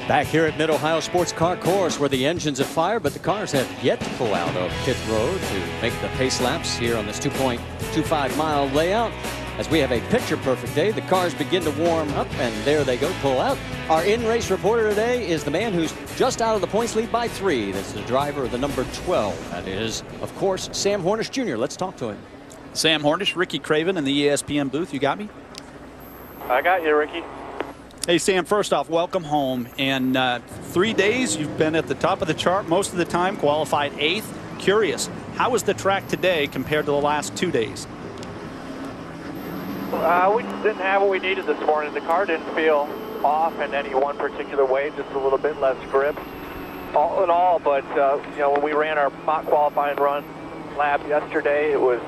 Back here at Mid-Ohio Sports Car Course, where the engine's at fire, but the cars have yet to pull out of pit road to make the pace laps here on this 2.25 mile layout. As we have a picture-perfect day, the cars begin to warm up, and there they go, pull out. Our in-race reporter today is the man who's just out of the points lead by 3. That's the driver of the number 12. That is, of course, Sam Hornish Jr. Let's talk to him. Sam Hornish, Ricky Craven in the ESPN booth. You got me? I got you, Ricky. Hey, Sam, first off, welcome home. And 3 days, you've been at the top of the chart most of the time, qualified 8th. Curious, how was the track today compared to the last 2 days? We didn't have what we needed this morning. The car didn't feel off in any one particular way, just a little bit less grip. All in all, but you know, when we ran our mock qualifying run lap yesterday, it was,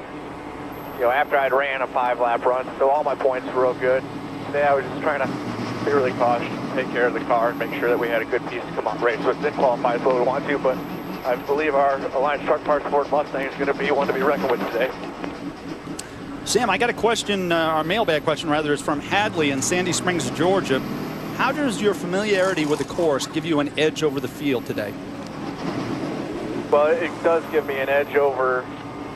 you know, after I'd ran a 5-lap run, so all my points were real good. Today I was just trying to be really cautious, take care of the car, and make sure that we had a good piece to come off race. So it didn't qualify as well as we want to, but I believe our Alliance Truck Parts Ford Mustang is going to be one to be reckoned with today. Sam, I got a question, our mailbag question rather, is from Hadley in Sandy Springs, Georgia. How does your familiarity with the course give you an edge over the field today? Well, it does give me an edge over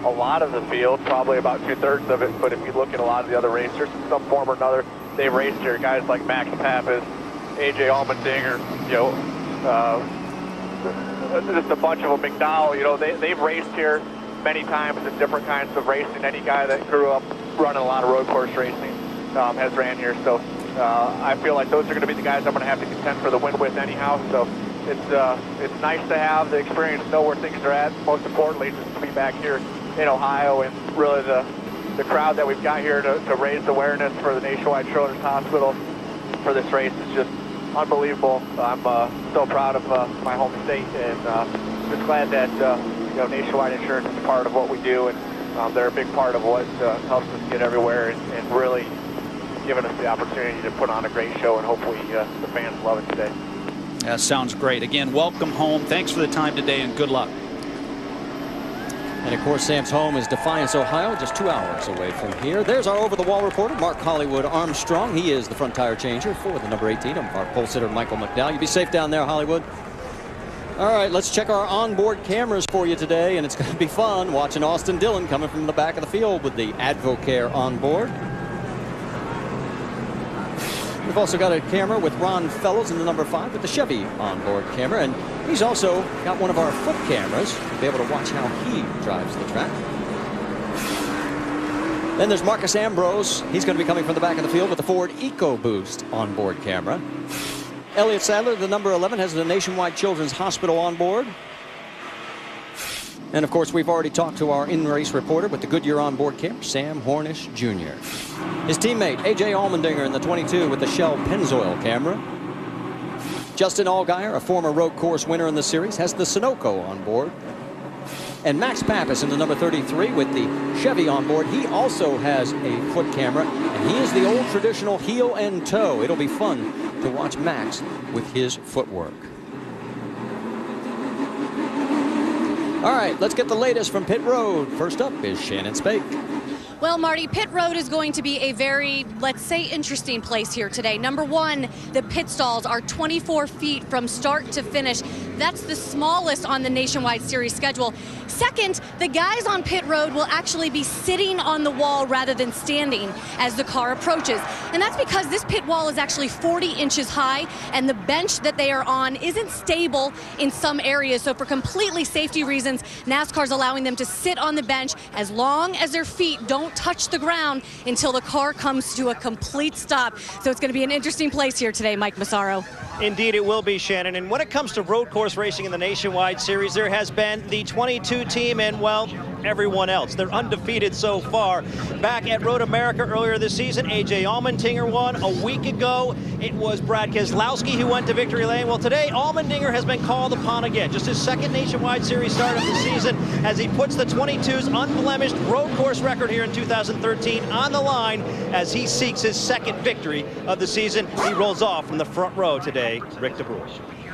a lot of the field, probably about 2/3 of it, but if you look at a lot of the other racers in some form or another, they've raced here. Guys like Max Pappas, AJ Allmendinger, you know, just a bunch of them, McDowell, you know, they've raced here many times in different kinds of racing. Any guy that grew up running a lot of road course racing has ran here, so I feel like those are going to be the guys I'm going to have to contend for the win with anyhow, so it's nice to have the experience, know where things are at, most importantly, just to be back here in Ohio, and really the crowd that we've got here to raise awareness for the Nationwide Children's Hospital for this race is just unbelievable. I'm so proud of my home state, and just glad that you know, Nationwide Insurance is a part of what we do, and they're a big part of what helps us get everywhere, and really giving us the opportunity to put on a great show, and hopefully the fans love it today. That sounds great. Again, welcome home. Thanks for the time today, and good luck. And of course, Sam's home is Defiance, Ohio, just 2 hours away from here. There's our over-the-wall reporter, Mark Hollywood Armstrong. He is the front tire changer for the number 18 of our pole sitter, Michael McDowell. You be safe down there, Hollywood. All right, let's check our onboard cameras for you today, and it's going to be fun watching Austin Dillon coming from the back of the field with the AdvoCare on board. We've also got a camera with Ron Fellows in the number 5 with the Chevy onboard camera, and he's also got one of our foot cameras to be able to watch how he drives the track. Then there's Marcus Ambrose. He's going to be coming from the back of the field with the Ford EcoBoost onboard camera. Elliott Sadler, the number 11, has the Nationwide Children's Hospital on board. And of course, we've already talked to our in-race reporter with the Goodyear onboard camera, Sam Hornish Jr. His teammate, AJ Allmendinger, in the 22 with the Shell Pennzoil camera. Justin Allgaier, a former road course winner in the series, has the Sunoco on board. And Max Pappas in the number 33 with the Chevy on board. He also has a foot camera, and he is the old traditional heel and toe. It'll be fun to watch Max with his footwork. All right, let's get the latest from pit road. First up is Shannon Spake. Well, Marty, pit road is going to be a very, let's say, interesting place here today. Number one, the pit stalls are 24 feet from start to finish. That's the smallest on the Nationwide Series schedule. Second, the guys on pit road will actually be sitting on the wall rather than standing as the car approaches. And that's because this pit wall is actually 40 inches high, and the bench that they are on isn't stable in some areas. So for completely safety reasons, NASCAR's allowing them to sit on the bench as long as their feet don't touch the ground until the car comes to a complete stop. So it's going to be an interesting place here today, Mike Massaro. Indeed, it will be, Shannon. And when it comes to road course racing in the Nationwide Series, there has been the 22 team and, well, everyone else. They're undefeated so far. Back at Road America earlier this season, AJ Allmendinger won. A week ago, it was Brad Keselowski who went to victory lane. Well, today, Allmendinger has been called upon again. Just his second Nationwide Series start of the season as he puts the 22's unblemished road course record here in 2013 on the line as he seeks his second victory of the season. He rolls off from the front row today, Rick DeBroer.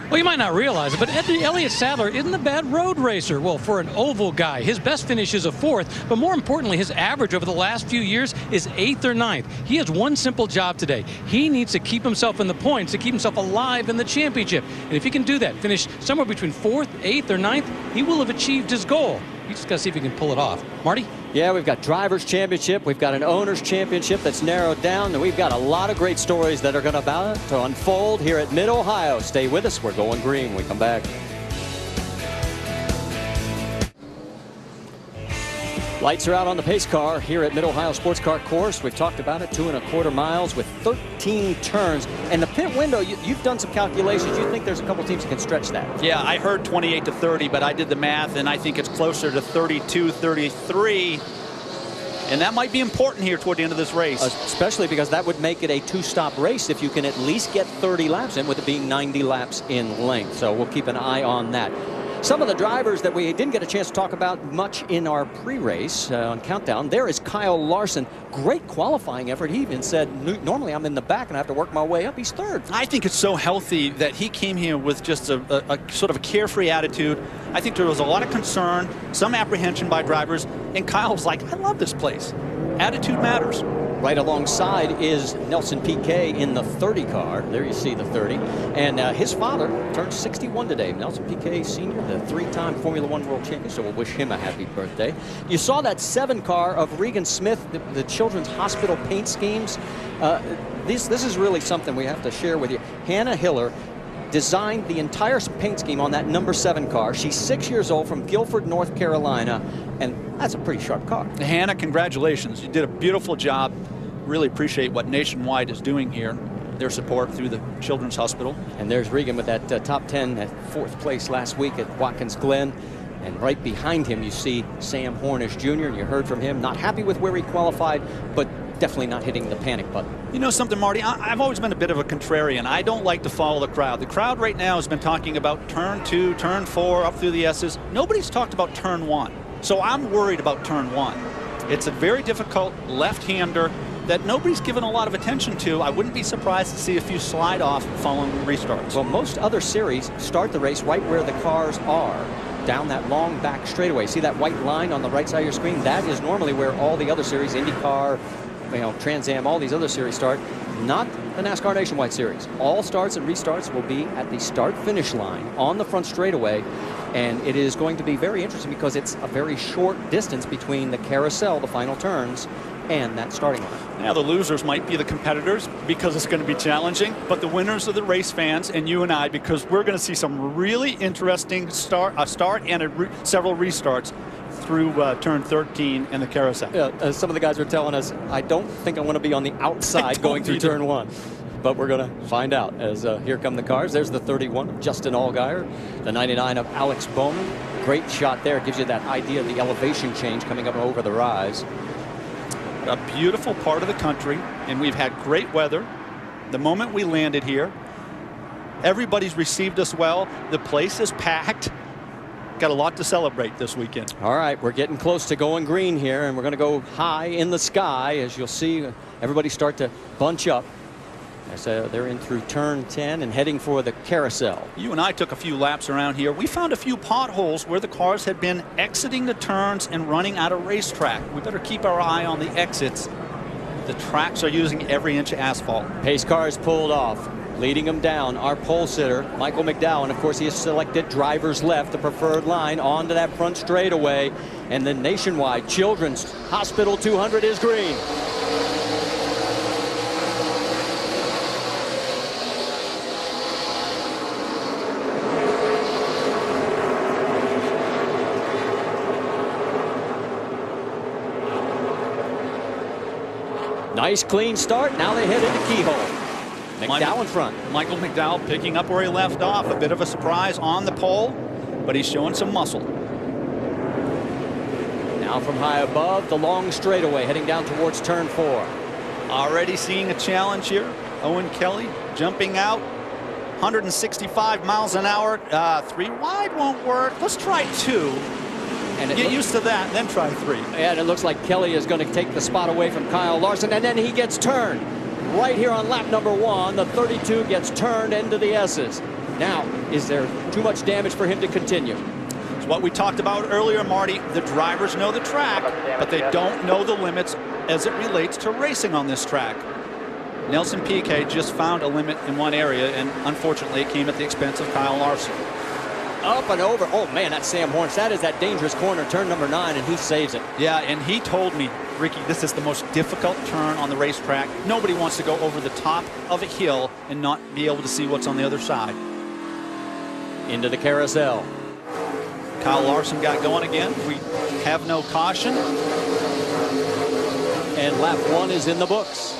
Well, you might not realize it, but Elliott Sadler isn't a bad road racer. Well, for an oval guy, his best finish is a 4th, but more importantly, his average over the last few years is 8th or 9th. He has one simple job today. He needs to keep himself in the points, to keep himself alive in the championship. And if he can do that, finish somewhere between 4th, 8th, or 9th, he will have achieved his goal. You just got to see if he can pull it off. Marty? Yeah, we've got Drivers' Championship. We've got an Owners' Championship that's narrowed down. And we've got a lot of great stories that are going to unfold here at Mid-Ohio. Stay with us. We're going green when we come back. Lights are out on the pace car here at Mid-Ohio Sports Car Course. We've talked about it, 2.25 miles with 13 turns. And the pit window, you've done some calculations. You think there's a couple teams that can stretch that? Yeah, I heard 28 to 30, but I did the math, and I think it's closer to 32, 33. And that might be important here toward the end of this race. Especially because that would make it a 2-stop race if you can at least get 30 laps in, with it being 90 laps in length. So we'll keep an eye on that. Some of the drivers that we didn't get a chance to talk about much in our pre-race on Countdown. There is Kyle Larson. Great qualifying effort. He even said, normally I'm in the back and I have to work my way up. He's 3rd. I think it's so healthy that he came here with just a sort of a carefree attitude. I think there was a lot of concern, some apprehension by drivers, and Kyle was like, I love this place. Attitude matters. Right alongside is Nelson Piquet in the 30 car. There you see the 30. And his father turned 61 today. Nelson Piquet Sr., the 3-time Formula One world champion, so we'll wish him a happy birthday. You saw that 7 car of Regan Smith, the Children's Hospital paint schemes. This is really something we have to share with you. Hannah Hiller designed the entire paint scheme on that number 7 car. She's 6 years old, from Guilford, North Carolina, and that's a pretty sharp car. Hannah, congratulations. You did a beautiful job. Really appreciate what Nationwide is doing here, their support through the Children's Hospital. And there's Regan with that top 10 at 4th place last week at Watkins Glen. And right behind him, you see Sam Hornish Jr. And you heard from him, not happy with where he qualified, but definitely not hitting the panic button. You know something, Marty? I've always been a bit of a contrarian. I don't like to follow the crowd. The crowd right now has been talking about turn 2, turn 4, up through the S's. Nobody's talked about turn 1. So I'm worried about turn 1. It's a very difficult left-hander that nobody's given a lot of attention to. I wouldn't be surprised to see a few slide off following restarts. Well, most other series start the race right where the cars are, down that long back straightaway. See that white line on the right side of your screen? That is normally where all the other series, IndyCar, Trans Am, all these other series start. Not the NASCAR Nationwide Series. All starts and restarts will be at the start-finish line on the front straightaway. And it is going to be very interesting because it's a very short distance between the carousel, the final turns, and that starting line. Now the losers might be the competitors because it's going to be challenging, but the winners are the race fans and you and I, because we're going to see some really interesting start and several restarts through turn 13 and the carousel. Yeah, some of the guys were telling us, I don't think I want to be on the outside going through turn 1. But we're going to find out as here come the cars. There's the 31 of Justin Allgaier, the 99 of Alex Bowman. Great shot there. It gives you that idea of the elevation change coming up over the rise. A beautiful part of the country, and we've had great weather. The moment we landed here, everybody's received us well. The place is packed. Got a lot to celebrate this weekend. All right, we're getting close to going green here, and we're going to go high in the sky. As you'll see, everybody start to bunch up as they're in through turn 10 and heading for the carousel. You and I took a few laps around here. We found a few potholes where the cars had been exiting the turns and running out of racetrack. We better keep our eye on the exits. The tracks are using every inch of asphalt. Pace car is pulled off. Leading them down, our pole sitter, Michael McDowell. And of course, he has selected driver's left, the preferred line, onto that front straightaway. And the Nationwide Children's Hospital 200 is green. Nice clean start. Now they head into Keyhole. McDowell in front. Michael McDowell picking up where he left off. A bit of a surprise on the pole, but he's showing some muscle. Now from high above, the long straightaway heading down towards turn 4. Already seeing a challenge here. Owen Kelly jumping out. 165 miles an hour. 3 wide won't work. Let's try 2. And get used to that, then try 3. And it looks like Kelly is going to take the spot away from Kyle Larson, and then he gets turned. Right here on lap number 1, the 32 gets turned into the S's. Now, is there too much damage for him to continue? It's what we talked about earlier, Marty. The drivers know the track, but they don't know the limits as it relates to racing on this track. Nelson Piquet just found a limit in one area, and unfortunately it came at the expense of Kyle Larson. Up and over. Oh, man, that's Sam Hornish. That is that dangerous corner, turn number 9, and he saves it. Yeah, and he told me, Ricky, this is the most difficult turn on the racetrack. Nobody wants to go over the top of a hill and not be able to see what's on the other side. Into the carousel. Kyle Larson got going again. We have no caution. And lap 1 is in the books.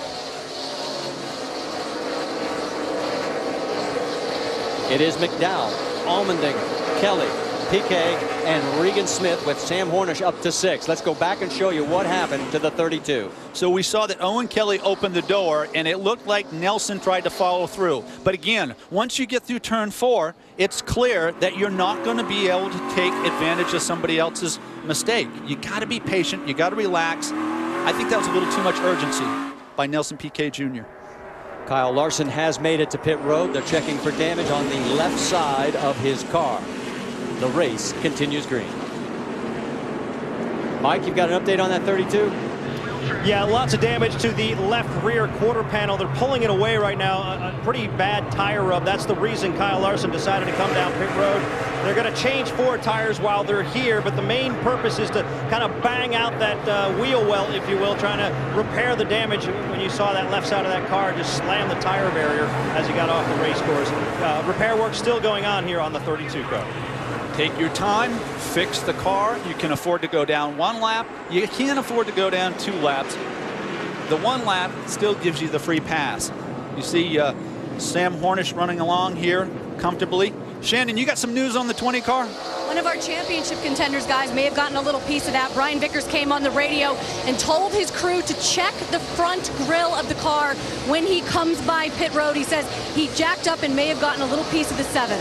It is McDowell, Allmendinger, Kelly, Piquet, and Regan Smith with Sam Hornish up to 6. Let's go back and show you what happened to the 32. So we saw that Owen Kelly opened the door, and it looked like Nelson tried to follow through. But again, once you get through turn 4, it's clear that you're not going to be able to take advantage of somebody else's mistake. You got to be patient. You got to relax. I think that was a little too much urgency by Nelson Piquet Jr. Kyle Larson has made it to pit road. They're checking for damage on the left side of his car. The race continues green. Mike, you've got an update on that 32? Yeah, lots of damage to the left rear quarter panel. They're pulling it away right now. A pretty bad tire rub. That's the reason Kyle Larson decided to come down pit road. They're going to change 4 tires while they're here, but the main purpose is to kind of bang out that wheel well, if you will, trying to repair the damage. When you saw that left side of that car just slam the tire barrier as he got off the race course. Repair work still going on here on the 32 car. Take your time, fix the car. You can afford to go down 1 lap. You can't afford to go down 2 laps. The 1 lap still gives you the free pass. You see Sam Hornish running along here comfortably. Shannon, you got some news on the 20 car? One of our championship contenders, guys, may have gotten a little piece of that. Brian Vickers came on the radio and told his crew to check the front grille of the car when he comes by pit road. He says he jacked up and may have gotten a little piece of the 7.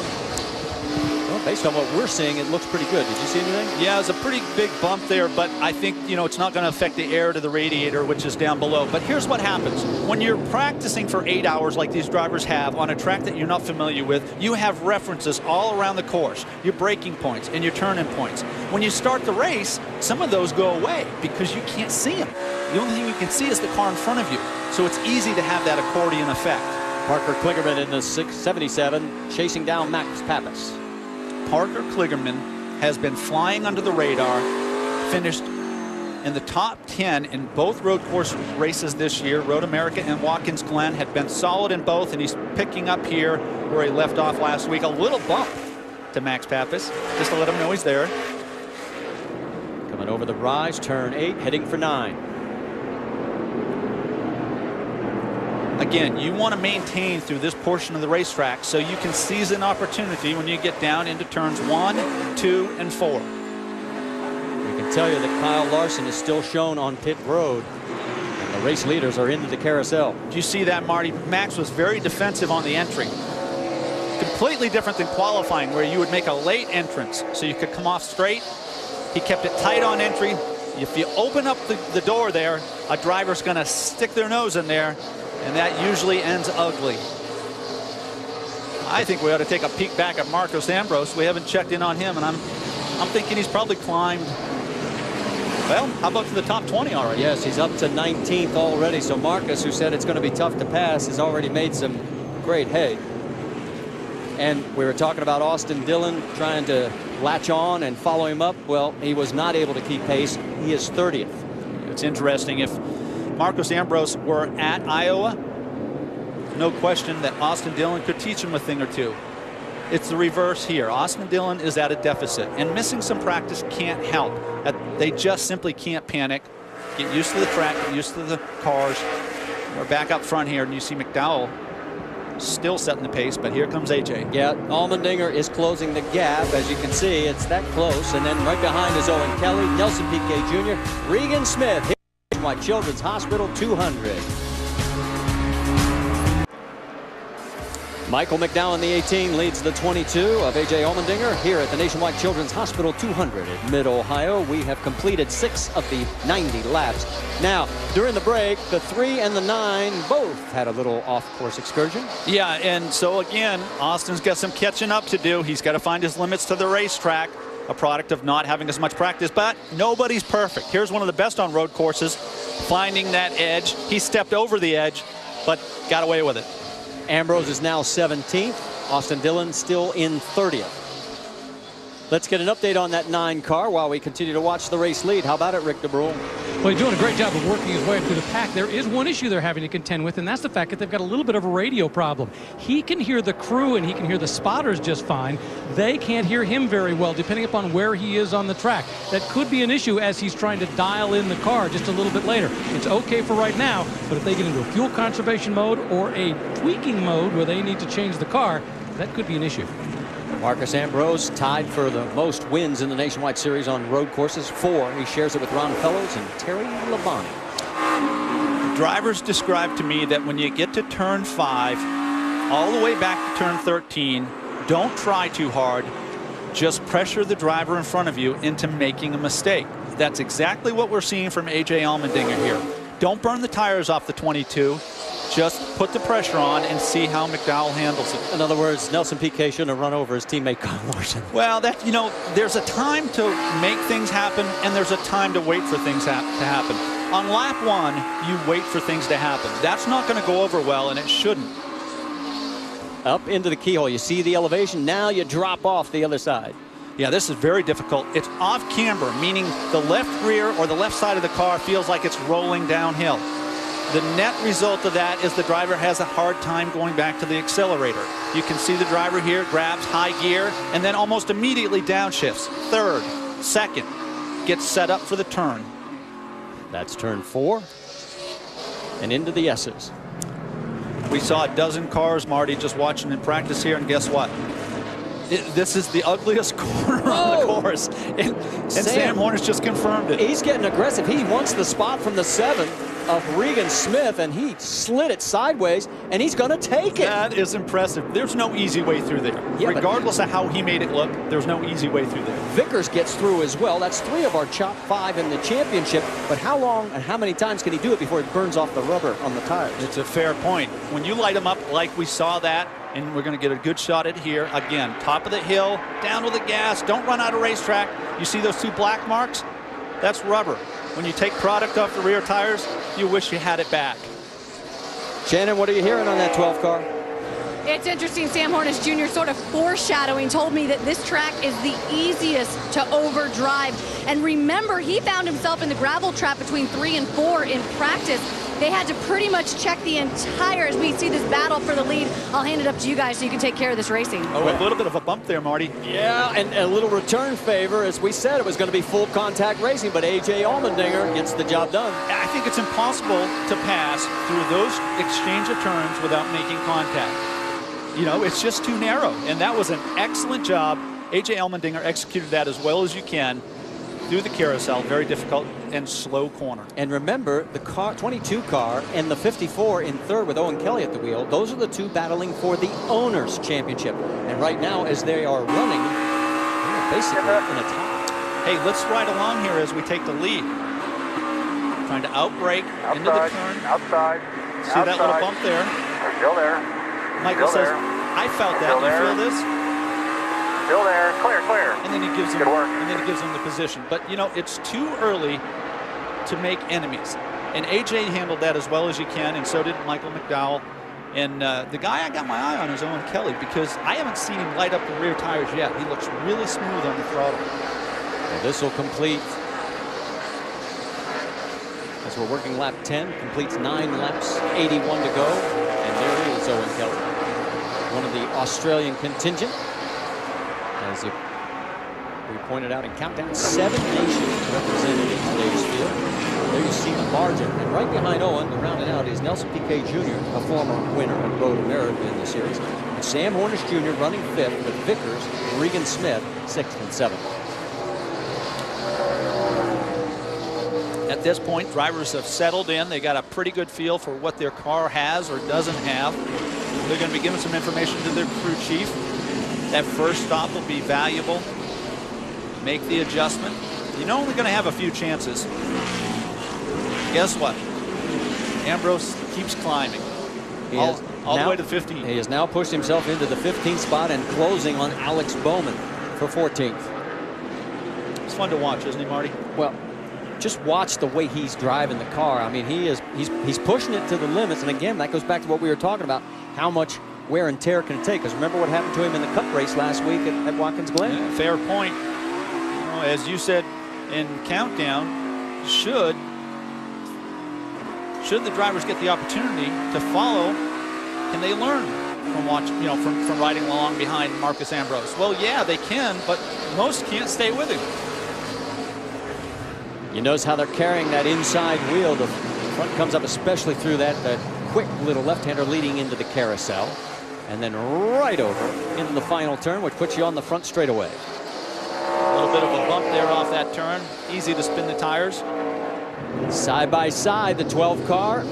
Well, based on what we're seeing, it looks pretty good. Did you see anything? Yeah, it's a pretty big bump there, but I think, you know, it's not going to affect the air to the radiator, which is down below. But here's what happens. When you're practicing for 8 hours like these drivers have on a track that you're not familiar with, you have references all around the course, your braking points and your turning points. When you start the race, some of those go away because you can't see them. The only thing you can see is the car in front of you. So it's easy to have that accordion effect. Parker Kligerman in the 677 chasing down Max Pappas. Parker Kligerman has been flying under the radar, finished in the top 10 in both road course races this year. Road America and Watkins Glen had been solid in both, and he's picking up here where he left off last week. A little bump to Max Pappas, just to let him know he's there. Coming over the rise, turn 8, heading for 9. Again, you want to maintain through this portion of the racetrack so you can seize an opportunity when you get down into turns 1, 2, and 4. We can tell you that Kyle Larson is still shown on pit road, and the race leaders are into the carousel. Do you see that, Marty? Max was very defensive on the entry. Completely different than qualifying, where you would make a late entrance so you could come off straight. He kept it tight on entry. If you open up the door there, a driver's going to stick their nose in there, and that usually ends ugly. I think we ought to take a peek back at Marcos Ambrose. We haven't checked in on him, and I'm thinking he's probably climbed, well, how about to the top 20 already? Yes, he's up to 19th already. So Marcus, who said it's going to be tough to pass, has already made some great hay. And we were talking about Austin Dillon trying to latch on and follow him up. Well, he was not able to keep pace. He is 30th. It's interesting. If Marcos Ambrose were at Iowa, no question that Austin Dillon could teach him a thing or two. It's the reverse here. Austin Dillon is at a deficit, and missing some practice can't help. They just simply can't panic. Get used to the track, get used to the cars. We're back up front here, and you see McDowell still setting the pace, but here comes AJ. Yeah, Allmendinger is closing the gap. As you can see, it's that close. And then right behind is Owen Kelly, Nelson Piquet Jr., Regan Smith. White Children's Hospital 200. Michael McDowell in the 18 leads the 22 of A.J. Allmendinger here at the Nationwide Children's Hospital 200 in Mid-Ohio. We have completed 6 of the 90 laps. Now, during the break, the 3 and the 9 both had a little off-course excursion. Yeah, and so again, Austin's got some catching up to do. He's got to find his limits to the racetrack, a product of not having as much practice, but nobody's perfect. Here's one of the best on road courses, finding that edge. He stepped over the edge, but got away with it. Ambrose is now 17th. Austin Dillon still in 30th. Let's get an update on that 9 car while we continue to watch the race lead. How about it, Rick DeBrule? Well, he's doing a great job of working his way through the pack. There is one issue they're having to contend with, and that's the fact that they've got a little bit of a radio problem. He can hear the crew and he can hear the spotters just fine. They can't hear him very well, depending upon where he is on the track. That could be an issue as he's trying to dial in the car just a little bit later. It's okay for right now, but if they get into a fuel conservation mode or a tweaking mode where they need to change the car, that could be an issue. Marcus Ambrose tied for the most wins in the Nationwide Series on road courses, 4. He shares it with Ron Fellows and Terry Labonte. Drivers described to me that when you get to turn 5, all the way back to turn 13, don't try too hard. Just pressure the driver in front of you into making a mistake. That's exactly what we're seeing from A.J. Allmendinger here. Don't burn the tires off the 22. Just put the pressure on and see how McDowell handles it. In other words, Nelson Piquet shouldn't have run over his teammate Kyle Larson. Well, there's a time to make things happen, and there's a time to wait for things to happen. On lap 1, you wait for things to happen. That's not going to go over well, and it shouldn't. Up into the keyhole. You see the elevation. Now you drop off the other side. Yeah, this is very difficult. It's off camber, meaning the left rear or the left side of the car feels like it's rolling downhill. The net result of that is the driver has a hard time going back to the accelerator. You can see the driver here grabs high gear and then almost immediately downshifts. 3rd, 2nd, gets set up for the turn. That's turn 4 and into the S's. We saw a dozen cars, Marty, just watching in practice here, and guess what? This is the ugliest corner on the course. And Sam Hornish just confirmed it. He's getting aggressive. He wants the spot from the 7th of Regan Smith, and he slid it sideways, and he's going to take it. That is impressive. There's no easy way through there. Yeah, regardless of how he made it look, there's no easy way through there. Vickers gets through as well. That's 3 of our top 5 in the championship. But how long and how many times can he do it before he burns off the rubber on the tires? It's a fair point. When you light him up like we saw that, and we're going to get a good shot at here. Again, top of the hill, down with the gas. Don't run out of racetrack. You see those 2 black marks? That's rubber. When you take product off the rear tires, you wish you had it back. Shannon, what are you hearing on that 12 car? It's interesting. Sam Hornish Jr. sort of foreshadowing told me that this track is the easiest to overdrive. And remember, he found himself in the gravel trap between 3 and 4 in practice. They had to pretty much check the entire, as we see this battle for the lead. I'll hand it up to you guys so you can take care of this racing. Oh, a little bit of a bump there, Marty. Yeah, and a little return favor. As we said, it was going to be full contact racing, but A.J. Allmendinger gets the job done. I think it's impossible to pass through those exchange of turns without making contact. You know, it's just too narrow, and that was an excellent job. A.J. Allmendinger executed that as well as you can through the carousel. Very difficult and slow corner. And remember, the 22 car and the 54 in 3rd with Owen Kelly at the wheel, those are the 2 battling for the Owners' Championship. And right now, as they are running, they're basically in a tie. Hey, let's ride along here as we take the lead. Trying to outbrake into the turn. Outside. See that little bump there? Still there. Michael says, I felt that. You feel this? Still there. Clear, clear. And then he gives him the position. But you know, it's too early to make enemies. And AJ handled that as well as you can, and so did Michael McDowell. And the guy I got my eye on is Owen Kelly, because I haven't seen him light up the rear tires yet. He looks really smooth on the throttle. Well, this will complete, as we're working lap 10, completes 9 laps, 81 to go. And there is Owen Kelly, one of the Australian contingent. As we pointed out in countdown, 7 nations represented in today's field. There you see the margin. And right behind Owen, to round it out, is Nelson Piquet Jr., a former winner of Road America in the series. And Sam Hornish Jr. running 5th with Vickers, Regan Smith, 6th and 7th. At this point, drivers have settled in. They got a pretty good feel for what their car has or doesn't have. They're going to be giving some information to their crew chief. That first stop will be valuable. Make the adjustment. You're only going to have a few chances. Guess what? Ambrose keeps climbing. All the way to 15. He has now pushed himself into the 15th spot and closing on Alex Bowman for 14th. It's fun to watch, isn't he, Marty? Well, just watch the way he's driving the car. I mean, he's pushing it to the limits. And again, that goes back to what we were talking about, how much wear and tear can it take. Because remember what happened to him in the Cup race last week at Watkins Glen? Yeah, fair point. As you said in Countdown, should the drivers get the opportunity to follow, can they learn from from riding along behind Marcus Ambrose? Well, yeah, they can, but most can't stay with him. You notice how they're carrying that inside wheel. The front comes up especially through that quick little left-hander leading into the carousel. And then right over into the final turn, which puts you on the front straightaway. A little bit of a bump there off that turn. Easy to spin the tires. Side by side, the 12 car.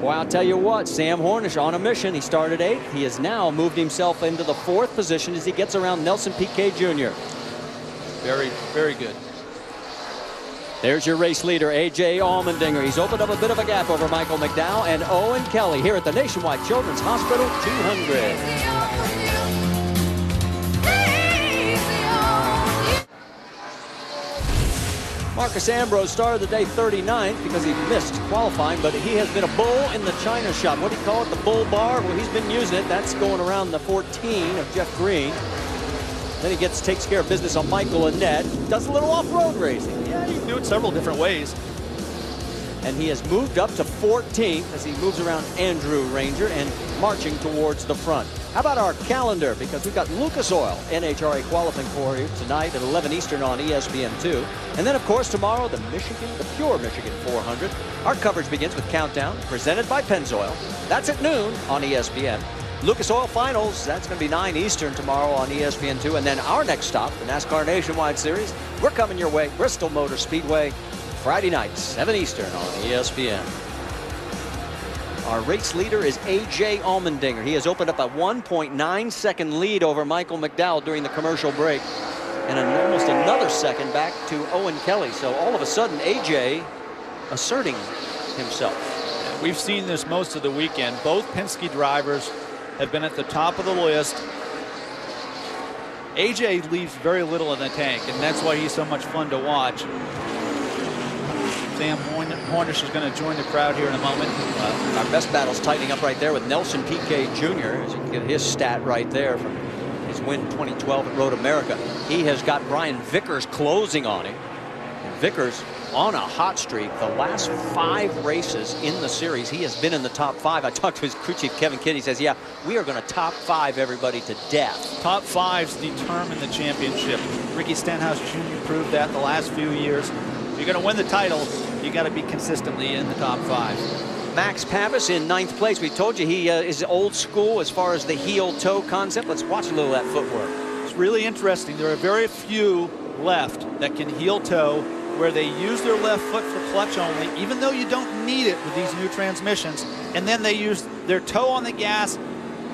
Well, I'll tell you what, Sam Hornish on a mission. He started 8th. He has now moved himself into the 4th position as he gets around Nelson Piquet Jr. Very, very good. There's your race leader, A.J. Allmendinger. He's opened up a bit of a gap over Michael McDowell and Owen Kelly here at the Nationwide Children's Hospital 200. Marcus Ambrose started the day 39th because he missed qualifying, but he has been a bull in the China shop. What do you call it, the bull bar? Well, he's been using it. That's going around the 14 of Jeff Green. Then he takes care of business on Michael Annette. Does a little off-road racing. Yeah, you can do it several different ways. And he has moved up to 14th as he moves around Andrew Ranger and marching towards the front. How about our calendar? Because we've got Lucas Oil NHRA qualifying for you tonight at 11 Eastern on ESPN2. And then, of course, tomorrow, the Pure Michigan 400. Our coverage begins with Countdown, presented by Pennzoil. That's at noon on ESPN. Lucas Oil Finals, that's going to be 9 Eastern tomorrow on ESPN2. And then our next stop, the NASCAR Nationwide Series, we're coming your way, Bristol Motor Speedway, Friday night, 7 Eastern on ESPN. Our race leader is A.J. Allmendinger. He has opened up a 1.9 second lead over Michael McDowell during the commercial break. And almost another second back to Owen Kelly. So all of a sudden, A.J. asserting himself. We've seen this most of the weekend. Both Penske drivers have been at the top of the list. A.J. leaves very little in the tank, and that's why he's so much fun to watch. Sam Hornish is going to join the crowd here in a moment. Our best battle's tightening up right there with Nelson Piquet Jr. As you can get his stat right there from his win 2012 at Road America. He has got Brian Vickers closing on him. And Vickers on a hot streak. The last 5 races in the series, he has been in the top 5. I talked to his crew chief, Kevin Kidd. He says, yeah, we are going to top 5 everybody to death. Top 5s determine the championship. Ricky Stenhouse Jr. proved that the last few years. If you're going to win the title, you got to be consistently in the top 5. Max Pappas in 9th place. We told you he is old school as far as the heel-toe concept. Let's watch a little of that footwork. It's really interesting. There are very few left that can heel-toe where they use their left foot for clutch only, even though you don't need it with these new transmissions. And then they use their toe on the gas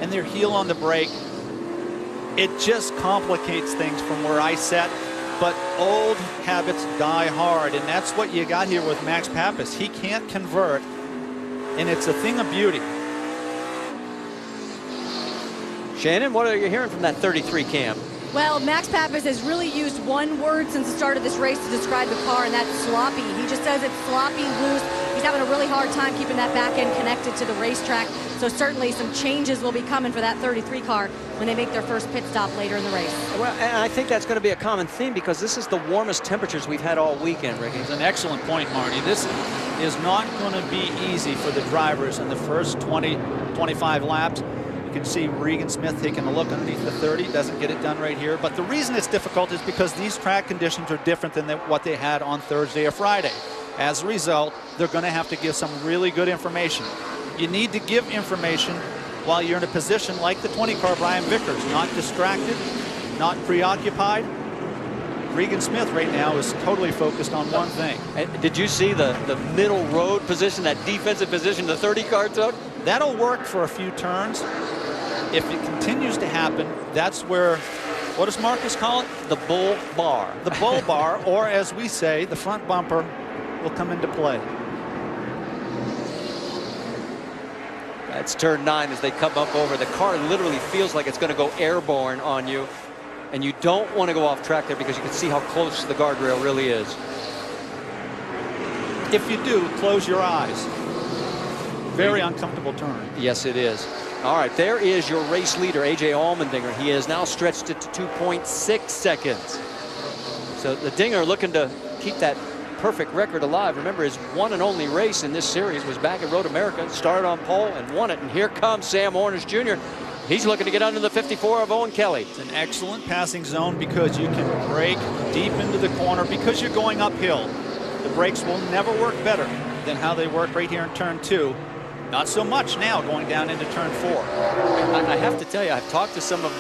and their heel on the brake. It just complicates things from where I sat. But old habits die hard, and that's what you got here with Max Pappas. He can't convert, and it's a thing of beauty. Shannon, what are you hearing from that 33 cam? Well, Max Pappas has really used one word since the start of this race to describe the car, and that's sloppy. He just says it's sloppy, loose. He's having a really hard time keeping that back end connected to the racetrack. So certainly some changes will be coming for that 33 car when they make their first pit stop later in the race. Well, and I think that's going to be a common theme because this is the warmest temperatures we've had all weekend, Ricky. It's an excellent point, Marty. This is not going to be easy for the drivers in the first 20, 25 laps. You can see Regan Smith taking a look underneath the 30. Doesn't get it done right here. But the reason it's difficult is because these track conditions are different than what they had on Thursday or Friday. As a result, they're going to have to give some really good information. You need to give information while you're in a position like the 20 car Brian Vickers, not distracted, not preoccupied. Regan Smith right now is totally focused on one thing. Did you see the middle road position, that defensive position the 30 car took? That'll work for a few turns. If it continues to happen, that's where, what does Marcus call it? The bull bar. The bull bar, or as we say, the front bumper will come into play. That's turn 9 as they come up over. The car literally feels like it's going to go airborne on you. And you don't want to go off track there because you can see how close the guardrail really is. If you do, close your eyes. Very uncomfortable turn. Yes, it is. All right, there is your race leader, A.J. Allmendinger. He has now stretched it to 2.6 seconds. So the Dinger looking to keep that perfect record alive. Remember, his one and only race in this series was back at Road America. Started on pole and won it. And here comes Sam Hornish Jr. He's looking to get under the 54 of Owen Kelly. It's an excellent passing zone because you can brake deep into the corner because you're going uphill. The brakes will never work better than how they work right here in turn 2. Not so much now going down into turn 4. I have to tell you, I've talked to some of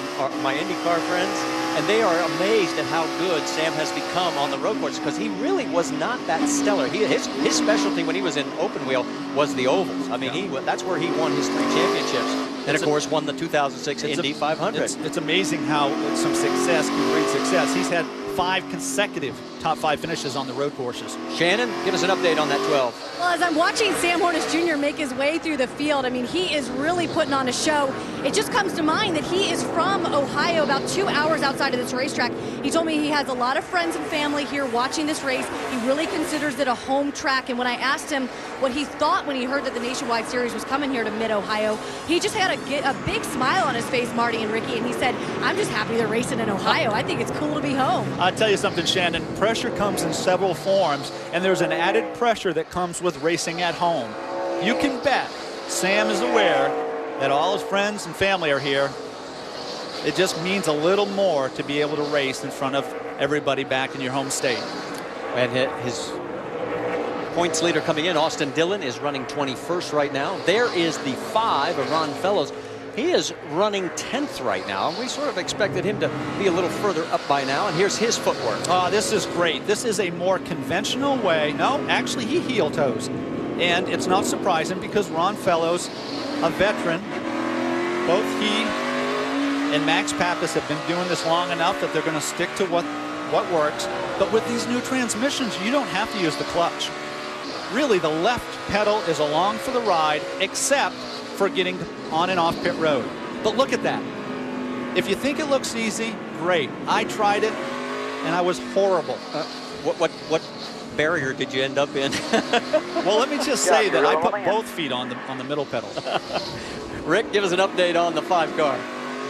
my IndyCar friends, and they are amazed at how good Sam has become on the road course because he really was not that stellar. His specialty when he was in open wheel was the ovals. I mean, that's where he won his 3 championships. And of course, won the 2006 Indy 500. It's amazing how some success can breed success. He's had 5 consecutive top 5 finishes on the road courses. Shannon, give us an update on that 12. Well, as I'm watching Sam Hornish Jr. make his way through the field, I mean, he is really putting on a show. It just comes to mind that he is from Ohio, about 2 hours outside of this racetrack. He told me he has a lot of friends and family here watching this race. He really considers it a home track. And when I asked him what he thought when he heard that the Nationwide Series was coming here to Mid-Ohio, he just had a big smile on his face, Marty and Ricky, and he said, I'm just happy they're racing in Ohio. I think it's cool to be home. I'll tell you something, Shannon. Pressure comes in several forms, and there's an added pressure that comes with racing at home. You can bet Sam is aware that all his friends and family are here. It just means a little more to be able to race in front of everybody back in your home state. And his points leader coming in, Austin Dillon, is running 21st right now. There is the 5 of Ron Fellows. He is running 10th right now. We sort of expected him to be a little further up by now, and here's his footwork. Oh, this is great. This is a more conventional way. No, actually, he heel toes. And it's not surprising because Ron Fellows, a veteran, both he and Max Pappas have been doing this long enough that they're going to stick to what works. But with these new transmissions, you don't have to use the clutch. Really, the left pedal is along for the ride, except for getting on and off pit road. But look at that. If you think it looks easy, great. I tried it, and I was horrible. What barrier did you end up in? Well, let me just say that I put both feet on the middle pedal. Rick, give us an update on the 5 car.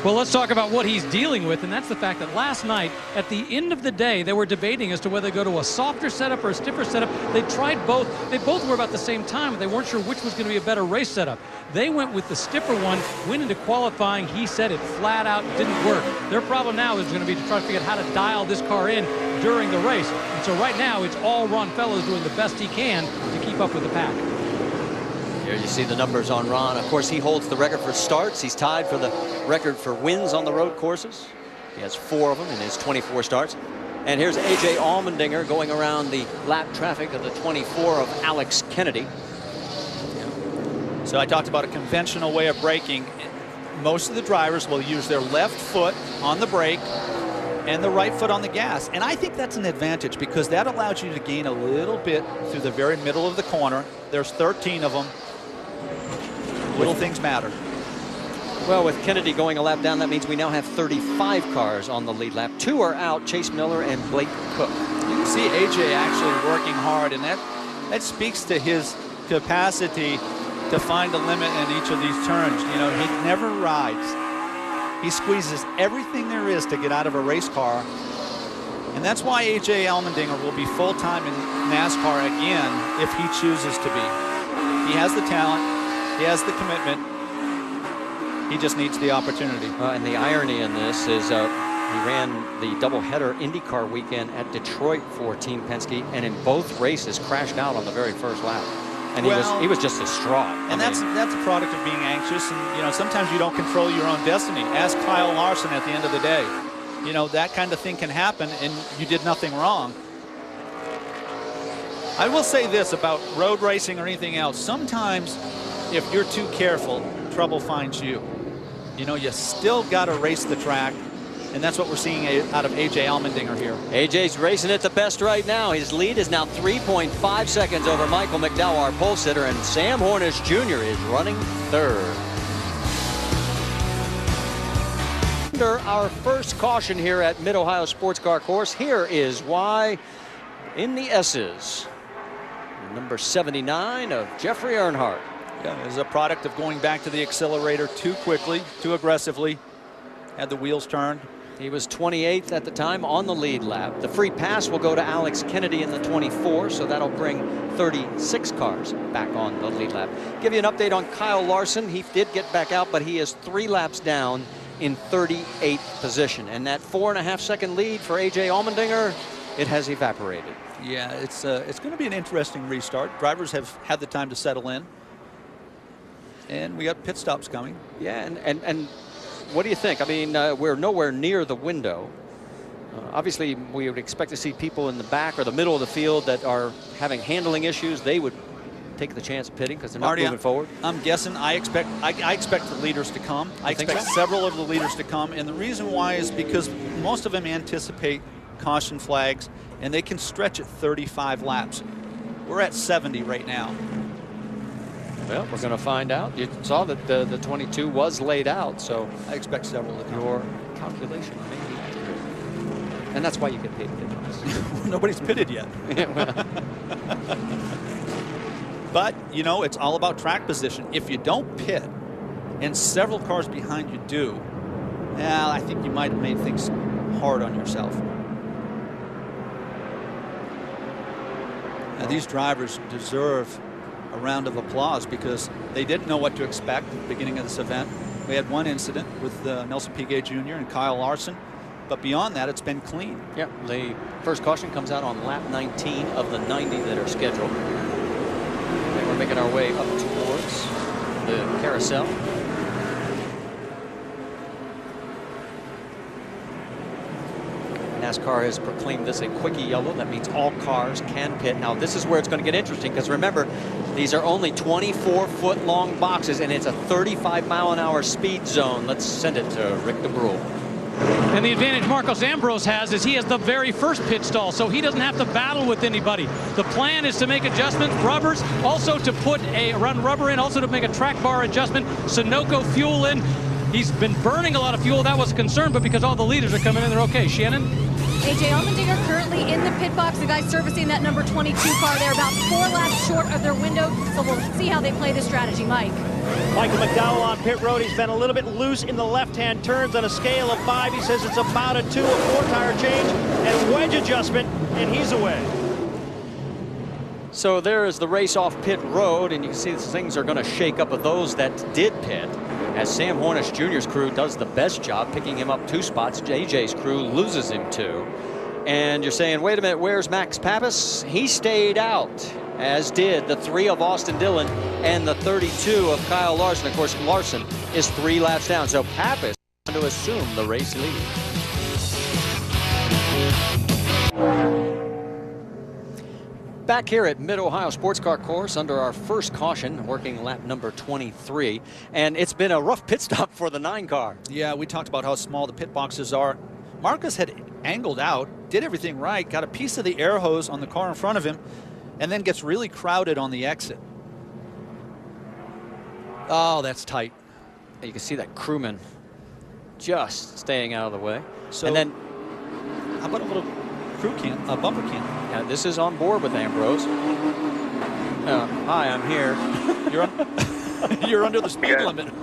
Well, let's talk about what he's dealing with, and that's the fact that last night, at the end of the day, they were debating as to whether to go to a softer setup or a stiffer setup. They tried both. They both were about the same time, but they weren't sure which was going to be a better race setup. They went with the stiffer one, went into qualifying. He said it flat out didn't work. Their problem now is going to be to try to figure out how to dial this car in during the race. And so right now, it's all Ron Fellows doing the best he can to keep up with the pack. Here you see the numbers on Ron. Of course, he holds the record for starts. He's tied for the record for wins on the road courses. He has 4 of them in his 24 starts. And here's A.J. Allmendinger going around the lap traffic of the 24 of Alex Kennedy. So I talked about a conventional way of braking. Most of the drivers will use their left foot on the brake and the right foot on the gas. And I think that's an advantage because that allows you to gain a little bit through the very middle of the corner. There's 13 of them. Little things matter. Well, with Kennedy going a lap down, that means we now have 35 cars on the lead lap. 2 are out, Chase Miller and Blake Cook. You can see AJ actually working hard, and that speaks to his capacity to find a limit in each of these turns. You know, he never rides. He squeezes everything there is to get out of a race car. And that's why A.J. Allmendinger will be full-time in NASCAR again if he chooses to be. He has the talent. He has the commitment. He just needs the opportunity. And the irony in this is he ran the doubleheader IndyCar weekend at Detroit for Team Penske, and in both races crashed out on the very first lap. And he was just distraught. And that's a product of being anxious. And, you know, sometimes you don't control your own destiny. Ask Kyle Larson at the end of the day. You know, that kind of thing can happen, and you did nothing wrong. I will say this about road racing or anything else. Sometimes if you're too careful, trouble finds you. You know, you still got to race the track, and that's what we're seeing out of A.J. Allmendinger here. A.J.'s racing at the best right now. His lead is now 3.5 seconds over Michael McDowell, our pole sitter, and Sam Hornish Jr. is running third. Under our first caution here at Mid-Ohio Sports Car Course, here is why in the S's, number 79 of Jeffrey Earnhardt. Yeah, as a product of going back to the accelerator too quickly, too aggressively, had the wheels turned. He was 28th at the time on the lead lap. The free pass will go to Alex Kennedy in the 24, so that'll bring 36 cars back on the lead lap. Give you an update on Kyle Larson. He did get back out, but he is 3 laps down in 38th position. And that 4.5 second lead for A.J. Allmendinger, it has evaporated. Yeah, it's going to be an interesting restart. Drivers have had the time to settle in. And we got pit stops coming. Yeah, and what do you think? I mean, we're nowhere near the window. Obviously, we would expect to see people in the back or the middle of the field that are having handling issues. They would take the chance of pitting because they're not moving forward. I'm guessing I expect the leaders to come. I expect several of the leaders to come. And the reason why is because most of them anticipate caution flags, and they can stretch at 35 laps. We're at 70 right now. Well, we're going to find out. You saw that the 22 was laid out, so I expect several to come. Your calculation may be accurate. And that's why you get paid pit stops. Nobody's pitted yet. But, you know, it's all about track position. If you don't pit and several cars behind you do, well, I think you might have made things hard on yourself. Now, these drivers deserve a round of applause because they didn't know what to expect at the beginning of this event. We had one incident with Nelson Piquet Jr. and Kyle Larson, but beyond that, it's been clean. Yeah, the first caution comes out on lap 19 of the 90 that are scheduled. And we're making our way up towards the carousel. NASCAR has proclaimed this a quickie yellow. That means all cars can pit. Now, this is where it's going to get interesting because remember, these are only 24-foot long boxes and it's a 35-mile-an-hour speed zone. Let's send it to Rick DeBrule. And the advantage Marcos Ambrose has is he has the very first pit stall, so he doesn't have to battle with anybody. The plan is to make adjustments, rubbers, also to run rubber in, also to make a track bar adjustment, Sunoco fuel in. He's been burning a lot of fuel. That was a concern, but because all the leaders are coming in, they're okay. Shannon? A.J. Allmendinger currently in the pit box. The guys servicing that number 22 car. They're about 4 laps short of their window, so we'll see how they play this strategy. Mike. Michael McDowell on pit road. He's been a little bit loose in the left-hand turns. On a scale of 5, he says it's about a 2, a 4-tire change and wedge adjustment, and he's away. So there is the race off pit road, and you can see things are going to shake up of those that did pit. As Sam Hornish Jr.'s crew does the best job, picking him up 2 spots. AJ's crew loses him 2. And you're saying, wait a minute, where's Max Pappas? He stayed out, as did the 3 of Austin Dillon and the 32 of Kyle Larson. Of course, Larson is 3 laps down, so Pappas is going to assume the race lead. Back here at Mid-Ohio Sports Car Course under our first caution, working lap number 23. And it's been a rough pit stop for the 9 car. Yeah, we talked about how small the pit boxes are. Marcus had angled out, did everything right, got a piece of the air hose on the car in front of him, and then gets really crowded on the exit. Oh, that's tight. You can see that crewman just staying out of the way. So, and then, how about a little bumper can? Yeah, this is on board with Ambrose. Hi, I'm here. You're under the speed limit.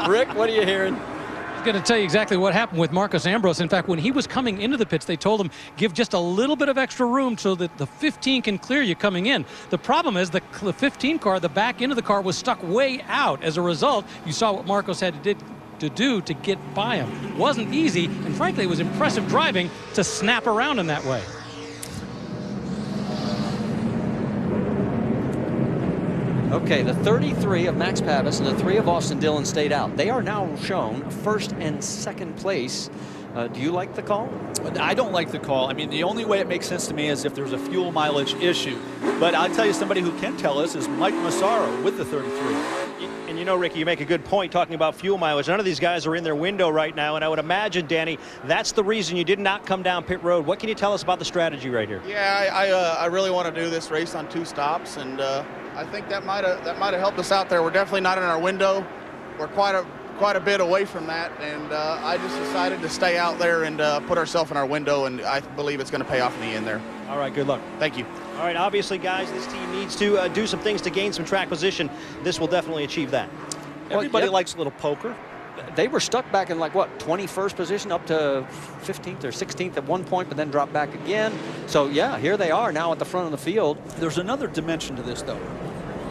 Rick, what are you hearing? I was going to tell you exactly what happened with Marcos Ambrose. In fact, when he was coming into the pits, they told him, give just a little bit of extra room so that the 15 can clear you coming in. The problem is the 15 car, the back end of the car was stuck way out. As a result, you saw what Marcos had to do to get by him. It wasn't easy, and frankly, it was impressive driving to snap around in that way. Okay, the 33 of Max Pappas and the 3 of Austin Dillon stayed out. They are now shown 1st and 2nd place. Do you like the call? I don't like the call. I mean, the only way it makes sense to me is if there's a fuel mileage issue. But I'll tell you, somebody who can tell us is Mike Massaro with the 33. And you know, Ricky, you make a good point talking about fuel mileage. None of these guys are in their window right now, and I would imagine, Danny, that's the reason you did not come down pit road. What can you tell us about the strategy right here? Yeah, I really want to do this race on 2 stops, and I think that might have helped us out there. We're definitely not in our window. We're quite a bit away from that, and I just decided to stay out there and put ourselves in our window, and I believe it's going to pay off in the end there. All right, good luck. Thank you. All right, obviously, guys, this team needs to do some things to gain some track position. This will definitely achieve that. Everybody likes a little poker. They were stuck back in like, what, 21st position up to 15th or 16th at one point, but then dropped back again. So, yeah, here they are now at the front of the field. There's another dimension to this, though.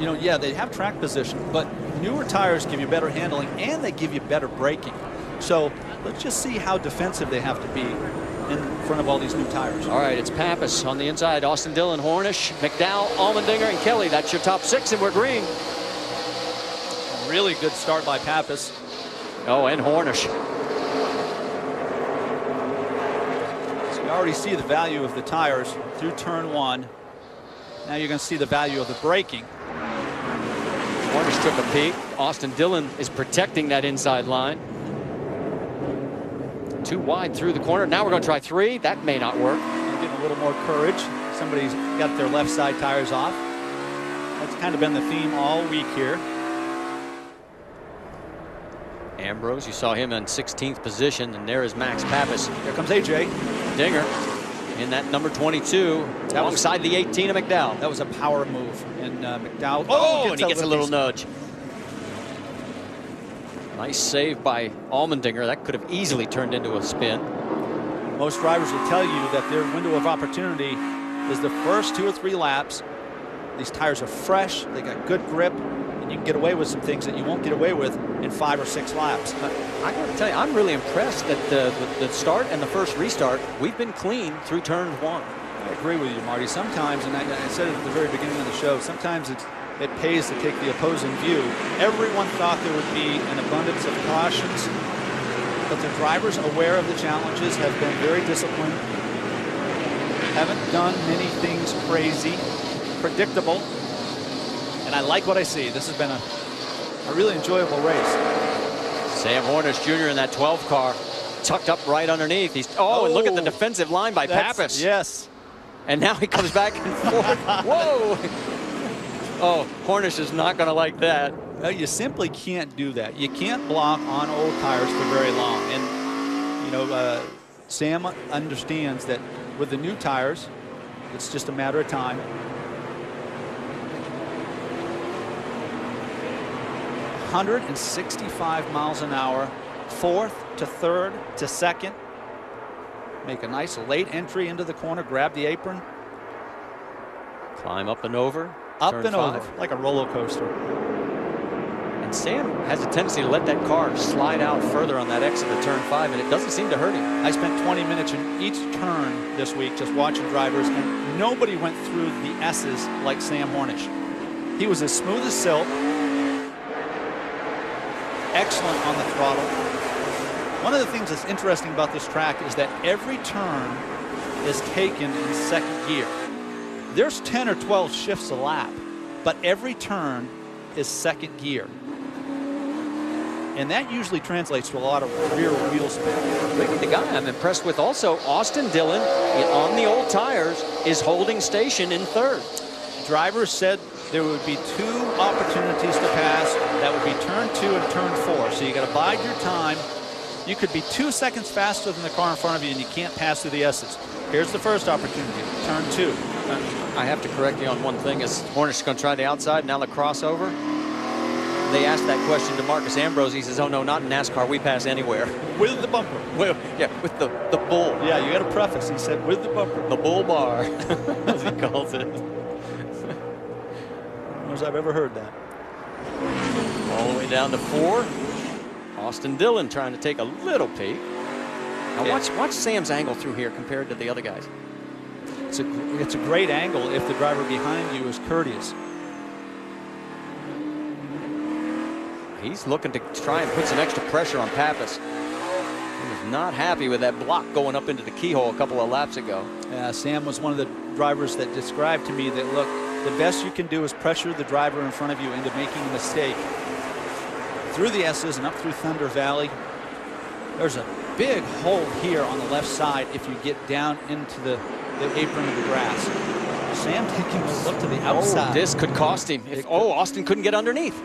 You know, yeah, they have track position, but newer tires give you better handling, and they give you better braking. So let's just see how defensive they have to be in front of all these new tires. All right, it's Pappas on the inside. Austin Dillon, Hornish, McDowell, Allmendinger, and Kelly. That's your top 6, and we're green. Really good start by Pappas. Oh, and Hornish. So you already see the value of the tires through turn 1. Now you're going to see the value of the braking. Hornish took a peek. Austin Dillon is protecting that inside line. 2 wide through the corner. Now we're going to try 3. That may not work. Getting a little more courage. Somebody's got their left side tires off. That's kind of been the theme all week here. Ambrose, you saw him in 16th position, and there is Max Pappas. Here comes AJ. Dinger in that number 22, alongside the 18 of McDowell. That was a power move. And McDowell. Oh, and he gets a little nudge. Nice save by Allmendinger. That could have easily turned into a spin. Most drivers will tell you that their window of opportunity is the first 2 or 3 laps. These tires are fresh, they got good grip, and you can get away with some things that you won't get away with in 5 or 6 laps. I got to tell you, I'm really impressed that the start and the first restart, we've been clean through turn 1. I agree with you, Marty. Sometimes, and I said it at the very beginning of the show, sometimes it pays to take the opposing view. Everyone thought there would be an abundance of cautions, but the drivers, aware of the challenges, have been very disciplined, haven't done many things crazy, predictable, and I like what I see. This has been a really enjoyable race. Sam Hornish Jr. in that 12 car, tucked up right underneath. And look at the defensive line by Pappas. Yes. And now he comes back and forth. Whoa! Oh, Hornish is not going to like that. You simply can't do that. You can't block on old tires for very long. And, you know, Sam understands that with the new tires, it's just a matter of time. 165 miles an hour, 4th to 3rd to 2nd. Make a nice late entry into the corner, grab the apron. Climb up and over. Up turn and 5. over, like a roller coaster. And Sam has a tendency to let that car slide out further on that exit of turn 5, and it doesn't seem to hurt him. I spent 20 minutes in each turn this week just watching drivers, and nobody went through the S's like Sam Hornish. He was as smooth as silk. Excellent on the throttle. One of the things that's interesting about this track is that every turn is taken in 2nd gear. There's 10 or 12 shifts a lap, but every turn is 2nd gear. And that usually translates to a lot of rear wheel spin. Ricky, the guy I'm impressed with also, Austin Dillon, on the old tires, is holding station in 3rd. Drivers said there would be 2 opportunities to pass. That would be turn 2 and turn 4. So you got to bide your time. You could be 2 seconds faster than the car in front of you, and you can't pass through the S's. Here's the first opportunity, turn 2. I have to correct you on one thing. Is Hornish going to try the outside, now the crossover? They asked that question to Marcus Ambrose. He says, oh, no, not in NASCAR. We pass anywhere. With the bumper. Well, yeah, with the bull. Yeah, you got to preface. He said, with the bumper. The bull bar, as he calls it. As I've ever heard that. All the way down to 4. Austin Dillon trying to take a little peek. Now watch Sam's angle through here compared to the other guys. It's a great angle if the driver behind you is courteous. He's looking to try and put some extra pressure on Pappas. He was not happy with that block going up into the keyhole a couple of laps ago. Sam was one of the drivers that described to me that, look, the best you can do is pressure the driver in front of you into making a mistake. through the S's and up through Thunder Valley. There's a big hole here on the left side if you get down into the apron of the grass. Sam taking a look to the outside. Oh, this could cost him. Austin couldn't get underneath.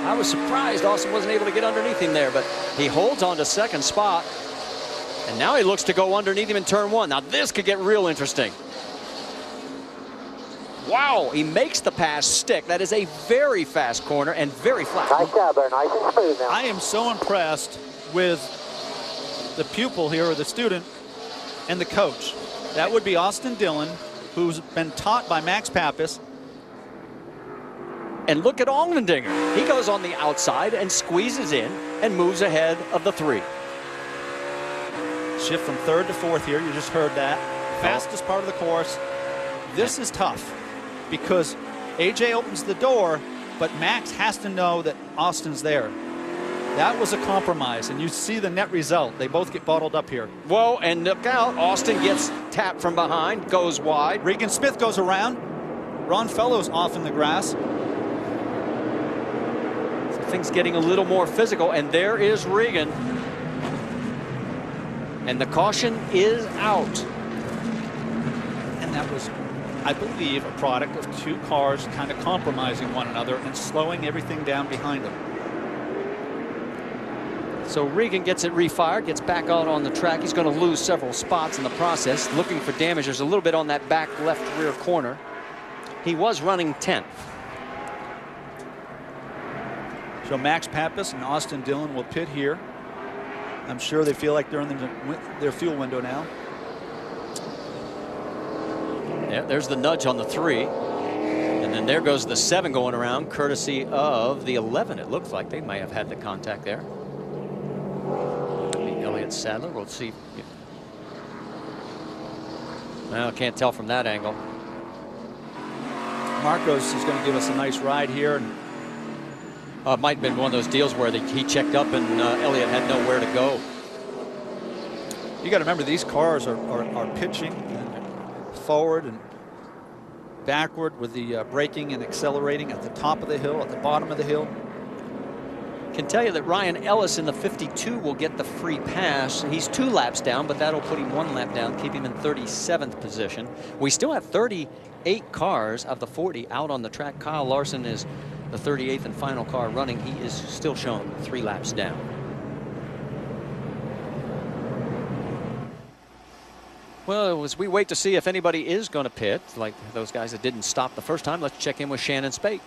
I was surprised Austin wasn't able to get underneath him there, but he holds on to second spot. And now he looks to go underneath him in turn 1. Now this could get real interesting. Wow, he makes the pass stick. That is a very fast corner and very flat. Nice job there, nice and smooth now. I am so impressed with the pupil here, or the student, and the coach. That would be Austin Dillon, who's been taught by Max Pappas. And look at Allmendinger. He goes on the outside and squeezes in and moves ahead of the 3. Shift from 3rd to 4th here. You just heard that. Fastest part of the course. This is tough because AJ opens the door, but Max has to know that Austin's there. That was a compromise, and you see the net result. They both get bottled up here. Whoa, and look out. Austin gets tapped from behind, goes wide. Regan Smith goes around. Ron Fellows off in the grass. So things getting a little more physical, and there is Regan. And the caution is out. And that was, I believe, a product of 2 cars kind of compromising one another and slowing everything down behind them. So Regan gets it refired, gets back out on the track. He's going to lose several spots in the process. Looking for damage. There's a little bit on that back left rear corner. He was running 10th. So Max Pappas and Austin Dillon will pit here. I'm sure they feel like they're in their fuel window now. Yeah, there's the nudge on the 3. And then there goes the 7 going around, courtesy of the 11. It looks like they may have had the contact there. Elliott Sadler, we'll see. Well, can't tell from that angle. Marcos is going to give us a nice ride here. And it might have been one of those deals where he checked up and Elliott had nowhere to go. You got to remember, these cars are pitching forward and backward with the braking and accelerating at the top of the hill, at the bottom of the hill. Can tell you that Ryan Ellis in the 52 will get the free pass. He's 2 laps down, but that'll put him 1 lap down, keep him in 37th position. We still have 38 cars of the 40 out on the track. Kyle Larson is the 38th and final car running. He is still shown 3 laps down. Well, as we wait to see if anybody is going to pit, like those guys that didn't stop the first time, let's check in with Shannon Spake.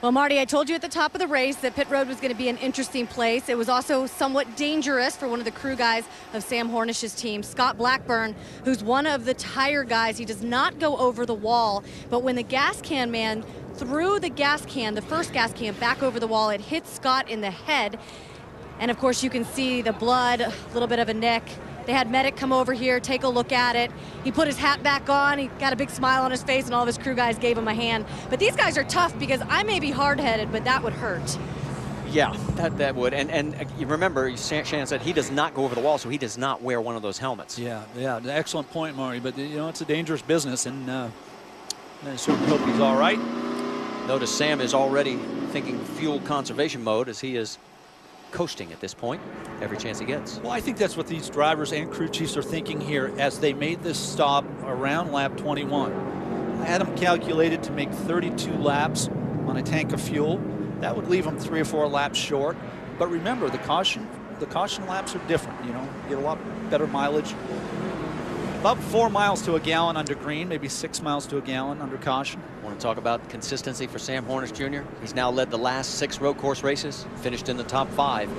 Well, Marty, I told you at the top of the race that pit road was going to be an interesting place. It was also somewhat dangerous for one of the crew guys of Sam Hornish's team, Scott Blackburn, who's one of the tire guys. He does not go over the wall, but when the gas can man threw the gas can, the first gas can, back over the wall, it hit Scott in the head. And of course, you can see the blood, a little bit of a nick. They had medic come over here, take a look at it. He put his hat back on. He got a big smile on his face, and all of his crew guys gave him a hand. But these guys are tough because I may be hard-headed, but that would hurt. Yeah, that would. And you remember, Shannon said he does not go over the wall, so he does not wear one of those helmets. Yeah, excellent point, Marty. But, you know, it's a dangerous business, and I certainly hope he's all right. Notice Sam is already thinking fuel conservation mode as he is coasting at this point every chance he gets. Well, I think that's what these drivers and crew chiefs are thinking here as they made this stop around lap 21. I had them calculated to make 32 laps on a tank of fuel. That would leave them 3 or 4 laps short. But remember, the caution laps are different. You know, you get a lot better mileage. About 4 miles to a gallon under green, maybe 6 miles to a gallon under caution. Want to talk about consistency for Sam Hornish Jr.? He's now led the last 6 road course races, finished in the top 5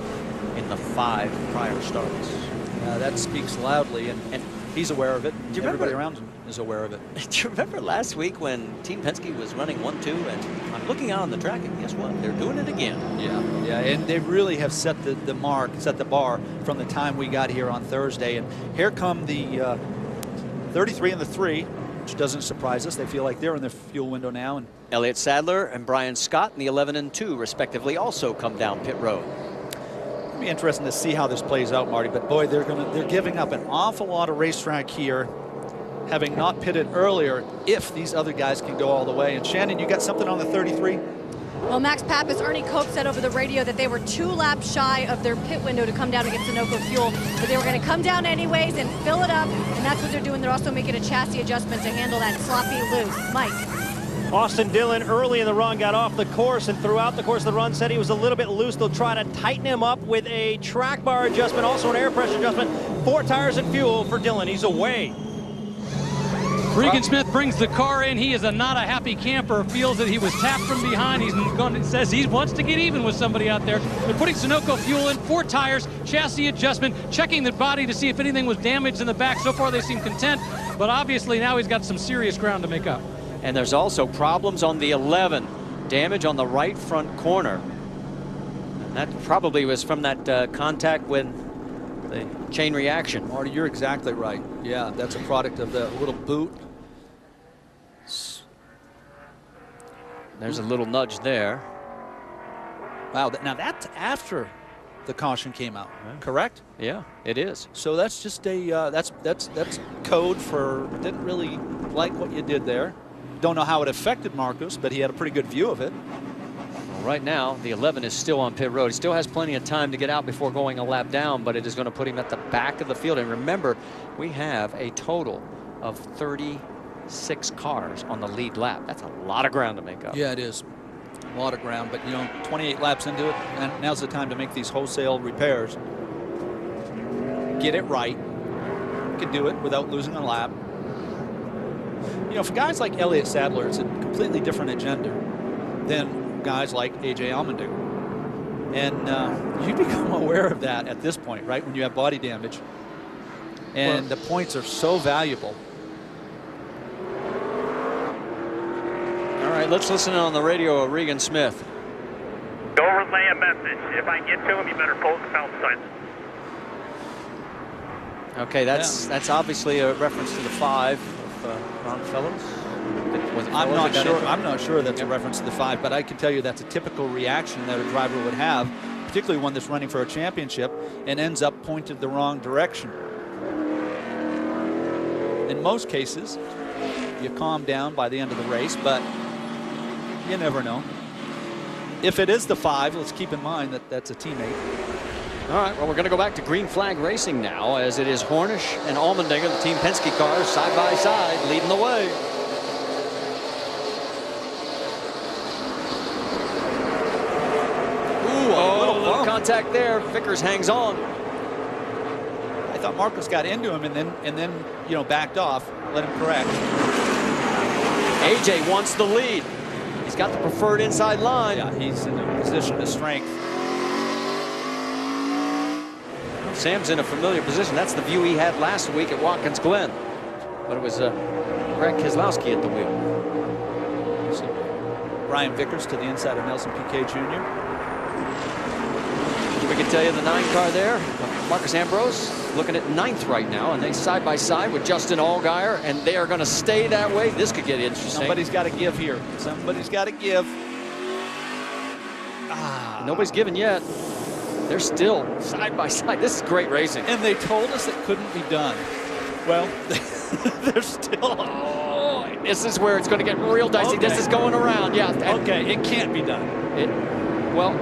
in the 5 prior starts. That speaks loudly, and he's aware of it. Do you Everybody remember, around him is aware of it. Do you remember last week when Team Penske was running 1-2, and I'm looking out on the track, and guess what? They're doing it again. Yeah, and they really have set the mark, set the bar from the time we got here on Thursday. And here come the 33 and the 3, which doesn't surprise us. They feel like they're in the fuel window now. And Elliott Sadler and Brian Scott in the 11 and 2, respectively, also come down pit road. It'll be interesting to see how this plays out, Marty. But boy, they're giving up an awful lot of racetrack here, having not pitted earlier, if these other guys can go all the way. And Shannon, you got something on the 33? Well, Max Pappas, Ernie Cope said over the radio that they were 2 laps shy of their pit window to come down and get Sunoco fuel, but they were going to come down anyways and fill it up, and that's what they're doing. They're also making a chassis adjustment to handle that sloppy loose. Mike. Austin Dillon early in the run got off the course, and throughout the course of the run said he was a little bit loose. They'll try to tighten him up with a track bar adjustment, also an air pressure adjustment. 4 tires and fuel for Dillon. He's away. Regan Smith brings the car in. He is not a happy camper. Feels that he was tapped from behind. Says he wants to get even with somebody out there. They're putting Sunoco fuel in, 4 tires, chassis adjustment, checking the body to see if anything was damaged in the back. So far they seem content, but obviously now he's got some serious ground to make up. And there's also problems on the 11. Damage on the right front corner. And that probably was from that contact with the chain reaction. Marty, you're exactly right. Yeah, that's a product of the little boot. There's a little nudge there. Wow, now that's after the caution came out, correct? Yeah, it is. So that's just a that's code for didn't really like what you did there. Don't know how it affected Marcos, but he had a pretty good view of it. Well, right now, the 11 is still on pit road. He still has plenty of time to get out before going a lap down, but it is going to put him at the back of the field. And remember, we have a total of 36 cars on the lead lap. That's a lot of ground to make up. Yeah, it is. A lot of ground, but 28 laps into it, and now's the time to make these wholesale repairs. Get it right. You can do it without losing a lap. For guys like Elliott Sadler, it's a completely different agenda than guys like A.J. Allmendinger. And you become aware of that at this point, right, when you have body damage. And the points are so valuable. All right, let's listen on the radio of Regan Smith. Go relay a message. If I get to him, you better pull the pound sign. Okay, that's obviously a reference to the 5 of Ron Fellows. I'm not sure that's a reference to the 5, but I can tell you that's a typical reaction that a driver would have, particularly one that's running for a championship and ends up pointed the wrong direction. In most cases, you calm down by the end of the race, but you never know. If it is the 5, let's keep in mind that that's a teammate. All right, well, we're going to go back to green flag racing now, as it is Hornish and Allmendinger, the Team Penske cars, side by side, leading the way. Ooh, a little contact there. Vickers hangs on. I thought Marcos got into him and then backed off, let him correct. AJ wants the lead. He's got the preferred inside line. Yeah, he's in a position of strength. Sam's in a familiar position. That's the view he had last week at Watkins Glen. But it was Greg Keselowski at the wheel. So Brian Vickers to the inside of Nelson Piquet Jr. We can tell you the 9 car there. Marcus Ambrose looking at 9th right now, and they side by side with Justin Allgaier, and they are going to stay that way. This could get interesting. Somebody's got to give here. Somebody's got to give. Nobody's given yet. They're still side by side. This is great racing. And they told us it couldn't be done. Well, they're still. Oh, this is where it's going to get real dicey. Okay. This is going around. Yeah. Okay, it can't be done. Well,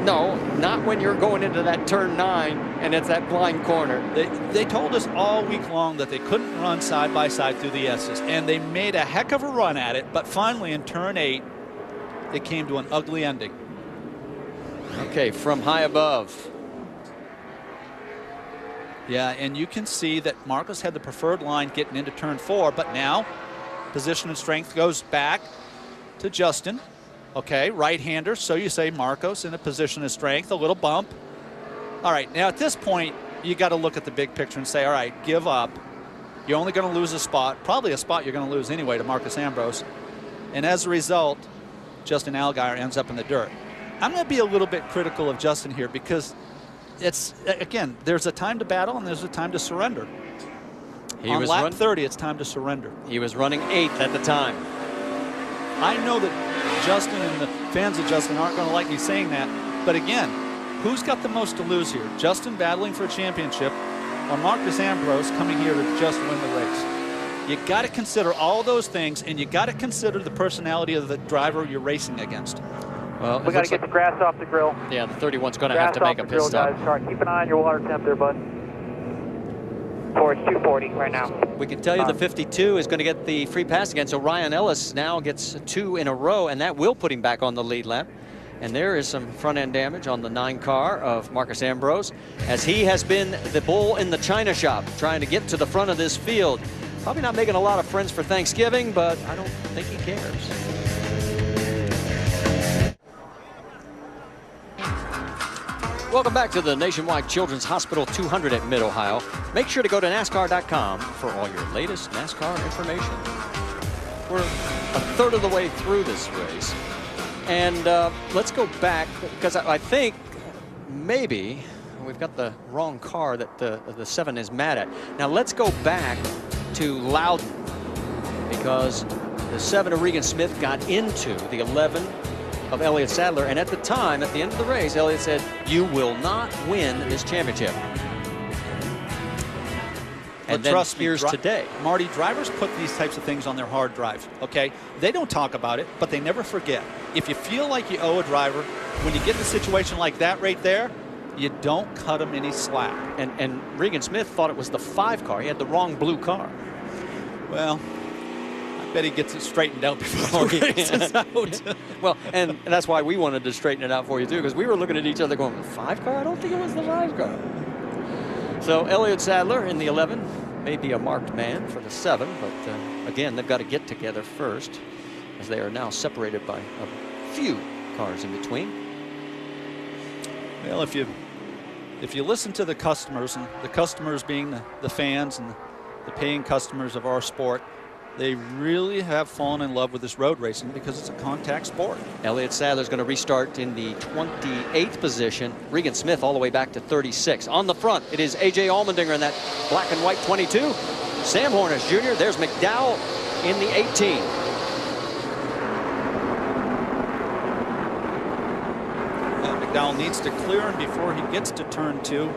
no, not when you're going into that turn 9 and it's that blind corner. They told us all week long that they couldn't run side by side through the S's, and they made a heck of a run at it, but finally in turn 8, they came to an ugly ending. Okay, from high above. Yeah, and you can see that Marcos had the preferred line getting into turn 4, but now position and strength goes back to Justin. Okay, right-hander, so you say Marcos in a position of strength, a little bump. All right, now at this point, you got to look at the big picture and say, all right, give up. You're only going to lose a spot, probably a spot you're going to lose anyway to Marcus Ambrose. And as a result, Justin Allgaier ends up in the dirt. I'm going to be a little bit critical of Justin here because it's, again, there's a time to battle and there's a time to surrender. On lap 30, it's time to surrender. He was running 8th at the time. I know that Justin and the fans of Justin aren't going to like me saying that, but again, who's got the most to lose here? Justin battling for a championship or Marcus Ambrose coming here to just win the race? You got to consider all those things, and you got to consider the personality of the driver you're racing against. Well, We got to get the grass off the grill. Yeah, the 31's going to have to make a pit grill, stop. guys. Sorry, keep an eye on your water temp there, bud. Towards 240 right now. We can tell you the 52 is going to get the free pass again, so Ryan Ellis now gets 2 in a row, and that will put him back on the lead lap. And there is some front-end damage on the 9 car of Marcus Ambrose, as he has been the bull in the china shop, trying to get to the front of this field. Probably not making a lot of friends for Thanksgiving, but I don't think he cares. Welcome back to the Nationwide Children's Hospital 200 at Mid-Ohio. Make sure to go to NASCAR.com for all your latest NASCAR information. We're a third of the way through this race. And let's go back, because I think maybe we've got the wrong car that the 7 is mad at. Now let's go back to Loudon, because the 7 of Regan Smith got into the 11 of Elliott Sadler, and at the time, at the end of the race, Elliott said, "You will not win this championship." And then trust me, here's today. Marty, drivers put these types of things on their hard drive, okay? They don't talk about it, but they never forget. If you feel like you owe a driver, when you get in a situation like that right there, you don't cut them any slack. And Regan Smith thought it was the 5 car. He had the wrong blue car. Well, I bet he gets it straightened out before the race is out. Well, and that's why we wanted to straighten it out for you, too, because we were looking at each other going, the 5 car? I don't think it was the 5 car. So Elliott Sadler in the 11 may be a marked man for the 7, but again, they've got to get together first, as they are now separated by a few cars in between. Well, if you listen to the customers, and the customers being the fans and the paying customers of our sport, they really have fallen in love with this road racing because it's a contact sport. Elliott Sadler's going to restart in the 28th position. Regan Smith all the way back to 36. On the front, it is A.J. Allmendinger in that black and white 22. Sam Hornish Jr. There's McDowell in the 18. McDowell needs to clear him before he gets to turn 2.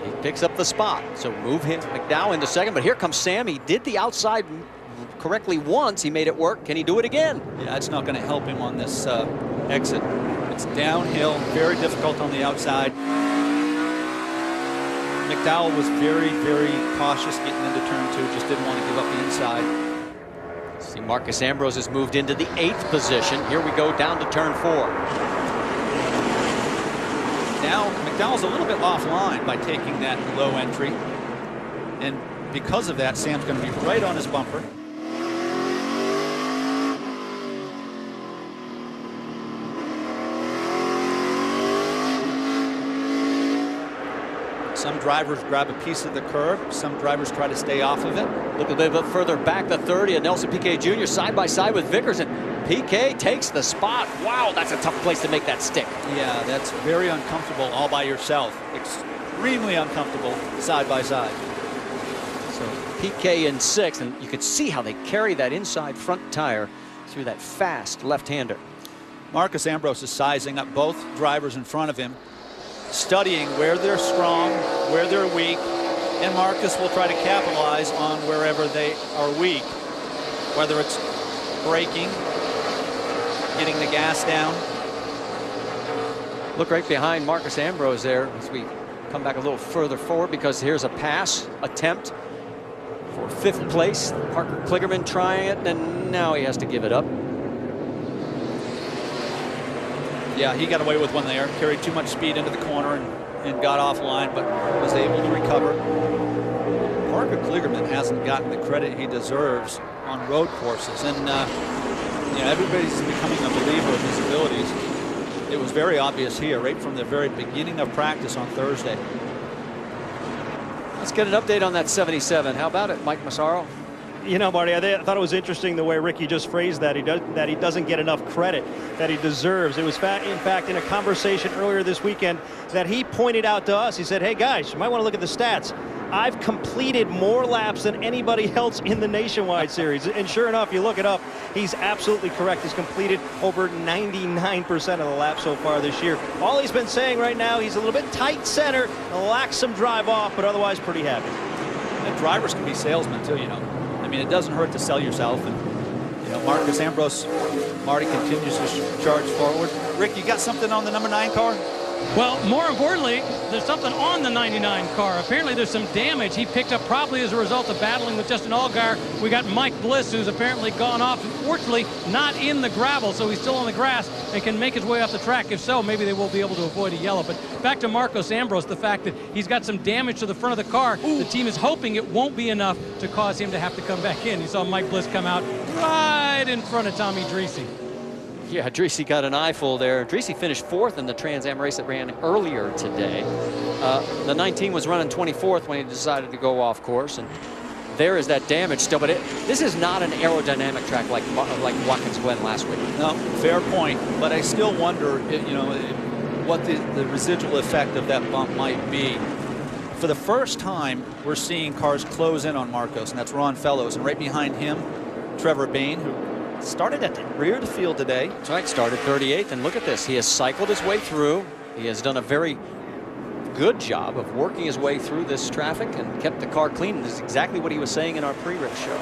He picks up the spot, so move him McDowell into second, but here comes Sam. He did the outside correctly once. He made it work. Can he do it again? Yeah, it's not going to help him on this exit. It's downhill, very difficult on the outside. McDowell was very, very cautious getting into turn 2, just didn't want to give up the inside. See, Marcus Ambrose has moved into the 8th position. Here we go down to turn 4. Now McDowell's a little bit offline by taking that low entry, and because of that, Sam's going to be right on his bumper. Some drivers grab a piece of the curb. Some drivers try to stay off of it. Look a little bit further back, the 30, and Nelson Piquet Jr. side by side with Vickers, and Piquet takes the spot. Wow, that's a tough place to make that stick. Yeah, that's very uncomfortable all by yourself. Extremely uncomfortable side by side. So Piquet in 6th, and you can see how they carry that inside front tire through that fast left-hander. Marcus Ambrose is sizing up both drivers in front of him, studying where they're strong, where they're weak, and Marcus will try to capitalize on wherever they are weak, whether it's braking, getting the gas down. Look right behind Marcus Ambrose there as we come back a little further forward, because here's a pass attempt for 5th place. Parker Kligerman trying it, and now he has to give it up. Yeah, he got away with one there, carried too much speed into the corner and got offline, but was able to recover. Parker Kligerman hasn't gotten the credit he deserves on road courses, and everybody's becoming a believer of his abilities. It was very obvious here, right from the very beginning of practice on Thursday. Let's get an update on that 77. How about it, Mike Massaro? You know, Marty, I thought it was interesting the way Ricky just phrased that. He doesn't get enough credit that he deserves. It was, in fact, in a conversation earlier this weekend that he pointed out to us. He said, hey, guys, you might want to look at the stats. I've completed more laps than anybody else in the Nationwide Series. And sure enough, you look it up, he's absolutely correct. He's completed over 99% of the laps so far this year. All he's been saying right now, he's a little bit tight center, lacks some drive off, but otherwise pretty happy. And drivers can be salesmen, too, you know. I mean, it doesn't hurt to sell yourself, and You know, Marcos Ambrose, Marty continues to charge forward. Rick, you got something on the number 9 car? Well, more importantly, there's something on the 99 car. Apparently there's some damage he picked up probably as a result of battling with Justin Allgaier. We got Mike Bliss, who's apparently gone off, unfortunately not in the gravel, so he's still on the grass and can make his way off the track. If so, maybe they will be able to avoid a yellow. But back to Marcos Ambrose, the fact that he's got some damage to the front of the car. The team is hoping it won't be enough to cause him to have to come back in. You saw Mike Bliss come out right in front of Tommy Dreese. Yeah, Dreese got an eyeful there. Dreese finished 4th in the Trans Am race that ran earlier today. The 19 was running 24th when he decided to go off course, and there is that damage still. But this is not an aerodynamic track like Watkins Glen last week. No, fair point. But I still wonder, you know, what the residual effect of that bump might be. For the first time, we're seeing cars close in on Marcos, and that's Ron Fellows, and right behind him, Trevor Bayne, who started at the rear of the field today. That's right, started 38th, and look at this. He has cycled his way through. He has done a very good job of working his way through this traffic and kept the car clean. This is exactly what he was saying in our pre-race show.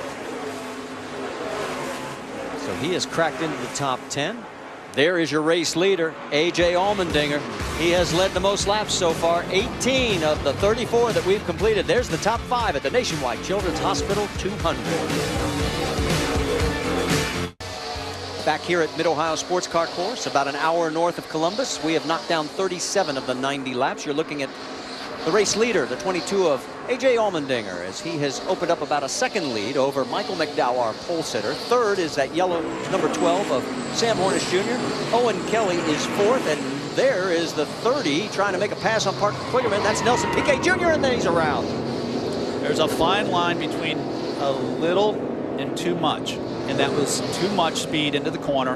So he has cracked into the top 10. There is your race leader, A.J. Allmendinger. He has led the most laps so far, 18 of the 34 that we've completed. There's the top 5 at the Nationwide Children's Hospital 200. Back here at Mid-Ohio Sports Car Course, about an hour north of Columbus, we have knocked down 37 of the 90 laps. You're looking at the race leader, the 22 of A.J. Allmendinger, as he has opened up about a second lead over Michael McDowell, our pole sitter. Third is that yellow number 12 of Sam Hornish Jr. Owen Kelly is 4th, and there is the 30 trying to make a pass on Parker Kligerman. That's Nelson Piquet Jr., and then he's around. There's a fine line between a little and too much, and that was too much speed into the corner,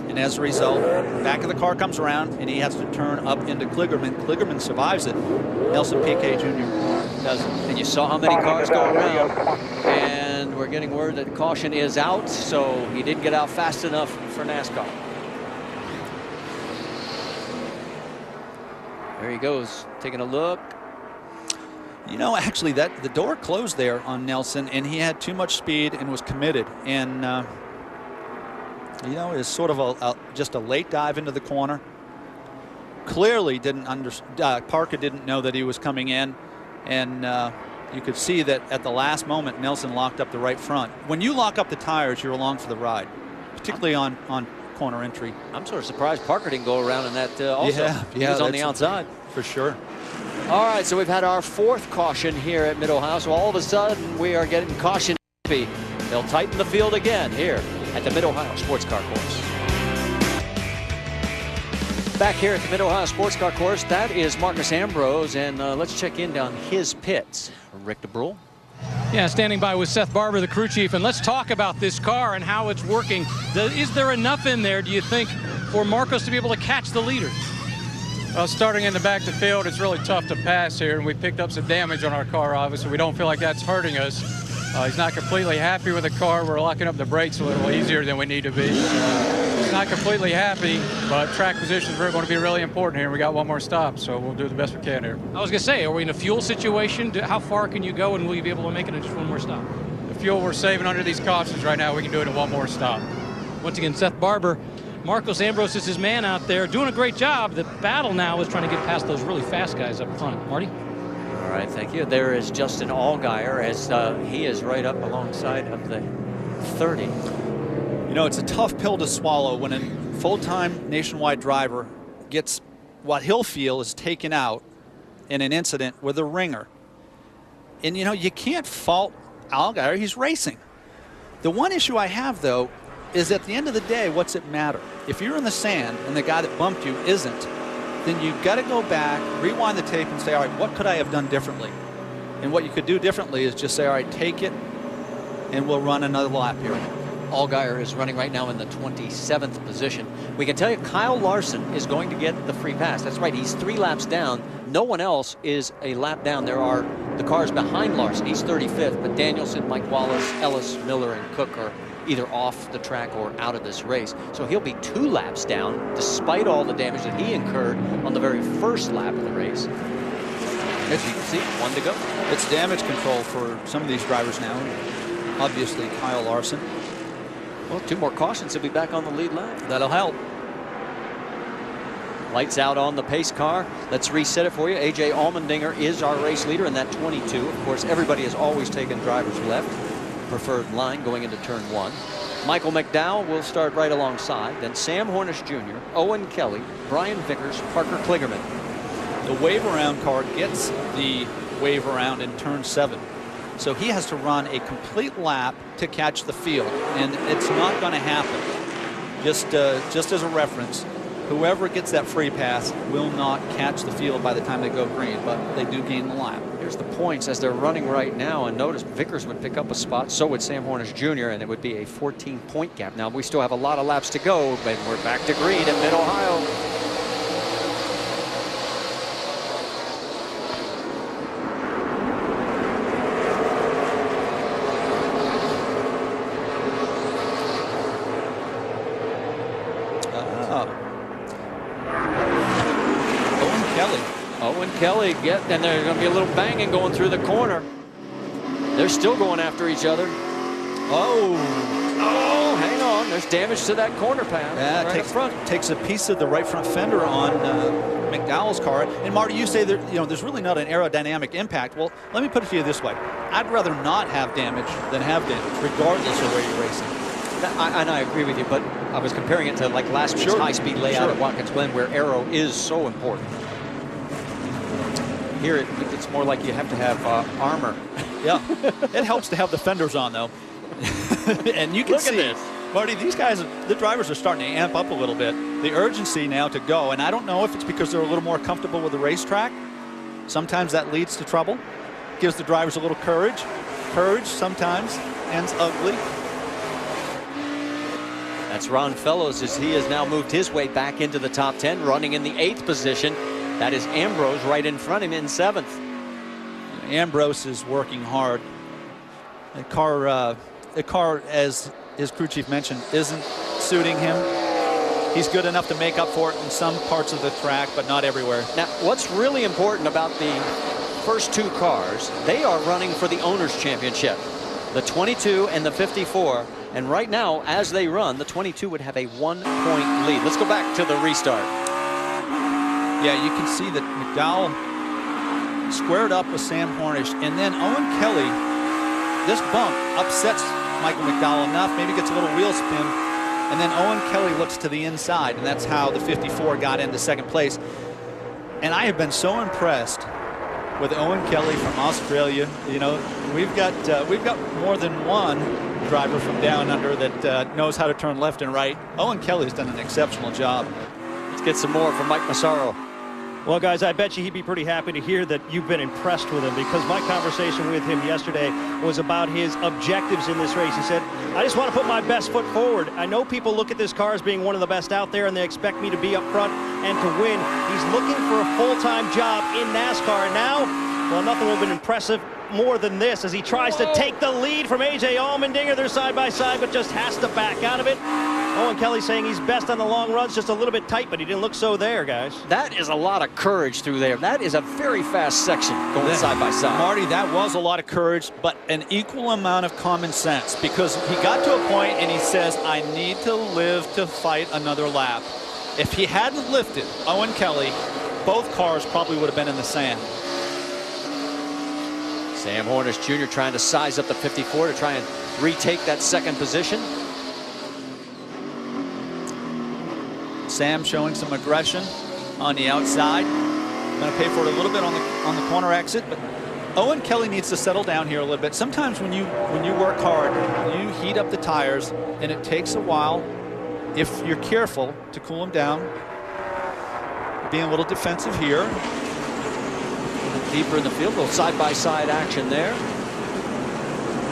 and as a result, back of the car comes around and he has to turn up into Kligerman. Kligerman survives it. Nelson Piquet Jr. doesn't. And you saw how many cars go around, and we're getting word that caution is out, so he didn't get out fast enough for NASCAR. There he goes, taking a look. You know, actually, that the door closed there on Nelson, and he had too much speed and was committed. And you know, it's sort of just a late dive into the corner. Clearly, Parker didn't know that he was coming in, and you could see that at the last moment, Nelson locked up the right front. When you lock up the tires, you're along for the ride, particularly on corner entry. I'm sort of surprised Parker didn't go around in that also. Yeah, he was on the outside. For sure. All right, so we've had our 4th caution here at Mid-Ohio, so all of a sudden we are getting caution. They'll tighten the field again here at the Mid-Ohio Sports Car Course. Back here at the Mid-Ohio Sports Car Course, that is Marcos Ambrose, and let's check in down his pits. Rick DeBrule. Yeah, standing by with Seth Barber, the crew chief, and let's talk about this car and how it's working. Is there enough in there, do you think, for Marcos to be able to catch the leader? Well, starting in the back of the field, it's really tough to pass here, and we picked up some damage on our car, obviously. We don't feel like that's hurting us. He's not completely happy with the car. We're locking up the brakes a little easier than we need to be. He's not completely happy, but track positions are going to be really important here. We got one more stop, so we'll do the best we can here. I was going to say, are we in a fuel situation? How far can you go, and will you be able to make it in just one more stop? The fuel we're saving under these cautions right now, we can do it in one more stop. Once again, Seth Barber. Marcos Ambrose is his man out there, doing a great job. The battle now is trying to get past those really fast guys up front. Marty? All right, thank you. There is Justin Allgaier as he is right up alongside of the 30. You know, it's a tough pill to swallow when a full-time Nationwide driver gets what he'll feel is taken out in an incident with a ringer. And, you know, you can't fault Allgaier. He's racing. The one issue I have, though, is at the end of the day, what's it matter? If you're in the sand and the guy that bumped you isn't, then you've got to go back, rewind the tape, and say, all right, what could I have done differently? And what you could do differently is just say, all right, take it, and we'll run another lap here. Allgaier is running right now in the 27th position. We can tell you Kyle Larson is going to get the free pass. That's right, he's 3 laps down. No one else is a lap down. There are the cars behind Larson. He's 35th, but Danielson, Mike Wallace, Ellis, Miller, and Cook are either off the track or out of this race. So he'll be 2 laps down, despite all the damage that he incurred on the very first lap of the race. As you can see, 1 to go. It's damage control for some of these drivers now. Obviously, Kyle Larson. Well, 2 more cautions, he'll be back on the lead lap. That'll help. Lights out on the pace car. Let's reset it for you. A.J. Allmendinger is our race leader in that 22. Of course, everybody has always taken driver's left. Preferred line going into turn 1. Michael McDowell will start right alongside. Then Sam Hornish Jr., Owen Kelly, Brian Vickers, Parker Kligerman. The wave around car gets the wave around in turn 7. So he has to run a complete lap to catch the field, and it's not going to happen. Just as a reference, whoever gets that free pass will not catch the field by the time they go green, but they do gain the lap. Here's the points as they're running right now, and notice Vickers would pick up a spot, so would Sam Hornish Jr., and it would be a 14-point gap. Now, we still have a lot of laps to go, but we're back to green at Mid-Ohio. Kelly and there's going to be a little banging going through the corner. They're still going after each other. Oh, hang on. There's damage to that corner pad. Yeah, right takes a piece of the right front fender on McDowell's car. And Marty, you say that there's really not an aerodynamic impact. Well, let me put it to you this way: I'd rather not have damage than have damage, regardless of where you're racing. And I agree with you, but I was comparing it to like last week's high-speed layout at Watkins Glen, where aero is so important. Here it's more like you have to have armor. Yeah, it helps to have the fenders on though. And you can see, Marty, these guys, the drivers are starting to amp up a little bit. The urgency now to go, and I don't know if it's because they're a little more comfortable with the racetrack. Sometimes that leads to trouble. Gives the drivers a little courage. Courage sometimes ends ugly. That's Ron Fellows as he has now moved his way back into the top 10, running in the 8th position. That is Ambrose right in front of him in 7th. Ambrose is working hard. The car, as his crew chief mentioned, isn't suiting him. He's good enough to make up for it in some parts of the track, but not everywhere. Now, what's really important about the first 2 cars, they are running for the Owners' Championship. The 22 and the 54. And right now, as they run, the 22 would have a 1-point lead. Let's go back to the restart. Yeah, you can see that McDowell squared up with Sam Hornish, and then Owen Kelly, this bump upsets Michael McDowell enough, maybe gets a little wheel spin, and then Owen Kelly looks to the inside, and that's how the 54 got into 2nd place. And I have been so impressed with Owen Kelly from Australia. We've got more than one driver from down under that knows how to turn left and right. Owen Kelly's done an exceptional job. Let's get some more from Mike Massaro. Well, guys, I bet you he'd be pretty happy to hear that you've been impressed with him, because my conversation with him yesterday was about his objectives in this race. He said, I just want to put my best foot forward. I know people look at this car as being one of the best out there, and they expect me to be up front and to win. He's looking for a full-time job in NASCAR. And now, well, nothing would have been impressive more than this as he tries to take the lead from A.J. Allmendinger. They're side by side, but just has to back out of it. Owen Kelly saying he's best on the long runs, just a little bit tight, but he didn't look so there, guys. That is a lot of courage through there. That is a very fast section going side by side. Marty, that was a lot of courage, but an equal amount of common sense, because he got to a point and he says, I need to live to fight another lap. If he hadn't lifted, Owen Kelly, both cars probably would have been in the sand. Sam Hornish Jr. trying to size up the 54 to try and retake that 2nd position. Sam showing some aggression on the outside. Going to pay for it a little bit on the corner exit, but Owen Kelly needs to settle down here a little bit. Sometimes when you work hard, you heat up the tires, and it takes a while, if you're careful, to cool them down. Being a little defensive here. Deeper in the field, a little side-by-side action there.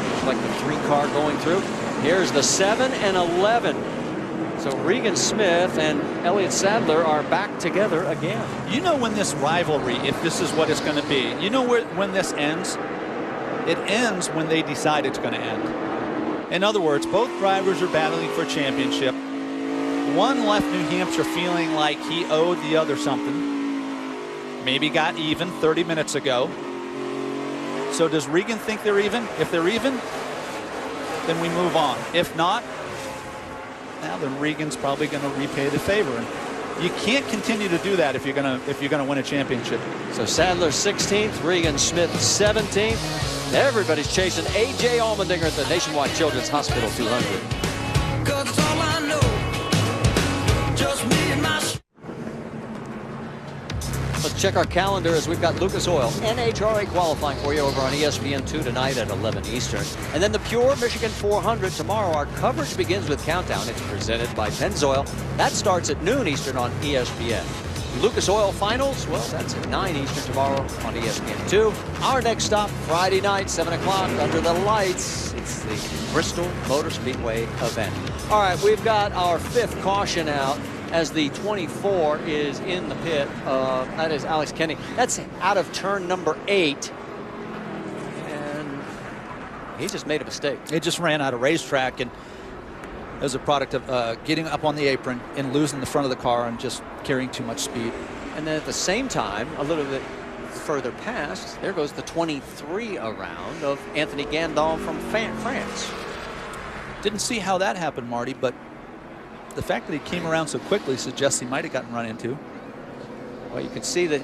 Looks like the 3-car going through. Here's the 7 and 11. So Regan Smith and Elliott Sadler are back together again. You know when this rivalry, if this is what it's going to be, you know when this ends? It ends when they decide it's going to end. In other words, both drivers are battling for a championship. One left New Hampshire feeling like he owed the other something. Maybe got even 30 minutes ago. So does Regan think they're even? If they're even, then we move on. If not, now, then Regan's probably going to repay the favor. And you can't continue to do that if you're going to win a championship. So Sadler 16th, Regan Smith 17th. Everybody's chasing A.J. Allmendinger at the Nationwide Children's Hospital 200. Let's check our calendar as we've got Lucas Oil NHRA qualifying for you over on ESPN2 tonight at 11 Eastern. And then the Pure Michigan 400 tomorrow. Our coverage begins with Countdown. It's presented by Pennzoil. That starts at noon Eastern on ESPN. Lucas Oil Finals, well, that's at 9 Eastern tomorrow on ESPN2. Our next stop, Friday night, 7 o'clock, under the lights. It's the Bristol Motor Speedway event. All right, we've got our 5th caution out as the 24 is in the pit. That is Alex Kenny. That's out of turn number 8. And he just made a mistake. He just ran out of racetrack, and as a product of getting up on the apron and losing the front of the car and just carrying too much speed. And then at the same time, a little bit further past, there goes the 23 around of Anthony Gandon from France. Didn't see how that happened, Marty, but the fact that he came around so quickly suggests he might have gotten run into. Well, you can see that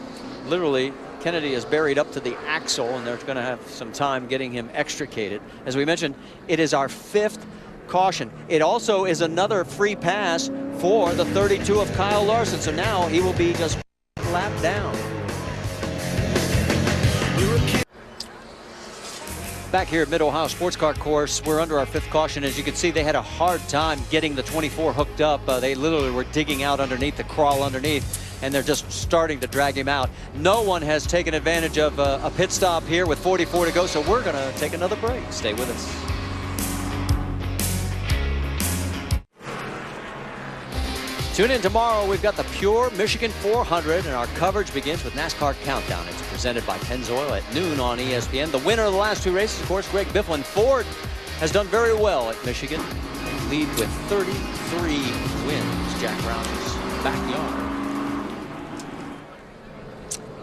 literally Kennedy is buried up to the axle, and they're going to have some time getting him extricated. As we mentioned, it is our 5th caution. It also is another free pass for the 32 of Kyle Larson. So now he will be just lap down. Back here at Mid-Ohio Sports Car Course, we're under our 5th caution. As you can see, they had a hard time getting the 24 hooked up. They literally were digging out underneath, the crawl underneath, and they're just starting to drag him out. No one has taken advantage of a pit stop here with 44 to go, so we're going to take another break. Stay with us. Tune in tomorrow. We've got the Pure Michigan 400, and our coverage begins with NASCAR Countdown. It's presented by Pennzoil at noon on ESPN. The winner of the last 2 races, of course, Greg Bifflin. Ford has done very well at Michigan. They lead with 33 wins. Jack Brown's backyard.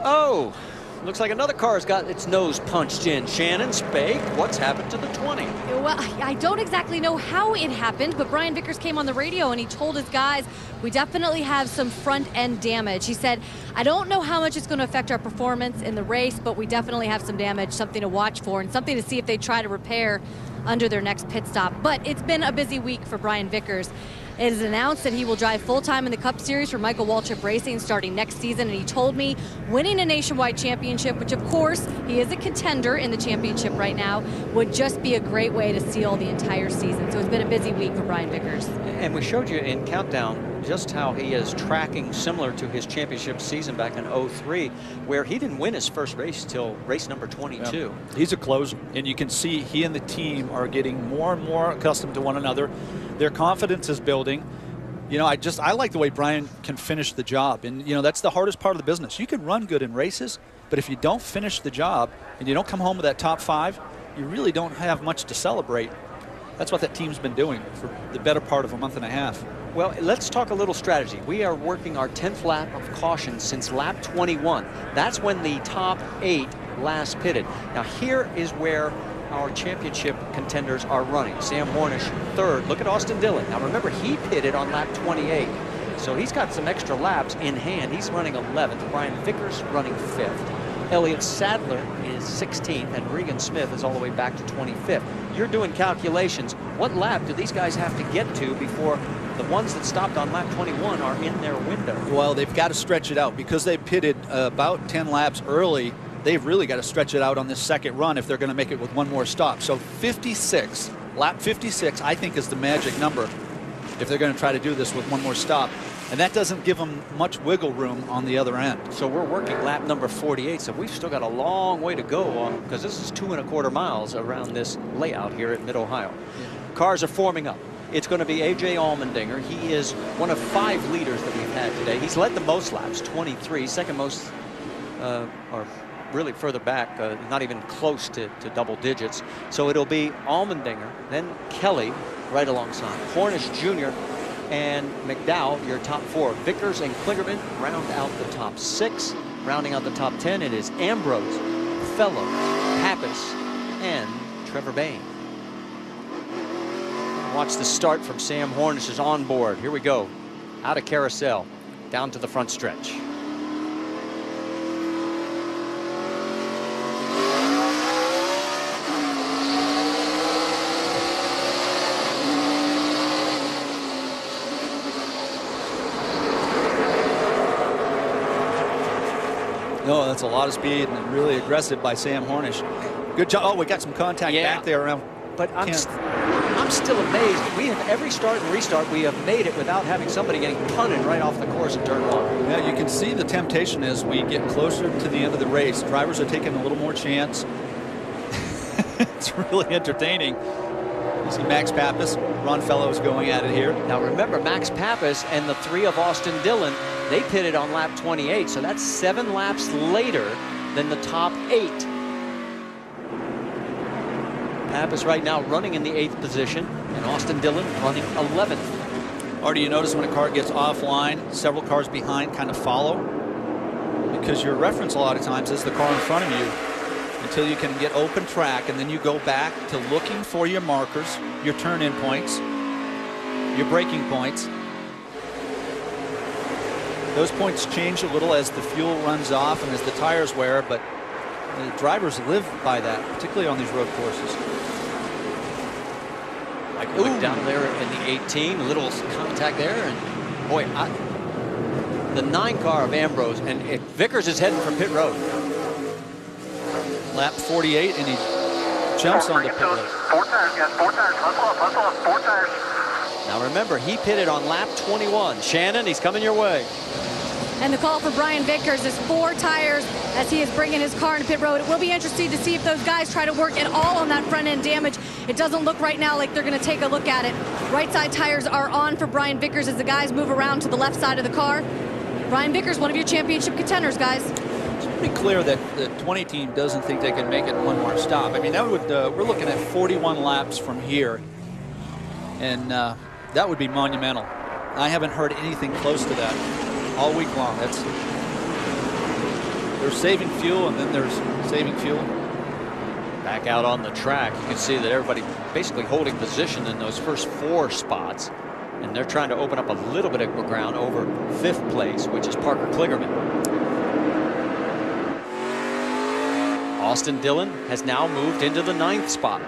Oh, looks like another car's got its nose punched in. Shannon Spake, what's happened to the 20? Well, I don't exactly know how it happened, but Brian Vickers came on the radio and he told his guys, we definitely have some front end damage. He said, I don't know how much it's going to affect our performance in the race, but we definitely have some damage, something to watch for, and something to see if they try to repair under their next pit stop. But it's been a busy week for Brian Vickers. It is announced that he will drive full-time in the Cup Series for Michael Waltrip Racing starting next season, and he told me winning a nationwide championship, which of course he is a contender in the championship right now, would just be a great way to seal the entire season. So it's been a busy week for Brian Vickers. And we showed you in Countdown just how he is tracking similar to his championship season back in 03, where he didn't win his first race till race number 22. Yeah. He's a closer, and you can see he and the team are getting more and more accustomed to one another. Their confidence is building. You know, I like the way Brian can finish the job, and you know, that's the hardest part of the business. You can run good in races, but if you don't finish the job and you don't come home with that top 5, you really don't have much to celebrate. That's what that team's been doing for the better part of a month and a half. Well, let's talk a little strategy. We are working our 10th lap of caution since lap 21. That's when the top 8 last pitted. Now here is where our championship contenders are running. Sam Hornish 3rd. Look at Austin Dillon. Now remember, he pitted on lap 28. So he's got some extra laps in hand. He's running 11th. Brian Vickers running 5th. Elliott Sadler is 16th, and Regan Smith is all the way back to 25th. You're doing calculations. What lap do these guys have to get to before the ones that stopped on lap 21 are in their window? Well, they've got to stretch it out because they pitted about 10 laps early. They've really got to stretch it out on this second run if they're going to make it with one more stop. So 56, lap 56, I think is the magic number if they're going to try to do this with one more stop. And that doesn't give them much wiggle room on the other end. So we're working lap number 48, so we've still got a long way to go because this is 2 1/4 miles around this layout here at Mid-Ohio. Cars are forming up. It's going to be A.J. Allmendinger. He is one of 5 leaders that we've had today. He's led the most laps, 23, second most, or really further back, not even close to double digits. So it'll be Allmendinger, then Kelly right alongside, Hornish Jr., and McDowell, your top 4. Vickers and Klingerman round out the top 6. Rounding out the top 10, it is Ambrose, Fellows, Pappas, and Trevor Bayne. Watch the start from Sam Hornish's onboard. Here we go. Out of carousel, down to the front stretch. No, that's a lot of speed and really aggressive by Sam Hornish. Good job. Oh, we got some contact back there around. But I'm still amazed that we have every start and restart, we have made it without having somebody getting punted right off the course in turn 1. Yeah, you can see the temptation as we get closer to the end of the race. Drivers are taking a little more chance. It's really entertaining. You see Max Pappas, Ron Fellows going at it here. Now remember, Max Pappas and the 3 of Austin Dillon, they pitted on lap 28, so that's 7 laps later than the top 8. Pappas right now running in the 8th position, and Austin Dillon running 11th. Or do you notice when a car gets offline, several cars behind kind of follow? Because your reference a lot of times is the car in front of you until you can get open track, and then you go back to looking for your markers, your turn-in points, your braking points. Those points change a little as the fuel runs off and as the tires wear, but the drivers live by that, particularly on these road courses. Like look down there in the 18, a little contact there, and boy, the 9 car of Ambrose, and Vickers is heading for pit road. Lap 48, and he jumps on the pit road. 4 tires, yes, 4 tires, hustle up, 4 tires. Now remember, he pitted on lap 21. Shannon, he's coming your way. And the call for Brian Vickers is 4 tires as he is bringing his car into pit road. It will be interesting to see if those guys try to work at all on that front end damage. It doesn't look right now like they're going to take a look at it. Right side tires are on for Brian Vickers as the guys move around to the left side of the car. Brian Vickers, one of your championship contenders, guys. It's pretty clear that the 20 team doesn't think they can make it one more stop. I mean, that would we're looking at 41 laps from here, and that would be monumental. I haven't heard anything close to that all week long. There's saving fuel, and then there's saving fuel. Back out on the track, you can see that everybody basically holding position in those first 4 spots, and they're trying to open up a little bit of ground over 5th place, which is Parker Kligerman. Austin Dillon has now moved into the 9th spot.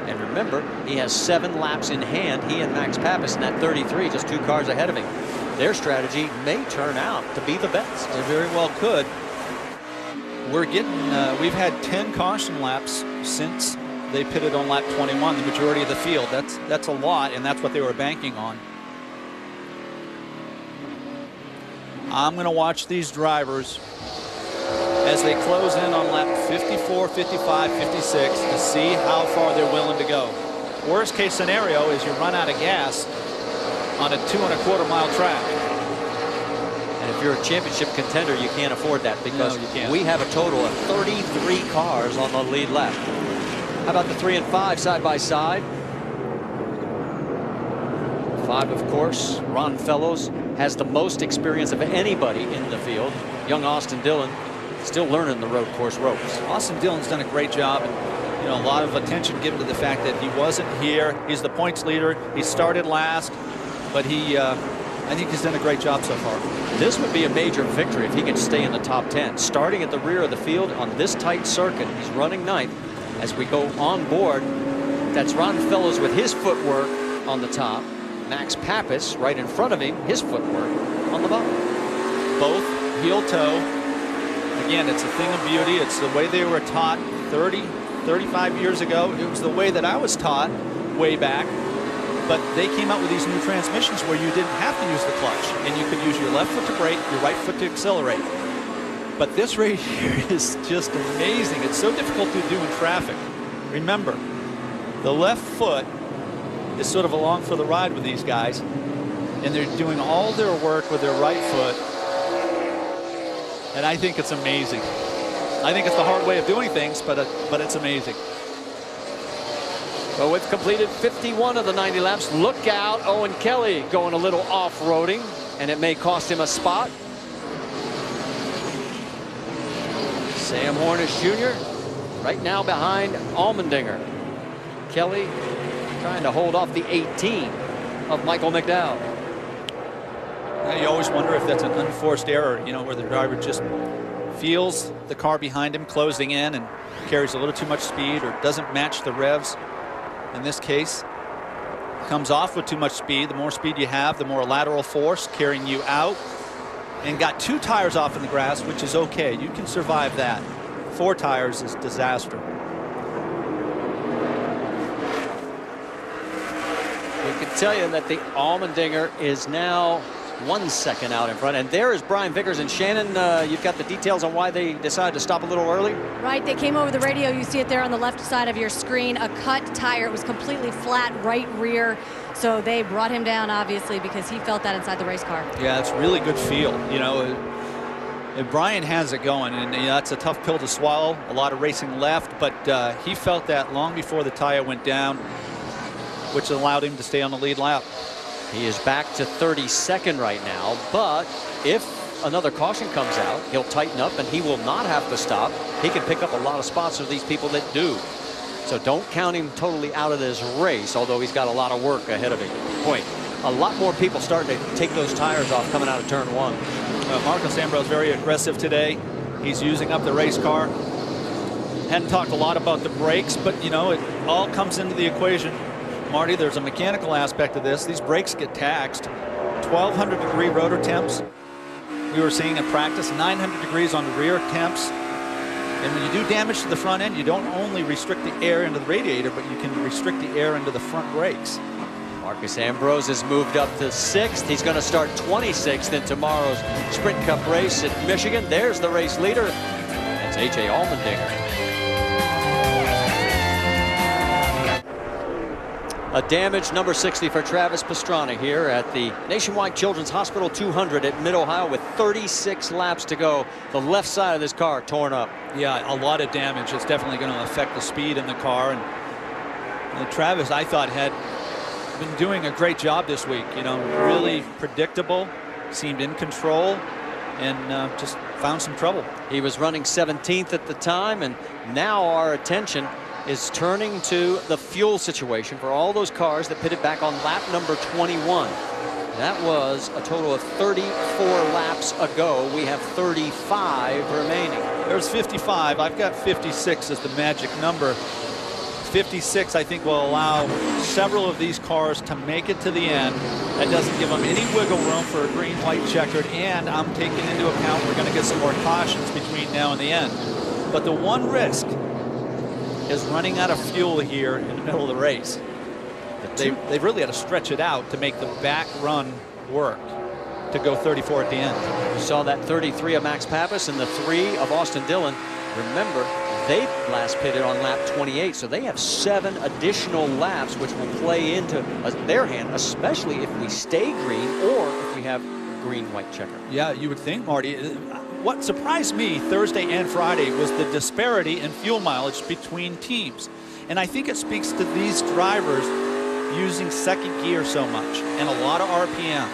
And remember, he has 7 laps in hand. He and Max Pappas in that 33, just 2 cars ahead of him. Their strategy may turn out to be the best. It very well could. We're getting, we've had 10 caution laps since they pitted on lap 21, the majority of the field. That's a lot, and that's what they were banking on. I'm going to watch these drivers as they close in on lap 54, 55, 56 to see how far they're willing to go. Worst case scenario is you run out of gas on a 2 1/4 mile track. And if you're a championship contender, you can't afford that because we have a total of 33 cars on the lead lap. How about the 3 and 5 side by side? 5, of course, Ron Fellows has the most experience of anybody in the field. Young Austin Dillon still learning the road course ropes. Austin Dillon's done a great job. And, a lot of attention given to the fact that he wasn't here. He's the points leader. He started last, but I think he's done a great job so far. This would be a major victory if he can stay in the top 10. Starting at the rear of the field on this tight circuit, he's running 9th. As we go on board, that's Ron Fellows with his footwork on the top. Max Pappas right in front of him, his footwork on the bottom. Both heel toe. Again, it's a thing of beauty. It's the way they were taught 30, 35 years ago. It was the way that I was taught way back. But they came out with these new transmissions where you didn't have to use the clutch, and you could use your left foot to brake, your right foot to accelerate. But this right here is just amazing. It's so difficult to do in traffic. Remember, the left foot is sort of along for the ride with these guys, and they're doing all their work with their right foot. And I think it's amazing. I think it's the hard way of doing things, but it's amazing. Well, we've completed 51 of the 90 laps. Look out, Owen Kelly going a little off-roading, and it may cost him a spot. Sam Hornish Jr. right now behind Allmendinger. Kelly trying to hold off the 18 of Michael McDowell. Now you always wonder if that's an unforced error, you know, where the driver just feels the car behind him closing in and carries a little too much speed or doesn't match the revs. In this case, comes off with too much speed. The more speed you have, the more lateral force carrying you out. And got 2 tires off in the grass, which is okay. You can survive that. 4 tires is disaster. We can tell you that the Allmendinger is now 1 second out in front. And there is Brian Vickers. And Shannon, you've got the details on why they decided to stop a little early? Right, they came over the radio. You see it there on the left side of your screen. A cut tire. It was completely flat right rear. So they brought him down, obviously, because he felt that inside the race car. Yeah, it's really good feel. You know, and Brian has it going, and you know, that's a tough pill to swallow. A lot of racing left, but he felt that long before the tire went down, which allowed him to stay on the lead lap. He is back to 32nd right now, but if another caution comes out, he'll tighten up and he will not have to stop. He can pick up a lot of spots for these people that do. So don't count him totally out of this race, although he's got a lot of work ahead of him. Boy, a lot more people starting to take those tires off coming out of turn 1. Marcos Ambrose very aggressive today. He's using up the race car. Hadn't talked a lot about the brakes, but you know, it all comes into the equation. Marty, there's a mechanical aspect of this. These brakes get taxed. 1,200 degree rotor temps. We were seeing in practice 900 degrees on the rear temps. And when you do damage to the front end, you don't only restrict the air into the radiator, but you can restrict the air into the front brakes. Marcos Ambrose has moved up to 6th. He's going to start 26th in tomorrow's Sprint Cup race at Michigan. There's the race leader. That's A.J. Allmendinger. A damaged number 60 for Travis Pastrana here at the Nationwide Children's Hospital 200 at Mid-Ohio with 36 laps to go. The left side of this car torn up. Yeah, a lot of damage. It's definitely going to affect the speed in the car. And Travis, I thought, had been doing a great job this week. You know, really predictable, seemed in control, and just found some trouble. He was running 17th at the time, and now our attention is turning to the fuel situation for all those cars that pitted back on lap number 21. That was a total of 34 laps ago. We have 35 remaining. There's 55. I've got 56 as the magic number. 56, I think, will allow several of these cars to make it to the end. That doesn't give them any wiggle room for a green, white, checkered, and I'm taking into account we're going to get some more cautions between now and the end. But the one risk is running out of fuel here in the middle of the race. They've really had to stretch it out to make the back run work to go 34 at the end. We saw that 33 of Max Pappas and the 3 of Austin Dillon. Remember, they last pitted on lap 28, so they have 7 additional laps, which will play into their hand, especially if we stay green or if we have green, white checker. Yeah, you would think, Marty. What surprised me Thursday and Friday was the disparity in fuel mileage between teams. And I think it speaks to these drivers using second gear so much and a lot of RPM.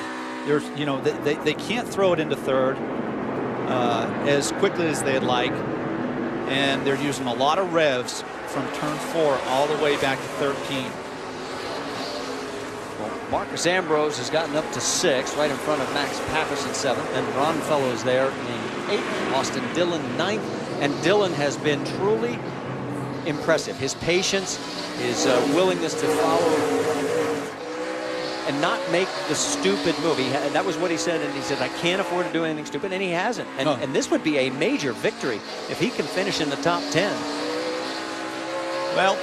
There's, you know, they can't throw it into third as quickly as they'd like. And they're using a lot of revs from turn 4 all the way back to 13. Well, Marcos Ambrose has gotten up to 6th, right in front of Max Pappas in 7th. And Ron Fellows there in 8th. Austin Dillon 9th. And Dillon has been truly impressive. His patience, his willingness to follow and not make the stupid move. That was what he said, and he said, I can't afford to do anything stupid, and he hasn't. And this would be a major victory if he can finish in the top 10. Well,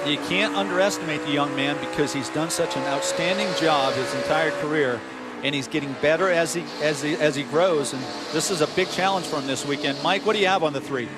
you can't underestimate the young man because he's done such an outstanding job his entire career, and he's getting better as he grows. And this is a big challenge for him this weekend. Mike, what do you have on the 3?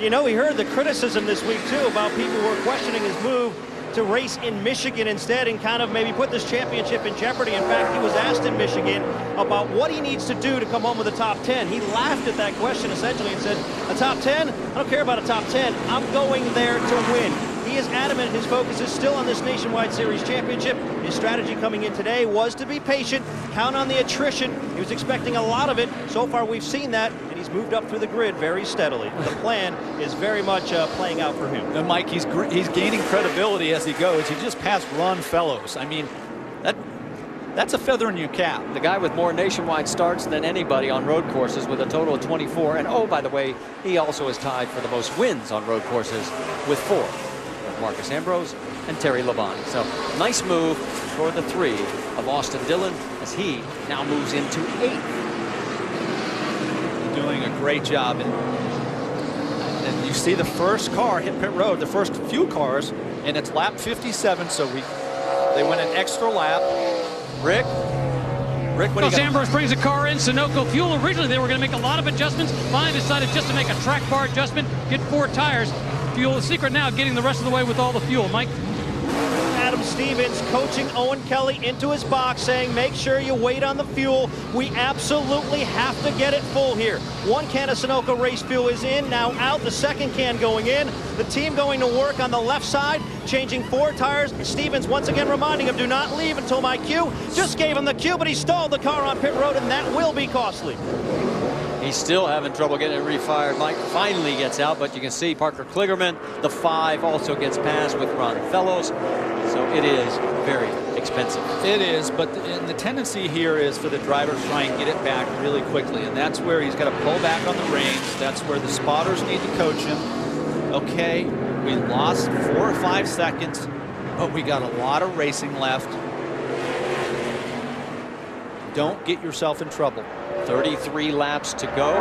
You know, we heard the criticism this week, too, about people who were questioning his move to race in Michigan instead and kind of maybe put this championship in jeopardy. In fact, he was asked in Michigan about what he needs to do to come home with a top 10. He laughed at that question essentially and said, a top 10? I don't care about a top 10. I'm going there to win. he is adamant his focus is still on this Nationwide Series championship. His strategy coming in today was to be patient, count on the attrition. He was expecting a lot of it. So far we've seen that, and he's moved up through the grid very steadily. The plan is very much playing out for him. And Mike, he's gaining credibility as he goes. He just passed Ron Fellows. I mean, that's a feather in your cap. The guy with more nationwide starts than anybody on road courses with a total of 24. And oh, by the way, he also is tied for the most wins on road courses with 4. With Marcus Ambrose and Terry Labonte. So nice move for the 3 of Austin Dillon as he now moves into 8th. Doing a great job. And you see the first car hit pit road, the first few cars, and it's lap 57. So they went an extra lap. Rick, what do you got? Ambrose brings a car in, Sunoco fuel. Originally, they were going to make a lot of adjustments. Finally decided just to make a track bar adjustment, get 4 tires. Fuel, the secret now, getting the rest of the way with all the fuel. Mike? Adam Stevens coaching Owen Kelly into his box, saying make sure you wait on the fuel. We absolutely have to get it full here. 1 can of Sunoco race fuel is in, now out, the 2nd can going in. The team going to work on the left side, changing 4 tires. Stevens once again reminding him, do not leave until my cue. Just gave him the cue, but he stalled the car on pit road, and that will be costly. He's still having trouble getting it refired. Mike finally gets out, but you can see Parker Kligerman, the 5, also gets past with Ron Fellows. So it is very expensive. It is, but the tendency here is for the driver to try and get it back really quickly, and that's where he's got to pull back on the reins. That's where the spotters need to coach him. Okay, we lost 4 or 5 seconds, but we got a lot of racing left. Don't get yourself in trouble. 33 laps to go.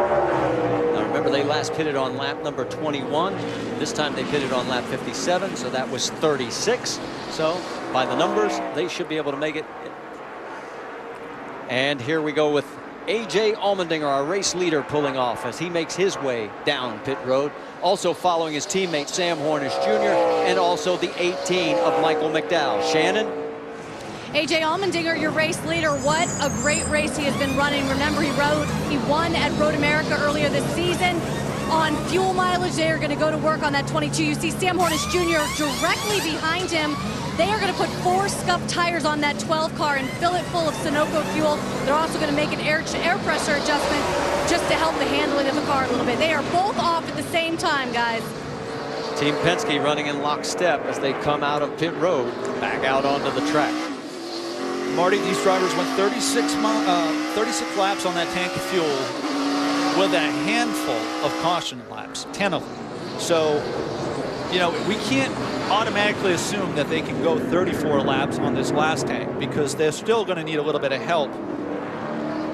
Now remember, they last pitted on lap number 21. This time they pitted on lap 57, so that was 36. So by the numbers, they should be able to make it. And here we go with A.J. Allmendinger, our race leader, pulling off as he makes his way down pit road. Also following his teammate Sam Hornish Jr. and also the 18 of Michael McDowell. Shannon? A.J. Allmendinger, your race leader, what a great race he has been running. Remember, he won at Road America earlier this season. On fuel mileage, they are going to go to work on that 22. You see Sam Hornish Jr. directly behind him. They are going to put 4 scuffed tires on that 12 car and fill it full of Sunoco fuel. They're also going to make an air pressure adjustment just to help the handling of the car a little bit. They are both off at the same time, guys. Team Penske running in lockstep as they come out of pit road, back out onto the track. Marty, these drivers went 36 laps on that tank of fuel with a handful of caution laps, 10 of them. So, you know, we can't automatically assume that they can go 34 laps on this last tank because they're still going to need a little bit of help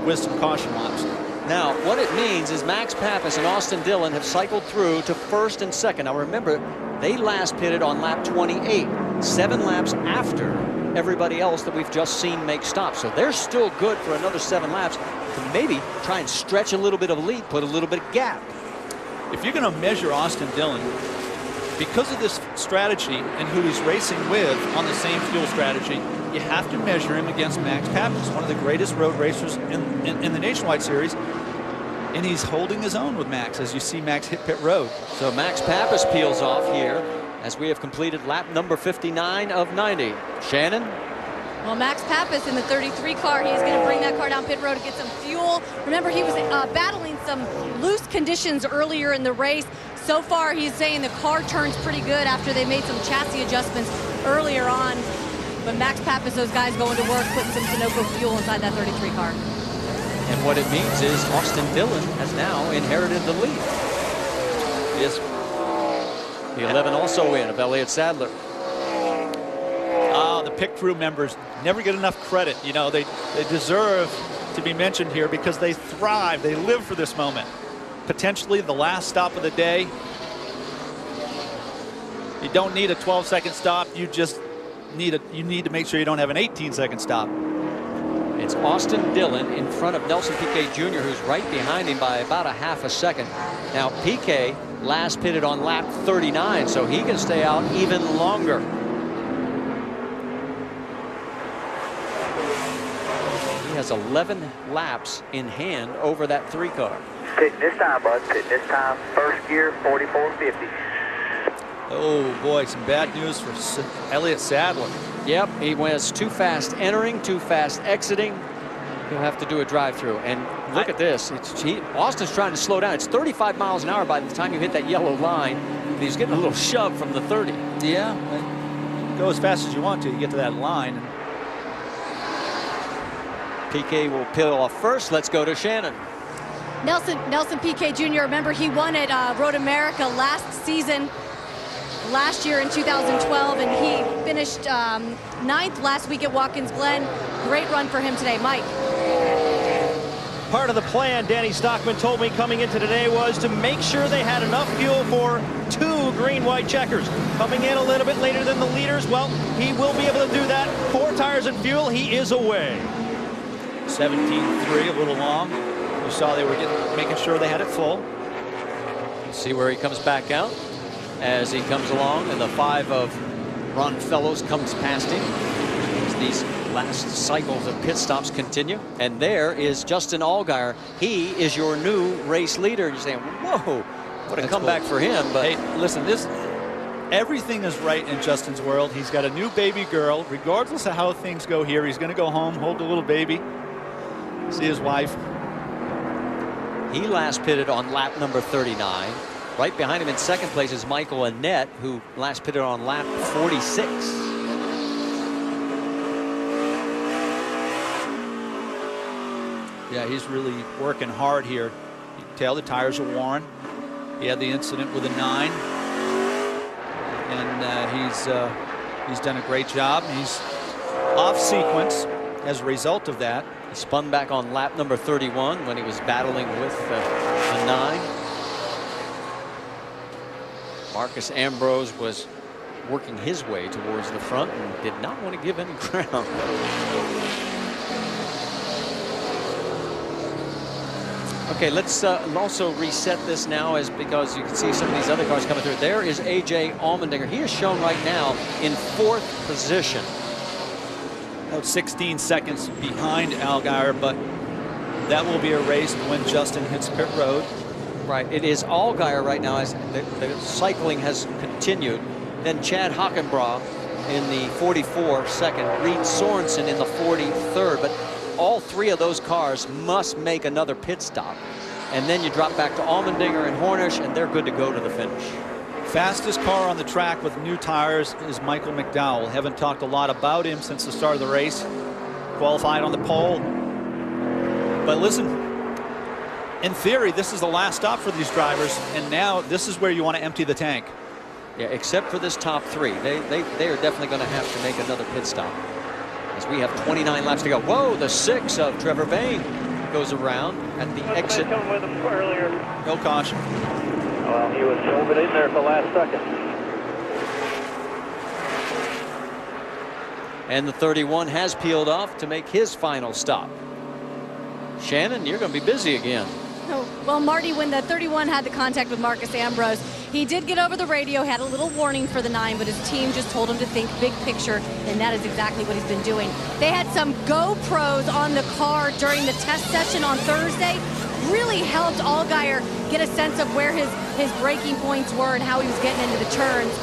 with some caution laps. Now, what it means is Max Pappas and Austin Dillon have cycled through to 1st and 2nd. Now, remember, they last pitted on lap 28, 7 laps after everybody else that we've just seen make stops. So they're still good for another 7 laps to maybe try and stretch a little bit of a lead, put a little bit of gap. If you're going to measure Austin Dillon, because of this strategy and who he's racing with on the same fuel strategy, you have to measure him against Max Pappas, one of the greatest road racers in the Nationwide Series. And he's holding his own with Max as you see Max hit pit road. So Max Pappas peels off here as we have completed lap number 59 of 90. Shannon? Well, Max Pappas in the 33 car, he's going to bring that car down pit road to get some fuel. Remember, he was battling some loose conditions earlier in the race. So far, he's saying the car turns pretty good after they made some chassis adjustments earlier on. But Max Pappas, those guys going to work, putting some Sunoco fuel inside that 33 car. And what it means is Austin Dillon has now inherited the lead. Yes. The 11 also in of Elliott Sadler. The pit crew members never get enough credit. You know, they deserve to be mentioned here because they thrive. They live for this moment. Potentially the last stop of the day. You don't need a 12-second stop. You just need to make sure you don't have an 18-second stop. It's Austin Dillon in front of Nelson Piquet Jr., who's right behind him by about a half a second. Now, Piquet last pitted on lap 39, so he can stay out even longer. He has 11 laps in hand over that 3 car. Pitting this time, bud. Pitting this time. First gear, 44.50. Oh boy, some bad news for Elliott Sadler. Yep, he was too fast entering, too fast exiting. He'll have to do a drive-through. And look at this. Austin's trying to slow down. It's 35 miles an hour by the time you hit that yellow line. He's getting a little shove from the 30. Yeah, go as fast as you want to. You get to that line. PK will peel off first. Let's go to Shannon. Nelson Piquet Jr., remember he won at Road America last year in 2012, and he finished 9th last week at Watkins Glen. Great run for him today. Mike. Part of the plan, Danny Stockman told me coming into today, was to make sure they had enough fuel for 2 green-white checkers. Coming in a little bit later than the leaders, well, he will be able to do that. 4 tires and fuel, he is away. 17.3, a little long. You saw they were making sure they had it full. See where he comes back out as he comes along, and the 5 of Ron Fellows comes past him as these last cycles of pit stops continue. And there is Justin Allgaier. He is your new race leader. You're saying, whoa, what a comeback for him. But hey, listen, everything is right in Justin's world. He's got a new baby girl. Regardless of how things go here, he's going to go home, hold the little baby, see his wife. He last pitted on lap number 39. Right behind him in second place is Michael Annette, who last pitted on lap 46. Yeah, he's really working hard here. You can tell the tires are worn. He had the incident with a 9. And he's done a great job. He's off sequence as a result of that. He spun back on lap number 31 when he was battling with a 9. Marcus Ambrose was working his way towards the front and did not want to give any ground. Okay, let's also reset this now, because you can see some of these other cars coming through. There is A.J. Allmendinger. He is shown right now in 4th position. About 16 seconds behind Allgaier, but that will be a race when Justin hits pit road. Right, it is Allgaier right now as the cycling has continued. Then Chad Hockenbraugh in the 42nd, Reed Sorensen in the 43rd. But all 3 of those cars must make another pit stop. And then you drop back to Allmendinger and Hornish, and they're good to go to the finish. Fastest car on the track with new tires is Michael McDowell. Haven't talked a lot about him since the start of the race. Qualified on the pole. But listen, in theory, this is the last stop for these drivers, and now this is where you want to empty the tank. Yeah, except for this top 3. They are definitely going to have to make another pit stop, as we have 29 laps to go. Whoa, the 6 of Trevor Bayne goes around at the exit. With him earlier. No caution. Well, he was over in there for the last second. And the 31 has peeled off to make his final stop. Shannon, you're going to be busy again. Oh, well, Marty, when the 31 had the contact with Marcus Ambrose, he did get over the radio, had a little warning for the 9, but his team just told him to think big picture, and that is exactly what he's been doing. They had some GoPros on the car during the test session on Thursday. Really helped Allgaier get a sense of where his braking points were and how he was getting into the turns.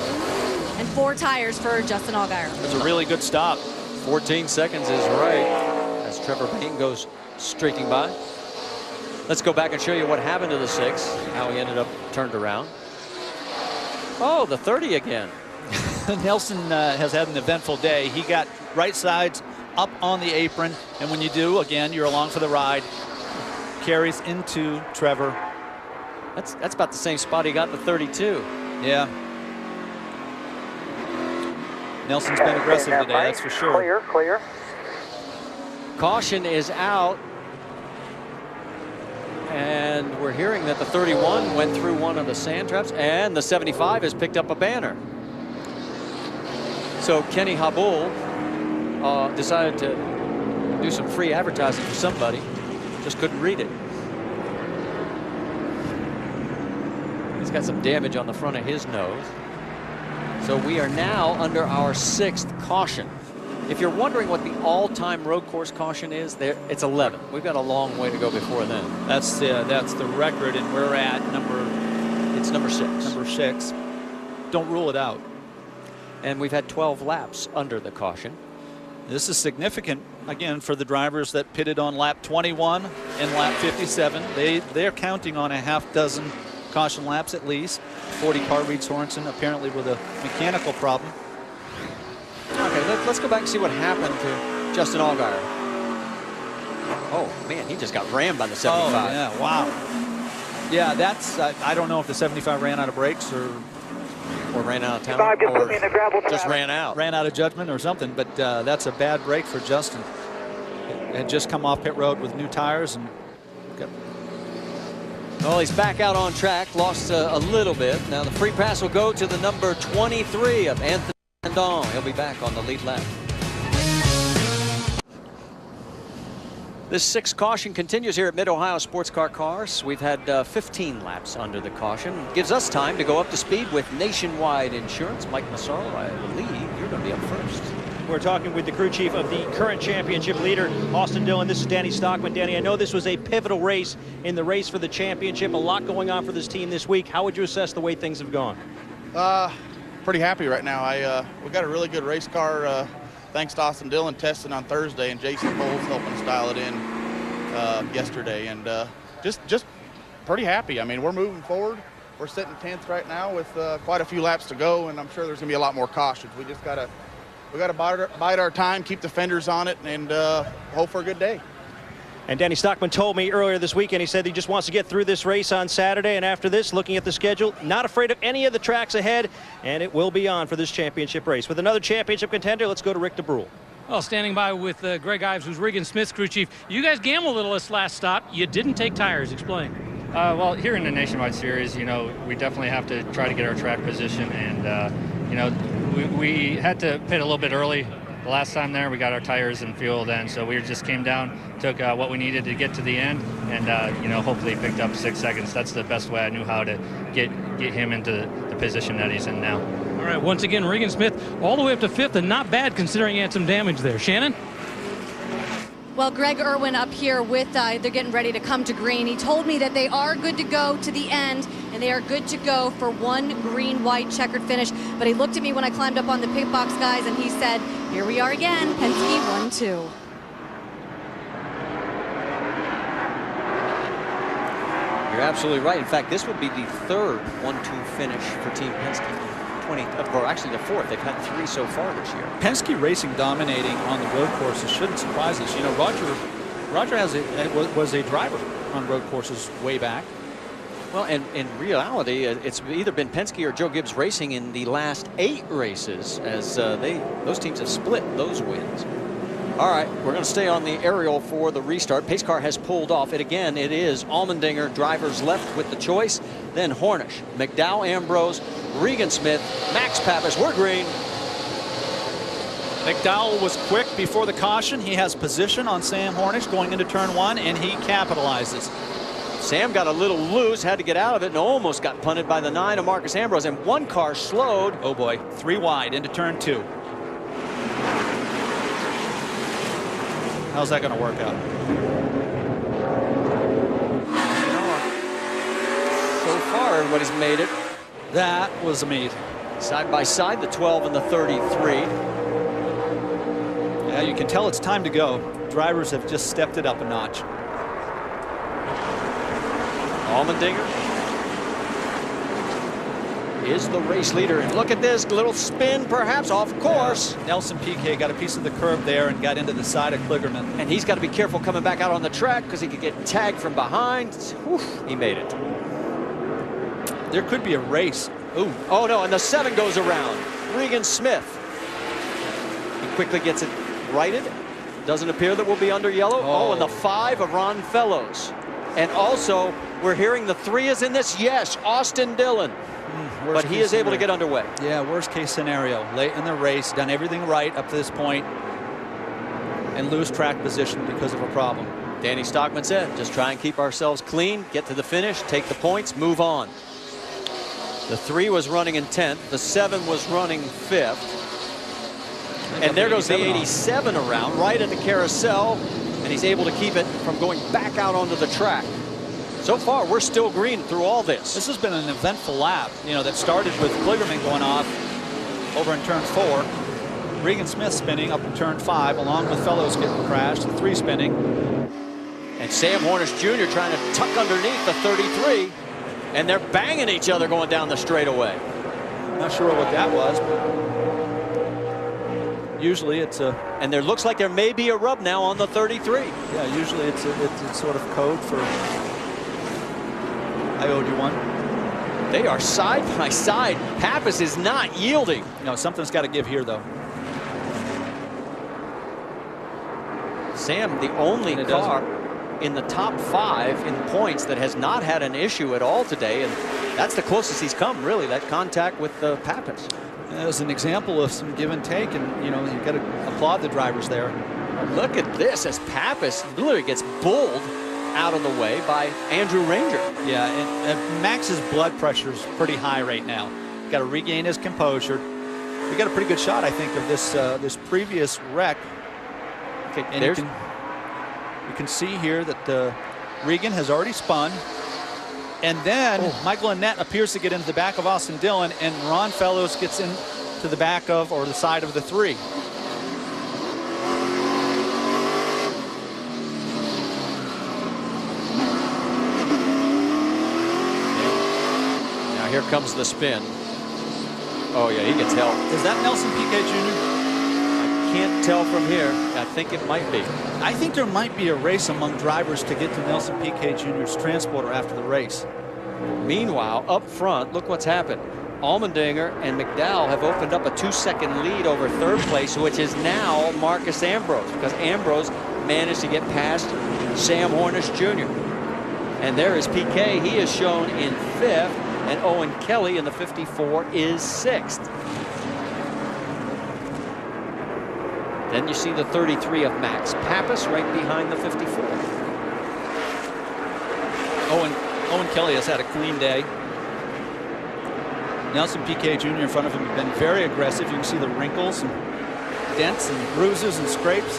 And 4 tires for Justin Allgaier. It's a really good stop. 14 seconds is right as Trevor Bayne goes streaking by. Let's go back and show you what happened to the 6, how he ended up turned around. Oh, the 30 again. Nelson has had an eventful day. He got right sides up on the apron, and when you do, again, you're along for the ride. Carries into Trevor. That's about the same spot he got the 32. Yeah. Nelson's been aggressive today, that's for sure. Clear. Caution is out. And we're hearing that the 31 went through one of the sand traps, and the 75 has picked up a banner. So Kenny Habul decided to do some free advertising for somebody. Just couldn't read it. He's got some damage on the front of his nose. So we are now under our 6th caution. If you're wondering what the all-time road course caution is, it's 11. We've got a long way to go before then. That's the record, and we're at number 6. Number 6. don't rule it out. And we've had 12 laps under the caution. This is significant, again, for the drivers that pitted on lap 21 and lap 57. They're counting on a half dozen caution laps at least. 40 car Reed Sorensen apparently with a mechanical problem. Okay, let's go back and see what happened to Justin Allgaier. Oh, man, he just got rammed by the 75. Oh, yeah, wow. Yeah, that's, I don't know if the 75 ran out of brakes or ran out of town, or just ran out of judgment or something, but that's a bad break for Justin. Had just come off pit road with new tires and got... Well, he's back out on track, lost a little bit. Now the free pass will go to the number 23 of Anthony Landon. He'll be back on the lead lap. This sixth caution continues here at Mid-Ohio Sports Car Cars. We've had 15 laps under the caution. Gives us time to go up to speed with Nationwide Insurance. Mike Massaro, I believe you're going to be up first. We're talking with the crew chief of the current championship leader, Austin Dillon. This is Danny Stockman. Danny, I know this was a pivotal race in the race for the championship. A lot going on for this team this week. How would you assess the way things have gone? Pretty happy right now. We got a really good race car. Thanks to Austin Dillon testing on Thursday, and Jason Cole's helping us dial it in yesterday, and just pretty happy. I mean, we're moving forward. We're sitting 10th right now with quite a few laps to go, and I'm sure there's gonna be a lot more cautions. We gotta bide our time, keep the fenders on it, and hope for a good day. And Danny Stockman told me earlier this weekend, he said he just wants to get through this race on Saturday, and after this, looking at the schedule, not afraid of any of the tracks ahead, and it will be on for this championship race. With another championship contender, let's go to Rick DeBrule. Well, standing by with Greg Ives, who's Regan Smith's crew chief. You guys gambled a little this last stop. You didn't take tires. Explain. Well, here in the Nationwide Series, you know, we definitely have to try to get our track position, and, you know, we had to pit a little bit early. The last time there, we got our tires and fuel then, so we just came down, took what we needed to get to the end, and you know, hopefully picked up 6 seconds. That's the best way I knew how to get him into the position that he's in now. All right, once again, Regan Smith all the way up to 5th, and not bad considering he had some damage there. Shannon? Well, Greg Irwin up here with, they're getting ready to come to green. He told me that they are good to go to the end, and they are good to go for one green-white checkered finish. But he looked at me when I climbed up on the pit box, guys, and he said, here we are again, Penske 1-2. You're absolutely right. In fact, this would be the third 1-2 finish for Team Penske. Or actually the fourth. They've had 3 so far this year. Penske Racing dominating on the road courses shouldn't surprise us. You know, Roger was a driver on road courses way back. Well, and in reality, it's either been Penske or Joe Gibbs Racing in the last 8 races, as those teams have split those wins. All right, we're going to stay on the aerial for the restart. Pace car has pulled off. It is Allmendinger, drivers left with the choice. Then Hornish, McDowell, Ambrose, Regan Smith, Max Pappas. We're green. McDowell was quick before the caution. He has position on Sam Hornish going into turn 1, and he capitalizes. Sam got a little loose, had to get out of it, and almost got punted by the 9 of Marcus Ambrose, and one car slowed. Oh boy, 3 wide into turn 2. How's that going to work out? So far, everybody's made it. That was a meet. Side by side, the 12 and the 33. Yeah, you can tell it's time to go. Drivers have just stepped it up a notch. Allmendinger is the race leader. And look at this little spin, perhaps off course. Yeah. Nelson Piquet got a piece of the curb there and got into the side of Kligerman. And he's got to be careful coming back out on the track because he could get tagged from behind. Oof, he made it. There could be a race. Ooh. Oh no, and the 7 goes around. Regan Smith. He quickly gets it righted. Doesn't appear that we'll be under yellow. Oh, and the 5 of Ron Fellows. And also, we're hearing the 3 is in this. Yes, Austin Dillon. But he is able to get underway. Yeah, worst case scenario. Late in the race, done everything right up to this point, and lose track position because of a problem. Danny Stockman said, just try and keep ourselves clean, get to the finish, take the points, move on. The 3 was running in 10th. The 7 was running 5th. And there goes the 87 around right at the carousel, and he's able to keep it from going back out onto the track. So far, we're still green through all this. This has been an eventful lap, you know, that started with Kligerman going off over in turn 4. Regan Smith spinning up in turn 5, along with Fellows getting crashed, and 3 spinning. And Sam Hornish Jr. trying to tuck underneath the 33, and they're banging each other going down the straightaway. Not sure what that was, but usually it's a... And there looks like there may be a rub now on the 33. Yeah, usually it's sort of code for I owed you one. They are side by side. Pappas is not yielding. No, something's got to give here, though. Sam, the only car in the top 5 in points that has not had an issue at all today, and that's the closest he's come, really, that contact with Pappas. As an example of some give and take, and you know, you've got to applaud the drivers there. Look at this as Pappas literally gets bulled out of the way by Andrew Ranger. Yeah, and Max's blood pressure is pretty high right now. Got to regain his composure. We got a pretty good shot, I think, of this this previous wreck. Okay, and you can see here that Regan has already spun. And then Michael Annette appears to get into the back of Austin Dillon, and Ron Fellows gets into the back of, or the side of the 3. Now here comes the spin. Oh yeah, he gets help. Is that Nelson Piquet Jr.? I can't tell from here. I think it might be. I think there might be a race among drivers to get to Nelson Piquet Jr.'s transporter after the race. Meanwhile, up front, look what's happened. Allmendinger and McDowell have opened up a 2-second lead over 3rd place, which is now Marcus Ambrose, because Ambrose managed to get past Sam Hornish Jr. And there is Piquet. He is shown in 5th, and Owen Kelly in the 54 is 6th. Then you see the 33 of Max Pappas right behind the 54. Owen Kelly has had a clean day. Nelson Piquet Jr. in front of him has been very aggressive. You can see the wrinkles and dents and bruises and scrapes.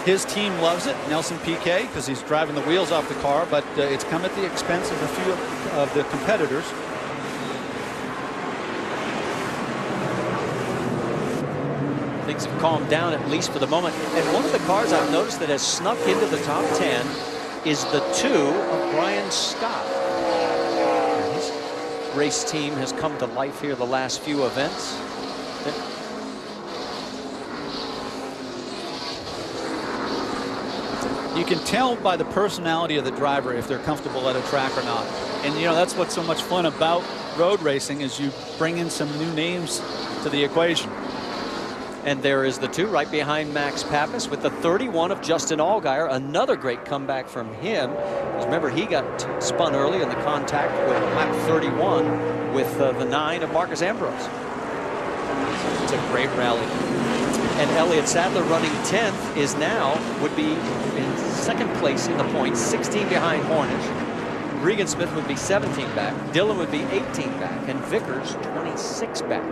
His team loves it, Nelson Piquet, because he's driving the wheels off the car, but it's come at the expense of a few of the competitors. Things have calmed down, at least for the moment. And one of the cars I've noticed that has snuck into the top 10 is the 2 of Brian Scott. His race team has come to life here the last few events. You can tell by the personality of the driver if they're comfortable at a track or not. And you know, that's what's so much fun about road racing, is you bring in some new names to the equation. And there is the 2 right behind Max Pappas with the 31 of Justin Allgaier. Another great comeback from him. Because remember, he got spun early in the contact with lap 31 with the 9 of Marcus Ambrose. It's a great rally. And Elliott Sadler running 10th is now, would be in 2nd place in the points, 16 behind Hornish. Regan Smith would be 17 back. Dillon would be 18 back. And Vickers 26 back.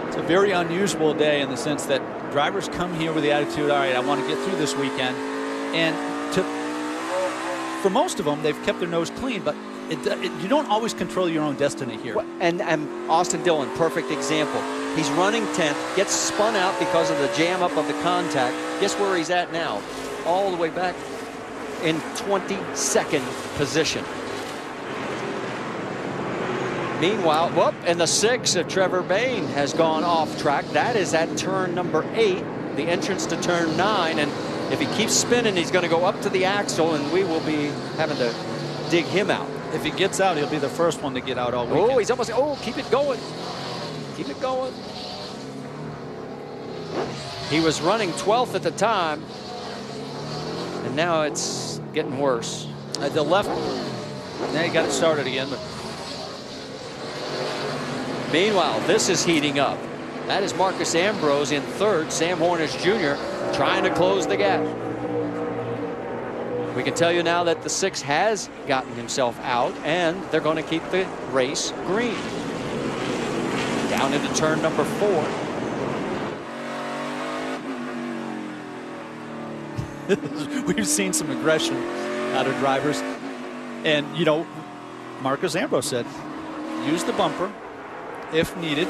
It's a very unusual day in the sense that drivers come here with the attitude, all right, I want to get through this weekend. And for most of them, they've kept their nose clean, but you don't always control your own destiny here. And Austin Dillon, perfect example. He's running 10th, gets spun out because of the jam up of the contact. Guess where he's at now? All the way back in 22nd position. Meanwhile, whoop, and the 6 of Trevor Bayne has gone off track. That is at turn number 8, the entrance to turn 9. And if he keeps spinning, he's going to go up to the axle, and we will be having to dig him out. If he gets out, he'll be the first one to get out all weekend. Oh, he's almost, keep it going. Keep it going. He was running 12th at the time, and now it's getting worse. At the left, now he got it started again, but meanwhile, this is heating up. That is Marcus Ambrose in 3rd. Sam Hornish Jr. trying to close the gap. We can tell you now that the 6 has gotten himself out, and they're going to keep the race green. Down into turn number 4. We've seen some aggression out of drivers. And, you know, Marcus Ambrose said, use the bumper if needed.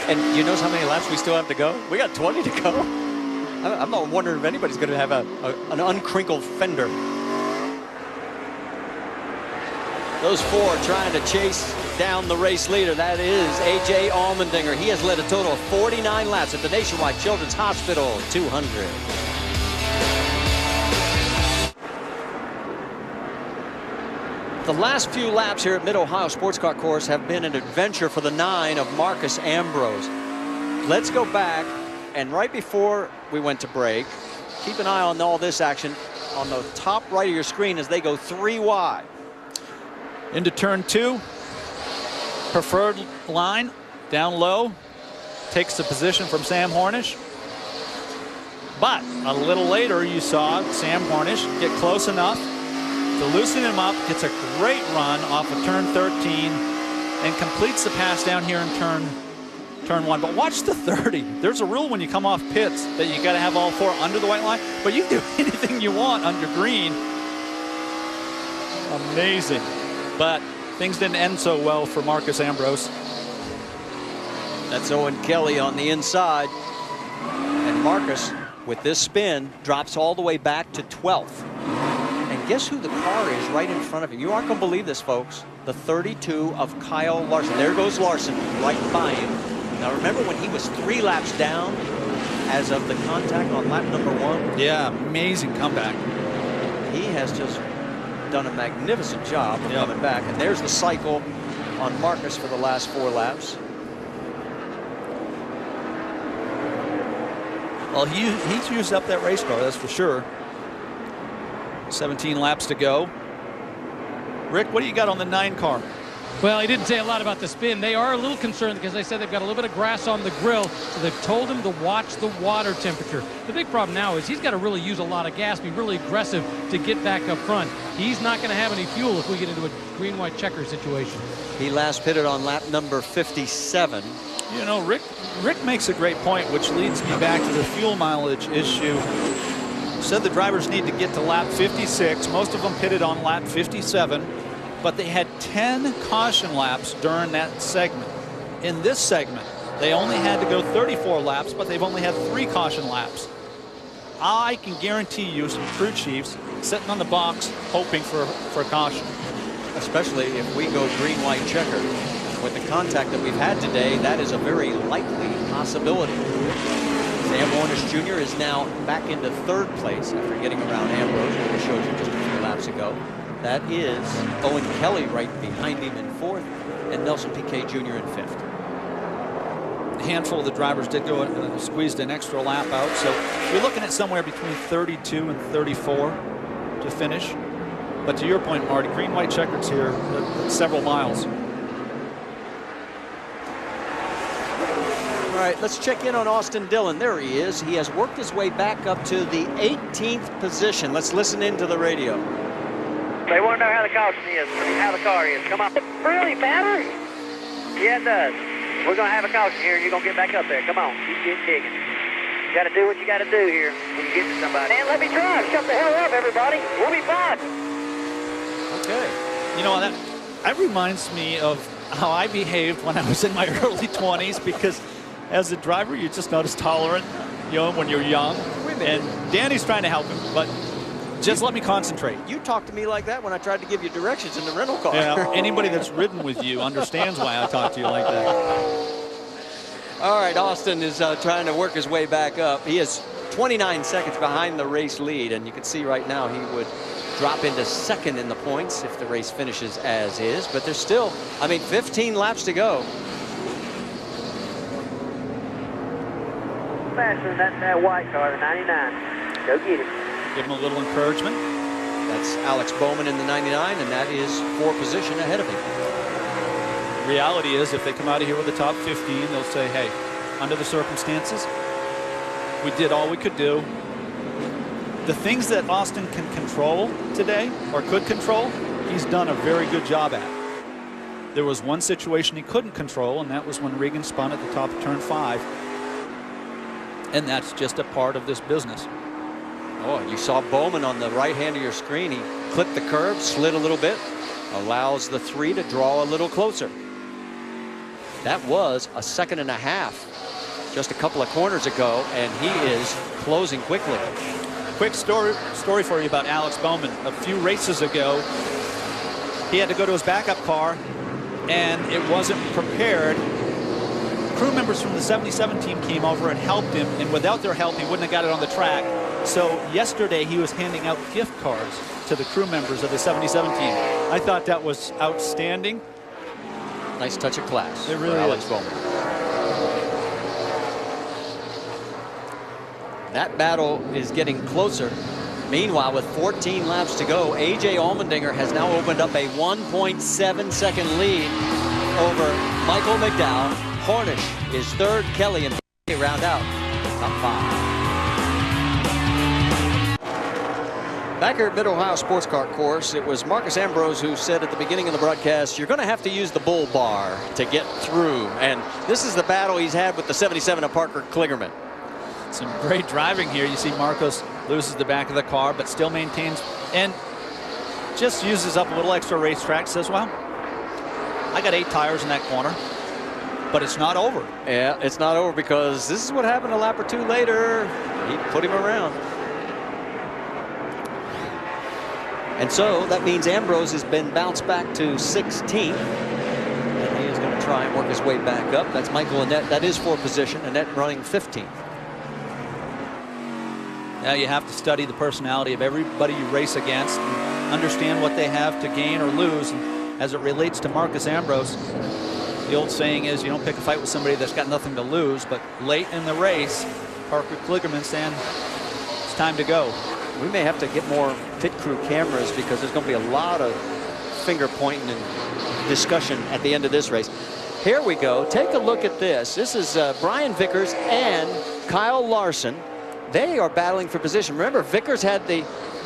And you notice how many laps we still have to go? We got 20 to go. I'm not wondering if anybody's going to have an uncrinkled fender. Those four trying to chase down the race leader. That is A.J. Allmendinger. He has led a total of 49 laps at the Nationwide Children's Hospital 200. The last few laps here at Mid-Ohio Sports Car Course have been an adventure for the 9 of Marcus Ambrose. Let's go back, and right before we went to break, keep an eye on all this action on the top right of your screen as they go 3 wide. Into turn 2, preferred line, down low, takes the position from Sam Hornish. But a little later, you saw Sam Hornish get close enough to loosen him up, gets a great run off of turn 13, and completes the pass down here in turn 1. But watch the 30. There's a rule when you come off pits that you got to have all 4 under the white line, but you can do anything you want under green. Amazing. But things didn't end so well for Marcus Ambrose. That's Owen Kelly on the inside. And Marcus, with this spin, drops all the way back to 12th. And guess who the car is right in front of him? You aren't going to believe this, folks. The 32 of Kyle Larson. There goes Larson right by him. Now remember when he was 3 laps down as of the contact on lap number 1? Yeah, amazing comeback. He has just done a magnificent job of coming back. And there's the cycle on Marcus for the last 4 laps. Well, he's used up that race car, that's for sure. 17 laps to go. Rick, what do you got on the 9 car? Well, he didn't say a lot about the spin. They are a little concerned because they said they've got a little bit of grass on the grill, so they've told him to watch the water temperature. The big problem now is he's got to really use a lot of gas, be really aggressive to get back up front. He's not going to have any fuel if we get into a green-white checker situation. He last pitted on lap number 57. You know, Rick makes a great point, which leads me back to the fuel mileage issue. Said the drivers need to get to lap 56. Most of them pitted on lap 57. But they had 10 caution laps during that segment. In this segment, they only had to go 34 laps, but they've only had 3 caution laps. I can guarantee you some crew chiefs sitting on the box hoping for a caution. Especially if we go green-white checker. With the contact that we've had today, that is a very likely possibility. Sam Hornish Jr. is now back into 3rd place after getting around Ambrose, which I showed you just a few laps ago. That is Owen Kelly right behind him in 4th, and Nelson Piquet Jr. in 5th. A handful of the drivers did go and squeezed an extra lap out, so you're looking at somewhere between 32 and 34 to finish. But to your point, Marty, green-white checkers here, several miles. All right, let's check in on Austin Dillon. There he is. He has worked his way back up to the 18th position. Let's listen into the radio. They want to know how the caution is, how the car is. Come on. It really matter? Yeah, it does. We're going to have a caution here. You're going to get back up there. Come on. Keep getting digging. You got to do what you got to do here when you get to somebody. Man, let me drive. Shut the hell up, everybody. We'll be fine. Okay. You know, that reminds me of how I behaved when I was in my early 20s, because as a driver, you're just not as tolerant, you know, when you're young. And Danny's trying to help him, but just let me concentrate. You talked to me like that when I tried to give you directions in the rental car. Yeah, anybody that's ridden with you understands why I talk to you like that. All right, Austin is trying to work his way back up. He is 29 seconds behind the race lead, and you can see right now he would drop into 2nd in the points if the race finishes as is. But there's still, 15 laps to go. Faster than that white car, the 99. Go get it. Give him a little encouragement. That's Alex Bowman in the 99, and that is 4 position ahead of him. Reality is, if they come out of here with the top 15, they'll say, hey, under the circumstances, we did all we could do. The things that Austin can control today, or could control, he's done a very good job at. There was one situation he couldn't control, and that was when Regan spun at the top of turn 5. And that's just a part of this business. Oh, you saw Bowman on the right hand of your screen. He clipped the curb, slid a little bit, allows the 3 to draw a little closer. That was a 1.5 seconds just a couple of corners ago, and he is closing quickly. Quick story for you about Alex Bowman. A few races ago, he had to go to his backup car, and it wasn't prepared. Crew members from the 77 team came over and helped him, and without their help, he wouldn't have got it on the track. So yesterday, he was handing out gift cards to the crew members of the 77 team. I thought that was outstanding. Nice touch of class. It really for Alex is. Bowman. That battle is getting closer. Meanwhile, with 14 laps to go, A.J. Allmendinger has now opened up a 1.7 second lead over Michael McDowell. Hornish is third. Kelly and round out top 5. Back here at Mid-Ohio Sports Car Course, it was Marcus Ambrose who said at the beginning of the broadcast, you're going to have to use the bull bar to get through. And this is the battle he's had with the 77 of Parker Kligerman. Some great driving here. You see Marcos loses the back of the car, but still maintains and just uses up a little extra racetrack. Says, well, I got 8 tires in that corner, but it's not over. Yeah, it's not over because this is what happened a lap or 2 later. He put him around. And so that means Ambrose has been bounced back to 16th. And he is going to try and work his way back up. That's Michael Annett. That is for position. Annett running 15th. Now you have to study the personality of everybody you race against and understand what they have to gain or lose. And as it relates to Marcus Ambrose, the old saying is you don't pick a fight with somebody that's got nothing to lose. But late in the race, Parker Kligerman saying it's time to go. We may have to get more pit crew cameras because there's going to be a lot of finger pointing and discussion at the end of this race. Here we go. Take a look at this. This is Brian Vickers and Kyle Larson. They are battling for position. Remember, Vickers had the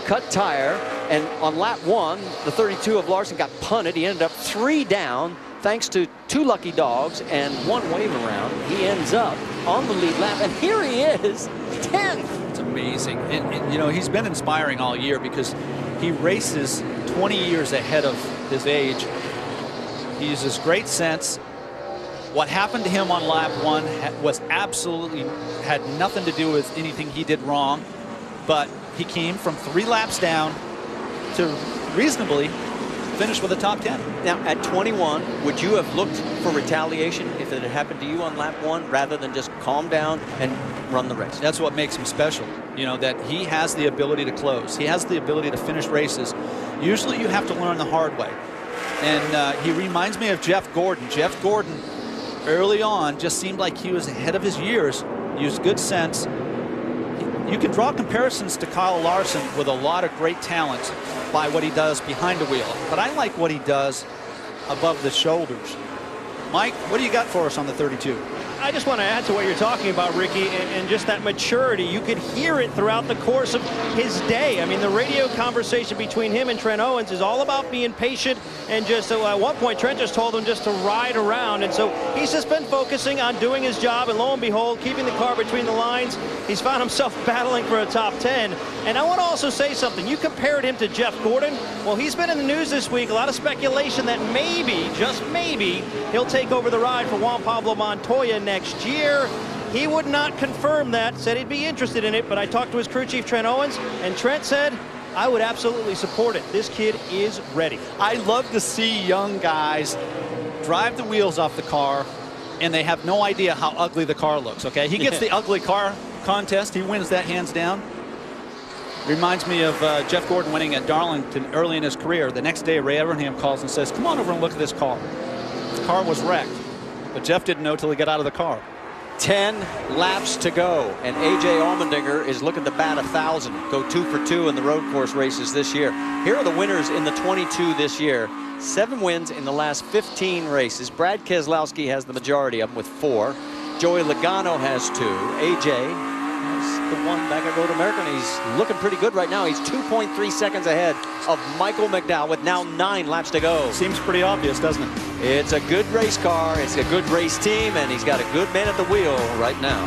cut tire, and on lap 1, the 32 of Larson got punted. He ended up 3 down thanks to 2 lucky dogs and 1 wave around. He ends up on the lead lap, and here he is, 10th. It's amazing. And, you know, he's been inspiring all year because he races 20 years ahead of his age. He uses great sense. What happened to him on lap 1 was absolutely had nothing to do with anything he did wrong, but he came from 3 laps down to reasonably finish with a top 10. Now, at 21, would you have looked for retaliation if it had happened to you on lap 1 rather than just calm down and run the race? That's what makes him special, you know, that he has the ability to close. He has the ability to finish races. Usually you have to learn the hard way. And he reminds me of Jeff Gordon. Jeff Gordon, early on, just seemed like he was ahead of his years, used good sense. You can draw comparisons to Kyle Larson with a lot of great talent by what he does behind the wheel. But I like what he does above the shoulders. Mike, what do you got for us on the 32? I just want to add to what you're talking about, Ricky, and just that maturity. You could hear it throughout the course of his day. I mean, the radio conversation between him and Trent Owens is all about being patient and just, at one point, Trent just told him just to ride around. And so he's just been focusing on doing his job, and lo and behold, keeping the car between the lines. He's found himself battling for a top 10. And I want to also say something. You compared him to Jeff Gordon. Well, he's been in the news this week. A lot of speculation that maybe, just maybe, he'll take over the ride for Juan Pablo Montoya next year. He would not confirm that, said he'd be interested in it, but I talked to his crew chief, Trent Owens, and Trent said, I would absolutely support it. This kid is ready. I love to see young guys drive the wheels off the car, and they have no idea how ugly the car looks, okay? He gets the ugly car contest. He wins that hands down. Reminds me of Jeff Gordon winning at Darlington early in his career. The next day, Ray Evernham calls and says, come on over and look at this car. The car was wrecked, but Jeff didn't know till he got out of the car. 10 laps to go, and A.J. Allmendinger is looking to bat 1,000, go 2 for 2 in the road course races this year. Here are the winners in the 22 this year. 7 wins in the last 15 races. Brad Keselowski has the majority of them with 4. Joey Logano has 2. A.J. has the one back at Road America, and he's looking pretty good right now. He's 2.3 seconds ahead of Michael McDowell with now 9 laps to go. Seems pretty obvious, doesn't it? It's a good race car, it's a good race team, and he's got a good man at the wheel right now.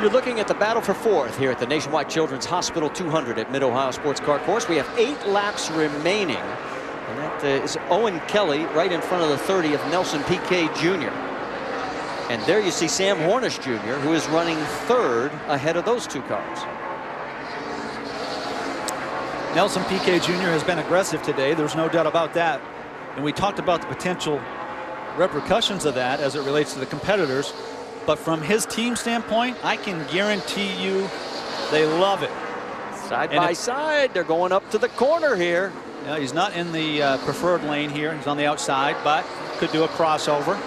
You're looking at the battle for fourth here at the Nationwide Children's Hospital 200 at Mid-Ohio Sports Car Course. We have 8 laps remaining. And that is Owen Kelly right in front of the 30 of Nelson Piquet Jr. And there you see Sam Hornish Jr., who is running third ahead of those 2 cars. Nelson Piquet Jr. has been aggressive today. There's no doubt about that. And we talked about the potential repercussions of that as it relates to the competitors. But from his team standpoint, I can guarantee you they love it. Side by side, they're going up to the corner here. Yeah, he's not in the preferred lane here. He's on the outside, but could do a crossover.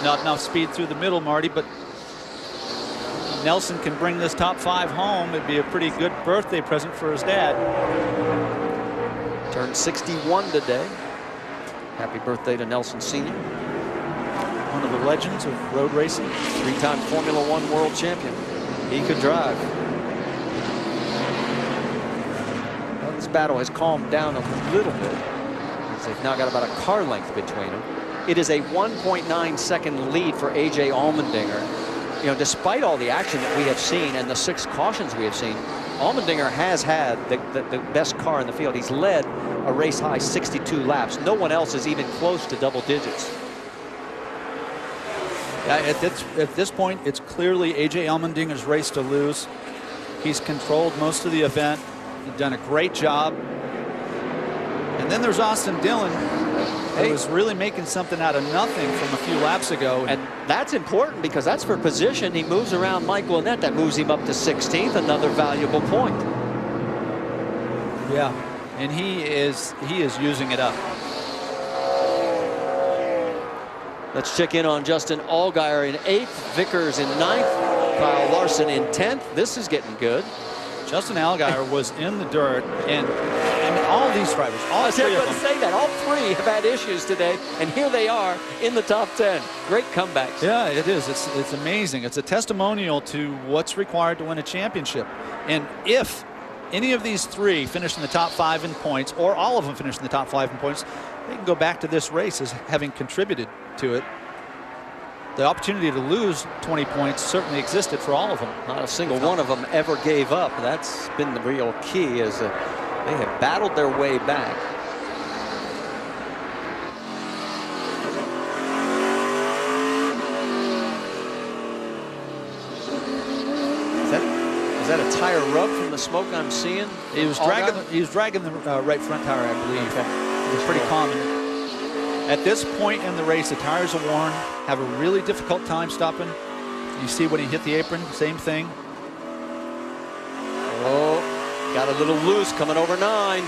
Not enough speed through the middle, Marty, but Nelson can bring this top 5 home. It'd be a pretty good birthday present for his dad. Turned 61 today. Happy birthday to Nelson Sr. One of the legends of road racing. 3-time Formula One world champion. He could drive. Well, this battle has calmed down a little bit, as they've now got about a car length between them. It is a 1.9 second lead for A.J. Allmendinger. You know, despite all the action that we have seen and the 6 cautions we have seen, Allmendinger has had the best car in the field. He's led a race high 62 laps. No one else is even close to double digits. At this point, it's clearly A.J. Allmendinger's race to lose. He's controlled most of the event. He's done a great job. And then there's Austin Dillon, who was really making something out of nothing from a few laps ago. And that's important because that's for position. He moves around Michael Annett. That moves him up to 16th, another valuable point. Yeah, and he is using it up. Let's check in on Justin Allgaier in 8th, Vickers in 9th, Kyle Larson in 10th. This is getting good. Justin Allgaier was in the dirt, and all these drivers, all 3 of them. Say that all 3 have had issues today, and here they are in the top 10. Great comebacks. Yeah, it is. It's amazing. It's a testimonial to what's required to win a championship. And if any of these 3 finish in the top 5 in points, or all of them finish in the top 5 in points, they can go back to this race as having contributed to it. The opportunity to lose 20 points certainly existed for all of them. Not a single one of them ever gave up. That's been the real key, as they have battled their way back. Is that a tire rub from the smoke I'm seeing? He was dragging the right front tire, I believe. Okay. It was pretty common. At this point in the race, the tires are worn, have a really difficult time stopping. You see when he hit the apron, same thing. Oh, got a little loose coming over 9.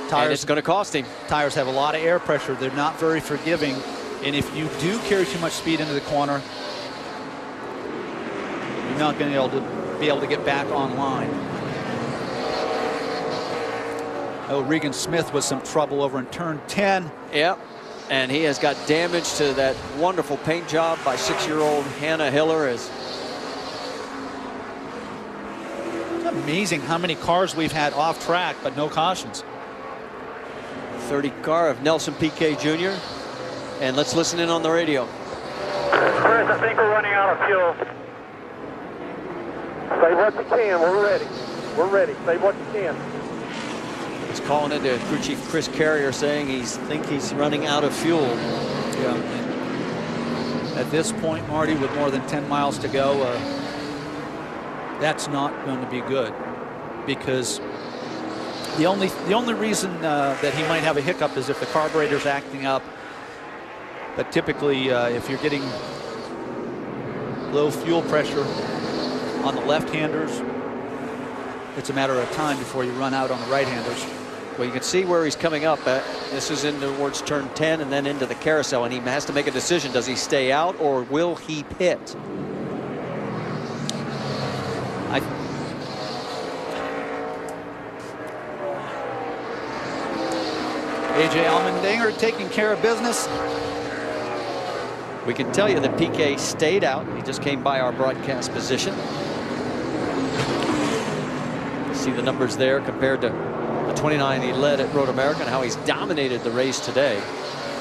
Tires, and it's going to cost him. Tires have a lot of air pressure. They're not very forgiving. And if you do carry too much speed into the corner, you're not going to be able to get back online. Oh, Regan Smith with some trouble over in turn 10. Yep, and he has got damage to that wonderful paint job by 6-year-old Hannah Hiller. It's amazing how many cars we've had off track, but no cautions. 30 car of Nelson Piquet Jr. And let's listen in on the radio. Chris, I think we're running out of fuel. Say what you can. We're ready. We're ready. Say what you can. He's calling it to crew chief Chris Carrier, saying he's running out of fuel. Yeah. And at this point, Marty, with more than 10 miles to go, that's not going to be good, because the only reason that he might have a hiccup is if the carburetor's acting up. But typically, if you're getting low fuel pressure on the left-handers, it's a matter of time before you run out on the right-handers. Well, you can see where he's coming up. This is in towards turn 10 and then into the carousel, and he has to make a decision. Does he stay out or will he pit? A.J. Allmendinger taking care of business. We can tell you that Piquet stayed out. He just came by our broadcast position. See the numbers there compared to the 29 he led at Road America and how he's dominated the race today.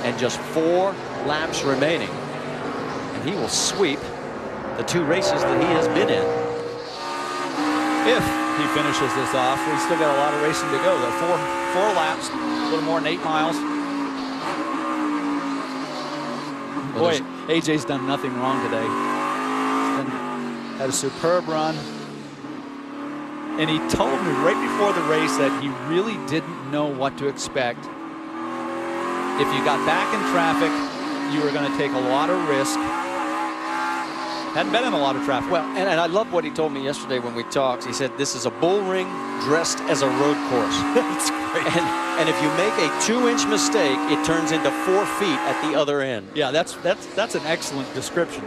And just 4 laps remaining. And he will sweep the 2 races that he has been in. If he finishes this off, we've still got a lot of racing to go. Though four laps, a little more than 8 miles. Boy, AJ's done nothing wrong today. Had a superb run. And he told me right before the race that he really didn't know what to expect. If you got back in traffic, you were going to take a lot of risk. Hadn't been in a lot of traffic. Well, and I love what he told me yesterday when we talked. He said this is a bull ring dressed as a road course. That's great. And if you make a 2-inch mistake, it turns into 4 feet at the other end. Yeah, that's an excellent description.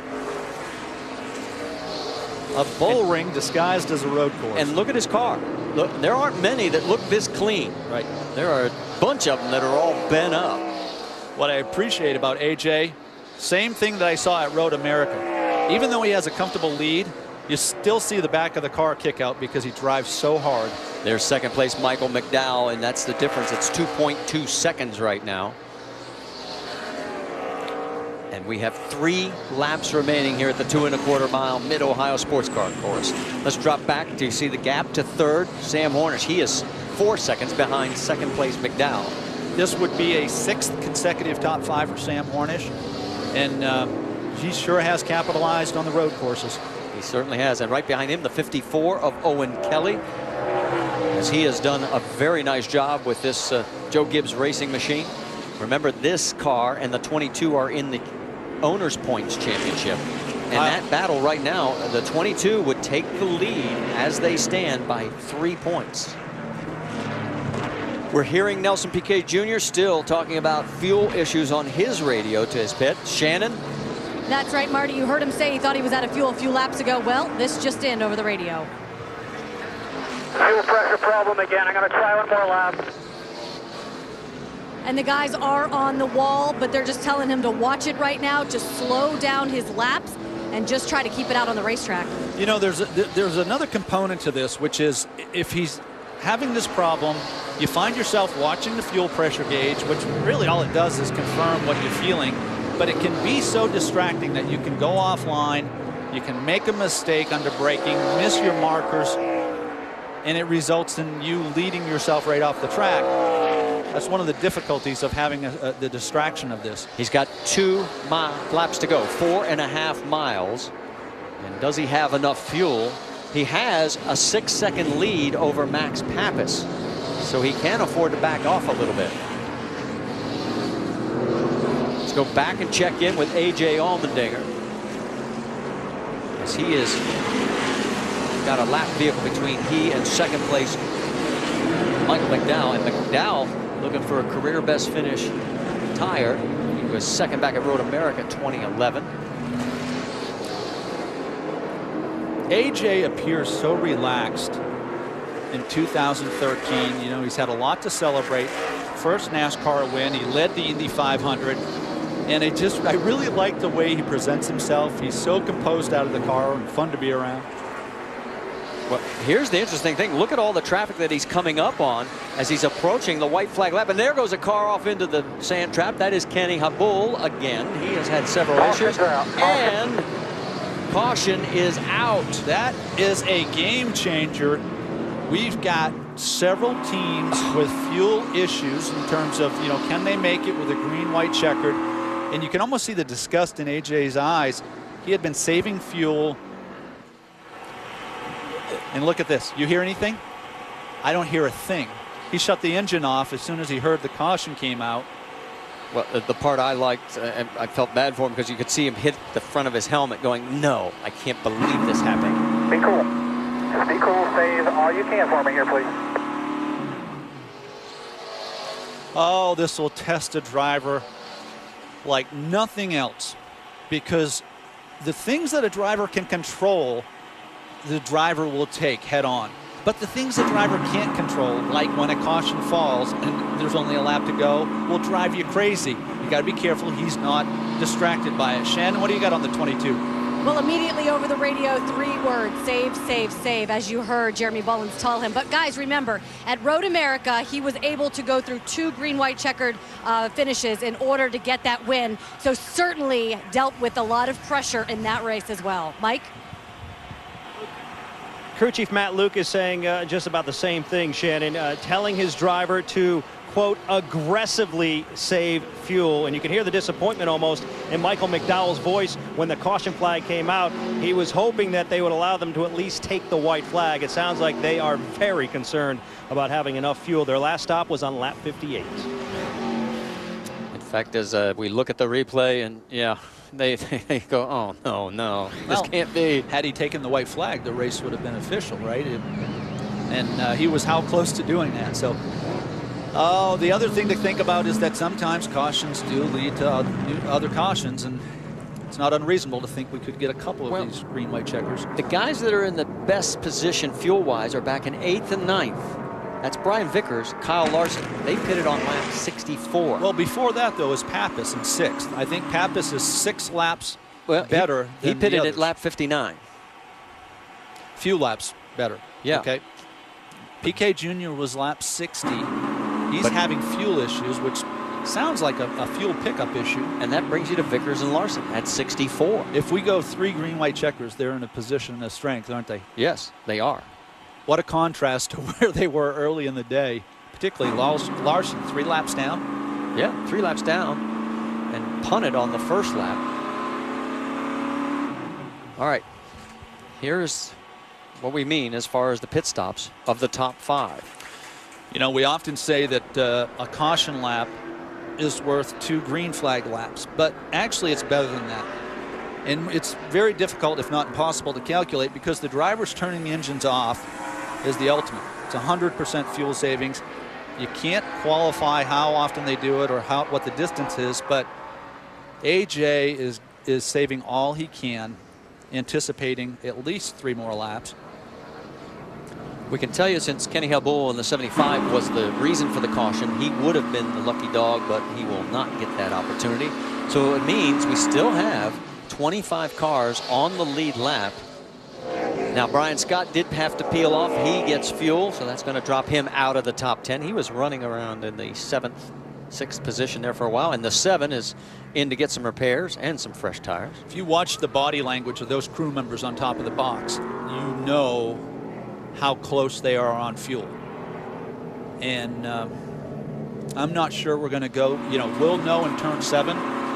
A bull ring disguised as a road course. And look at his car. Look, there aren't many that look this clean. Right. There are a bunch of them that are all bent up. What I appreciate about AJ, same thing that I saw at Road America. Even though he has a comfortable lead, you still see the back of the car kick out because he drives so hard. There's second place Michael McDowell, and that's the difference. It's 2.2 seconds right now. And we have 3 laps remaining here at the 2.25 mile Mid-Ohio Sports Car Course. Let's drop back to see the gap to third. Sam Hornish, he is 4 seconds behind second place McDowell. This would be a 6th consecutive top 5 for Sam Hornish. And he sure has capitalized on the road courses. He certainly has. And right behind him, the 54 of Owen Kelly, as he has done a very nice job with this Joe Gibbs racing machine. Remember, this car and the 22 are in the Owners' Points Championship. And that battle right now, the 22 would take the lead as they stand by 3 points. We're hearing Nelson Piquet Jr. still talking about fuel issues on his radio to his pit. Shannon? That's right, Marty. You heard him say he thought he was out of fuel a few laps ago. Well, this just in over the radio. Fuel pressure problem again. I'm going to try one more lap. And the guys are on the wall, but they're just telling him to watch it right now, to slow down his laps and just try to keep it out on the racetrack. You know, there's another component to this, which is if he's having this problem, you find yourself watching the fuel pressure gauge, which really all it does is confirm what you're feeling. But it can be so distracting that you can go offline, you can make a mistake under braking, miss your markers, and it results in you leading yourself right off the track. That's one of the difficulties of having the distraction of this. He's got 2 laps to go, 4.5 miles. And does he have enough fuel? He has a 6-second lead over Max Pappas, so he can afford to back off a little bit. Let's go back and check in with A.J. Allmendinger, as he is got a lap vehicle between he and second place Michael McDowell. And McDowell looking for a career best finish tire. He was second back at Road America 2011. AJ appears so relaxed in 2013. You know, he's had a lot to celebrate. First NASCAR win. He led the Indy 500. And I really like the way he presents himself. He's so composed out of the car and fun to be around. Well, here's the interesting thing. Look at all the traffic that he's coming up on as he's approaching the white flag lap. And there goes a car off into the sand trap. That is Kenny Habul again. He has had several issues. And caution is out. That is a game changer. We've got several teams with fuel issues in terms of, you know, can they make it with a green-white checkered? And you can almost see the disgust in AJ's eyes. He had been saving fuel. And look at this. You hear anything? I don't hear a thing. He shut the engine off as soon as he heard the caution came out. Well, the part I liked, and I felt bad for him because you could see him hit the front of his helmet going, no, I can't believe this happened. Be cool. Just be cool. Save all you can for me here, please. Oh, this will test a driver like nothing else, because the things that a driver can control, the driver will take head on. But the things the driver can't control, like when a caution falls and there's only a lap to go, will drive you crazy. You got to be careful he's not distracted by it. Shannon, what do you got on the 22? Well, immediately over the radio, 3 words: save, save, save, as you heard Jeremy Bullins tell him. But guys, remember, at Road America, he was able to go through 2 green, white checkered finishes in order to get that win. So certainly dealt with a lot of pressure in that race as well. Mike? Crew Chief Matt Luke is saying just about the same thing, Shannon, telling his driver to, quote, aggressively save fuel. And you can hear the disappointment almost in Michael McDowell's voice when the caution flag came out. He was hoping that they would allow them to at least take the white flag. It sounds like they are very concerned about having enough fuel. Their last stop was on lap 58. In fact, as we look at the replay, and yeah, they go, oh, no, this can't be. Had he taken the white flag, the race would have been official, right? And he was how close to doing that. So, the other thing to think about is that sometimes cautions do lead to other cautions, and it's not unreasonable to think we could get a couple of these green, white checkers. The guys that are in the best position fuel-wise are back in 8th and 9th. That's Brian Vickers, Kyle Larson. They pitted on lap 64. Well, before that, though, is Pappas in 6th. I think Pappas is 6 laps better. He pitted at lap 59. Few laps better. Yeah. Okay. PK Jr. was lap 60. He's having fuel issues, which sounds like a fuel pickup issue. And that brings you to Vickers and Larson at 64. If we go 3 green, white checkers, they're in a position of strength, aren't they? Yes, they are. What a contrast to where they were early in the day, particularly Larson, 3 laps down. Yeah, 3 laps down and punted on the first lap. All right, here's what we mean as far as the pit stops of the top 5. You know, we often say that a caution lap is worth 2 green flag laps, but actually it's better than that. And it's very difficult, if not impossible, to calculate because the drivers turning the engines off is the ultimate. It's 100% fuel savings. You can't qualify how often they do it or what the distance is, but AJ is saving all he can, anticipating at least 3 more laps. We can tell you, since Kenny Helbull in the 75 was the reason for the caution, he would have been the lucky dog, but he will not get that opportunity. So it means we still have 25 cars on the lead lap. Now, Brian Scott did have to peel off. He gets fuel, so that's going to drop him out of the top 10. He was running around in the 7th, 6th position there for a while, and the 7 is in to get some repairs and some fresh tires. If you watch the body language of those crew members on top of the box, you know how close they are on fuel. And I'm not sure we're going to go, we'll know in turn 7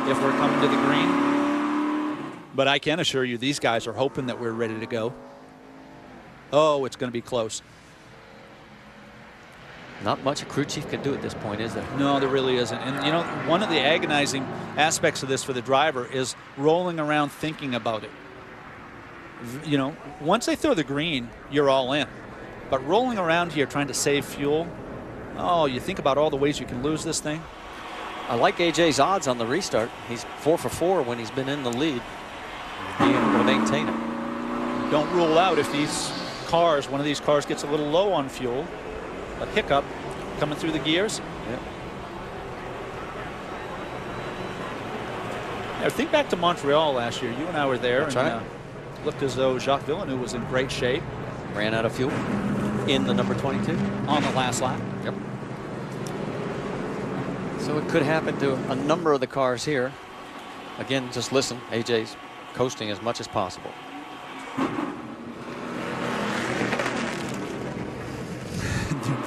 if we're coming to the green. But I can assure you these guys are hoping that we're ready to go. Oh, it's going to be close. Not much a crew chief can do at this point, is there? No, there really isn't. And, one of the agonizing aspects of this for the driver is rolling around thinking about it. Once they throw the green, you're all in. But rolling around here trying to save fuel, you think about all the ways you can lose this thing. I like AJ's odds on the restart. He's 4 for 4 when he's been in the lead, being able to maintain it. Don't rule out if one of these cars gets a little low on fuel, a hiccup coming through the gears. Yeah, think back to Montreal last year. You and I were there. That's right. Looked as though Jacques Villeneuve was in great shape. Ran out of fuel in the number 22 on the last lap. Yep. So it could happen to a number of the cars here. Again, just listen. AJ's coasting as much as possible.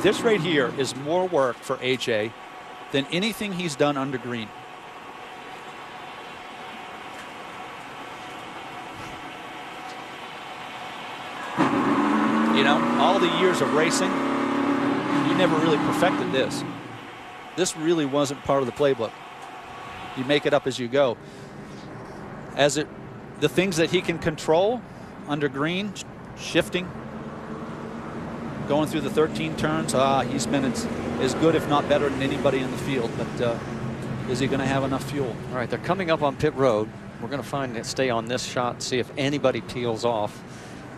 This right here is more work for AJ than anything he's done under green. All the years of racing, you never really perfected this. This really wasn't part of the playbook. You make it up as you go. The things that he can control under green, shifting, going through the 13 turns, he's been as good, if not better, than anybody in the field. But is he going to have enough fuel? All right, they're coming up on pit road. We're going to stay on this shot, see if anybody peels off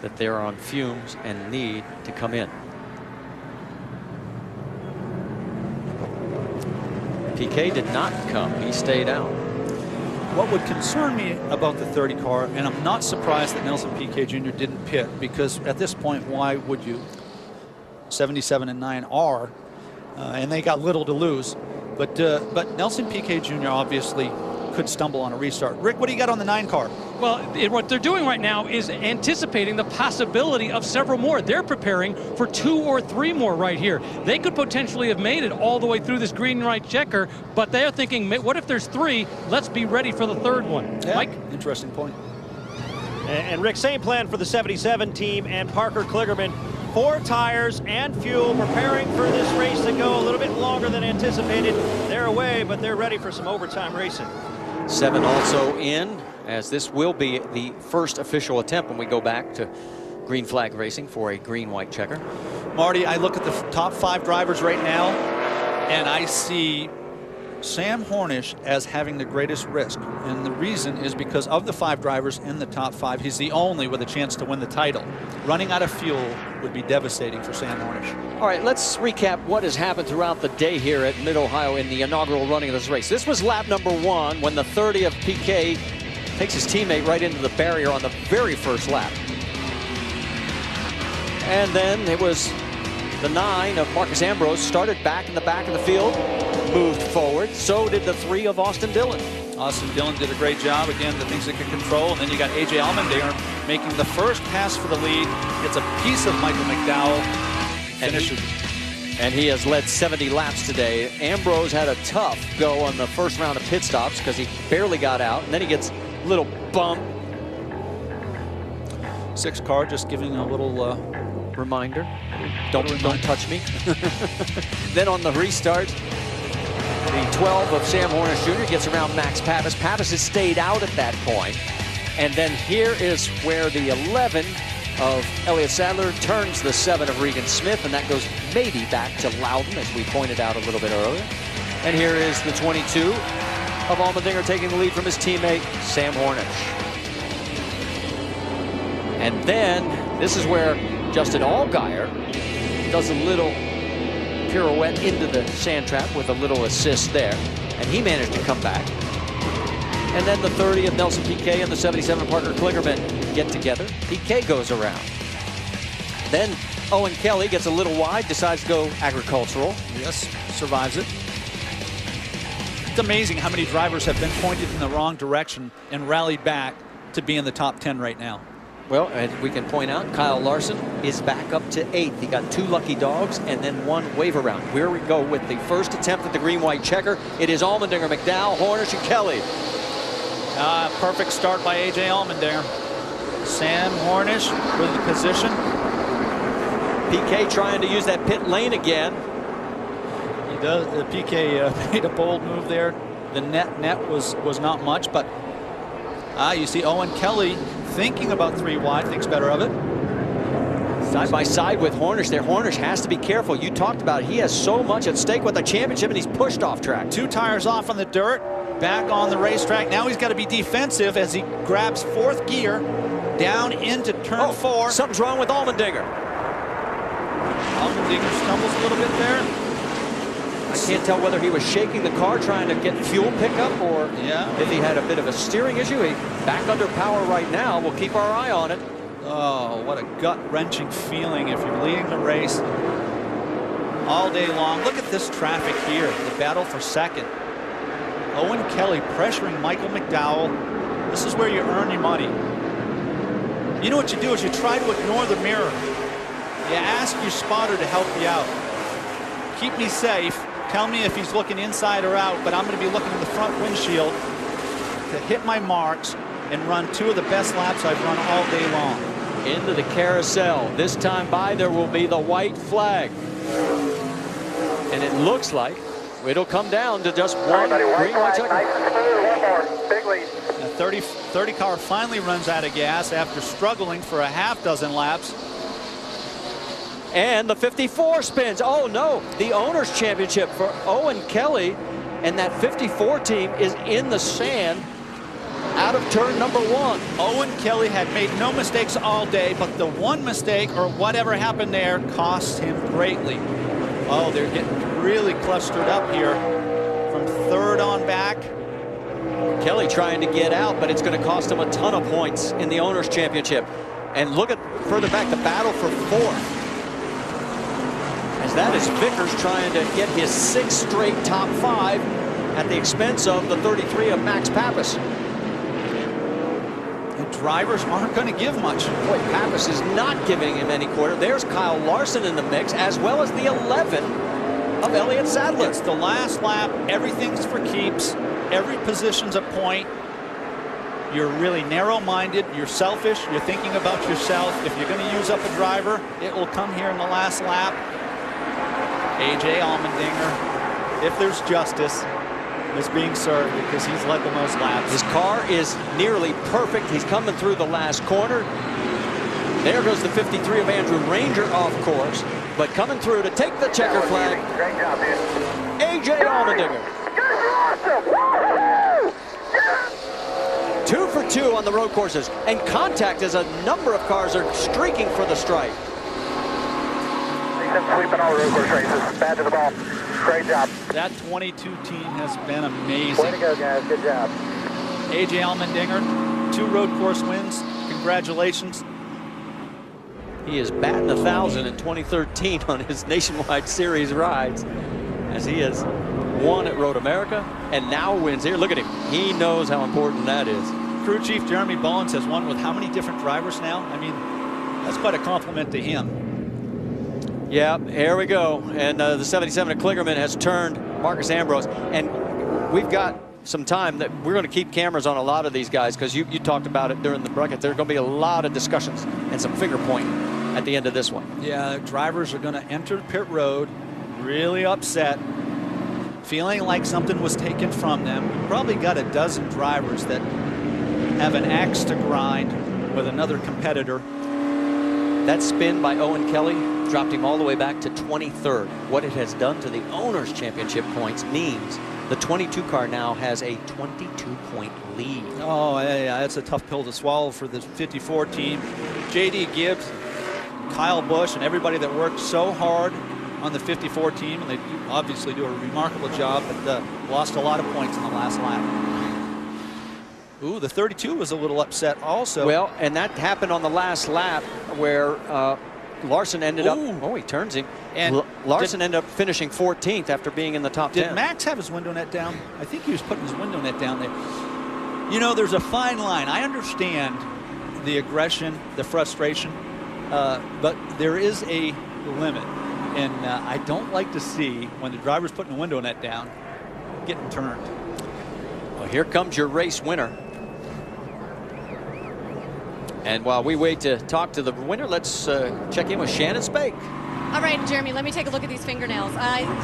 that they're on fumes and need to come in. PK did not come. He stayed out. What would concern me about the 30 car, and I'm not surprised that Nelson Piquet Jr. didn't pit, because at this point, why would you? 77 and 9 are, and they got little to lose. But Nelson Piquet Jr. obviously could stumble on a restart. Rick, what do you got on the 9 car? Well, what they're doing right now is anticipating the possibility of several more. They're preparing for 2 or 3 more right here. They could potentially have made it all the way through this green and white checker, but they're thinking, what if there's 3? Let's be ready for the 3rd one. Yeah, Mike? interesting point. And Rick, same plan for the 77 team and Parker Kligerman. 4 tires and fuel, preparing for this race to go a little bit longer than anticipated. They're away, but they're ready for some overtime racing. 7 also in, as this will be the first official attempt when we go back to green flag racing for a green-white checker. Marty, I look at the top 5 drivers right now, and I see Sam Hornish as having the greatest risk. And the reason is because of the 5 drivers in the top 5, he's the only with a chance to win the title. Running out of fuel would be devastating for Sam Hornish. All right, let's recap what has happened throughout the day here at Mid-Ohio in the inaugural running of this race. This was lap number 1 when the 30 of Piquet takes his teammate right into the barrier on the very first lap. And then it was the 9 of Marcus Ambrose, started back in the back of the field, moved forward. So did the 3 of Austin Dillon. Austin Dillon did a great job. Again, the things that could control. And then you got A.J. Allmendinger making the first pass for the lead. Gets a piece of Michael McDowell. Finishes. And he has led 70 laps today. Ambrose had a tough go on the first round of pit stops because he barely got out. And then he gets a little bump. 6 car just giving a little reminder. Don't touch me. Then on the restart, the 12 of Sam Hornish Jr. gets around Max Pappas. Pappas has stayed out at that point. And then here is where the 11 of Elliott Sadler turns the 7 of Regan Smith, and that goes maybe back to Loudon, as we pointed out a little bit earlier. And here is the 22 of Allmendinger taking the lead from his teammate, Sam Hornish. And then this is where Justin Allgaier does a little pirouette into the sand trap with a little assist there, and he managed to come back. And then the 30 of Nelson Piquet and the 77 Parker Kligerman get together. Piquet goes around. Then Owen Kelly gets a little wide, decides to go agricultural. Yes, survives it. It's amazing how many drivers have been pointed in the wrong direction and rallied back to be in the top 10 right now. Well, and we can point out Kyle Larson is back up to 8th. He got 2 lucky dogs and then 1 waiver round. Here we go with the first attempt at the green-white checker. It is Allmendinger, McDowell, Hornish, and Kelly. Perfect start by A.J. Allmendinger. Sam Hornish with the position. Piquet trying to use that pit lane again. He does. Piquet made a bold move there. The net was not much, but you see Owen Kelly thinking about 3 wide, thinks better of it. Side by side with Hornish there. Hornish has to be careful. You talked about it. He has so much at stake with the championship, and he's pushed off track. 2 tires off on the dirt, back on the racetrack. Now he's got to be defensive as he grabs 4th gear down into turn 4. Something's wrong with Allmendinger. Allmendinger stumbles a little bit there. I can't tell whether he was shaking the car trying to get fuel pickup or if he had a bit of a steering issue. He's back under power right now. We'll keep our eye on it. Oh, what a gut-wrenching feeling if you're leading the race all day long. Look at this traffic here, the battle for 2nd. Owen Kelly pressuring Michael McDowell. This is where you earn your money. You know what you do is you try to ignore the mirror. You ask your spotter to help you out. Keep me safe. Tell me if he's looking inside or out, but I'm going to be looking in the front windshield to hit my marks and run 2 of the best laps I've run all day long. Into the carousel. This time by there will be the white flag. And it looks like it'll come down to just 1 green white checker. Big lead. The 30 car finally runs out of gas after struggling for a half dozen laps. And the 54 spins. Oh no, the owner's championship for Owen Kelly, and that 54 team is in the sand out of turn number 1. Owen Kelly had made no mistakes all day, but the one mistake or whatever happened there cost him greatly. Oh, they're getting really clustered up here from 3rd on back. Kelly trying to get out, but it's going to cost him a ton of points in the Owners' Championship. And look at further back, the battle for fourth. As that is Vickers trying to get his 6th straight top 5 at the expense of the 33 of Max Pappas. The drivers aren't going to give much. Boy, Pappas is not giving him any quarter. There's Kyle Larson in the mix, as well as the 11 of Elliott Sadler. It's the last lap. Everything's for keeps. Every position's a point. You're really narrow-minded. You're selfish. You're thinking about yourself. If you're going to use up a driver, it will come here in the last lap. A.J. Allmendinger, if there's justice, is being served because he's led the most laps. His car is nearly perfect. He's coming through the last corner. There goes the 53 of Andrew Ranger off course, but coming through to take the checker flag. Great job, dude. A.J. Allmendinger. 2 for 2 on the road courses, and contact as a number of cars are streaking for the stripe. Sweeping all road course races. Bad to the ball. Great job. That 22 team has been amazing. Way to go, guys. Good job. A.J. Allmendinger, 2 road course wins. Congratulations. He is batting 1,000 in 2013 on his Nationwide Series rides, as he has won at Road America and now wins here. Look at him. He knows how important that is. Crew Chief Jeremy Bowens has won with how many different drivers now? I mean, that's quite a compliment to him. Yeah, here we go. And the 77 of Kligerman has turned Marcus Ambrose. And we've got some time that we're going to keep cameras on a lot of these guys, because you talked about it during the bracket. There's going to be a lot of discussions and some finger pointing at the end of this one. Yeah, drivers are going to enter pit road really upset, feeling like something was taken from them. We've probably got a dozen drivers that have an axe to grind with another competitor. That spin by Owen Kelly dropped him all the way back to 23rd. What it has done to the Owners' Championship points means the 22 car now has a 22-point lead. Oh, yeah, that's a tough pill to swallow for the 54 team. J.D. Gibbs, Kyle Busch, and everybody that worked so hard on the 54 team, and they obviously do a remarkable job, but lost a lot of points in the last lap. Ooh, the 32 was a little upset also. Well, and that happened on the last lap where Larson ended up, he turns him. And Larson ended up finishing 14th after being in the top 10. Did Max have his window net down? I think he was putting his window net down there. You know, there's a fine line. I understand the aggression, the frustration, but there is a limit. And I don't like to see, when the driver's putting the window net down, getting turned. Well, here comes your race winner. And while we wait to talk to the winner, let's check in with Shannon Spake. All right, Jeremy, let me take a look at these fingernails.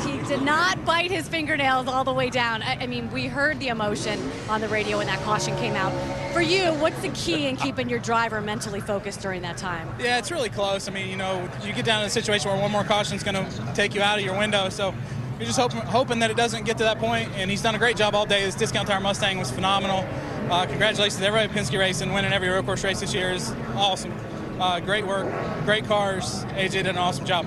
He did not bite his fingernails all the way down. I mean, we heard the emotion on the radio when that caution came out. For you, what's the key in keeping your driver mentally focused during that time? Yeah, it's really close. I mean, you know, you get down to a situation where one more caution is going to take you out of your window. So you're just hoping that it doesn't get to that point. And he's done a great job all day. This discount tire Mustang was phenomenal. Congratulations to everybody at Penske Racing. Winning every road course race this year is awesome. Great work, great cars. AJ did an awesome job.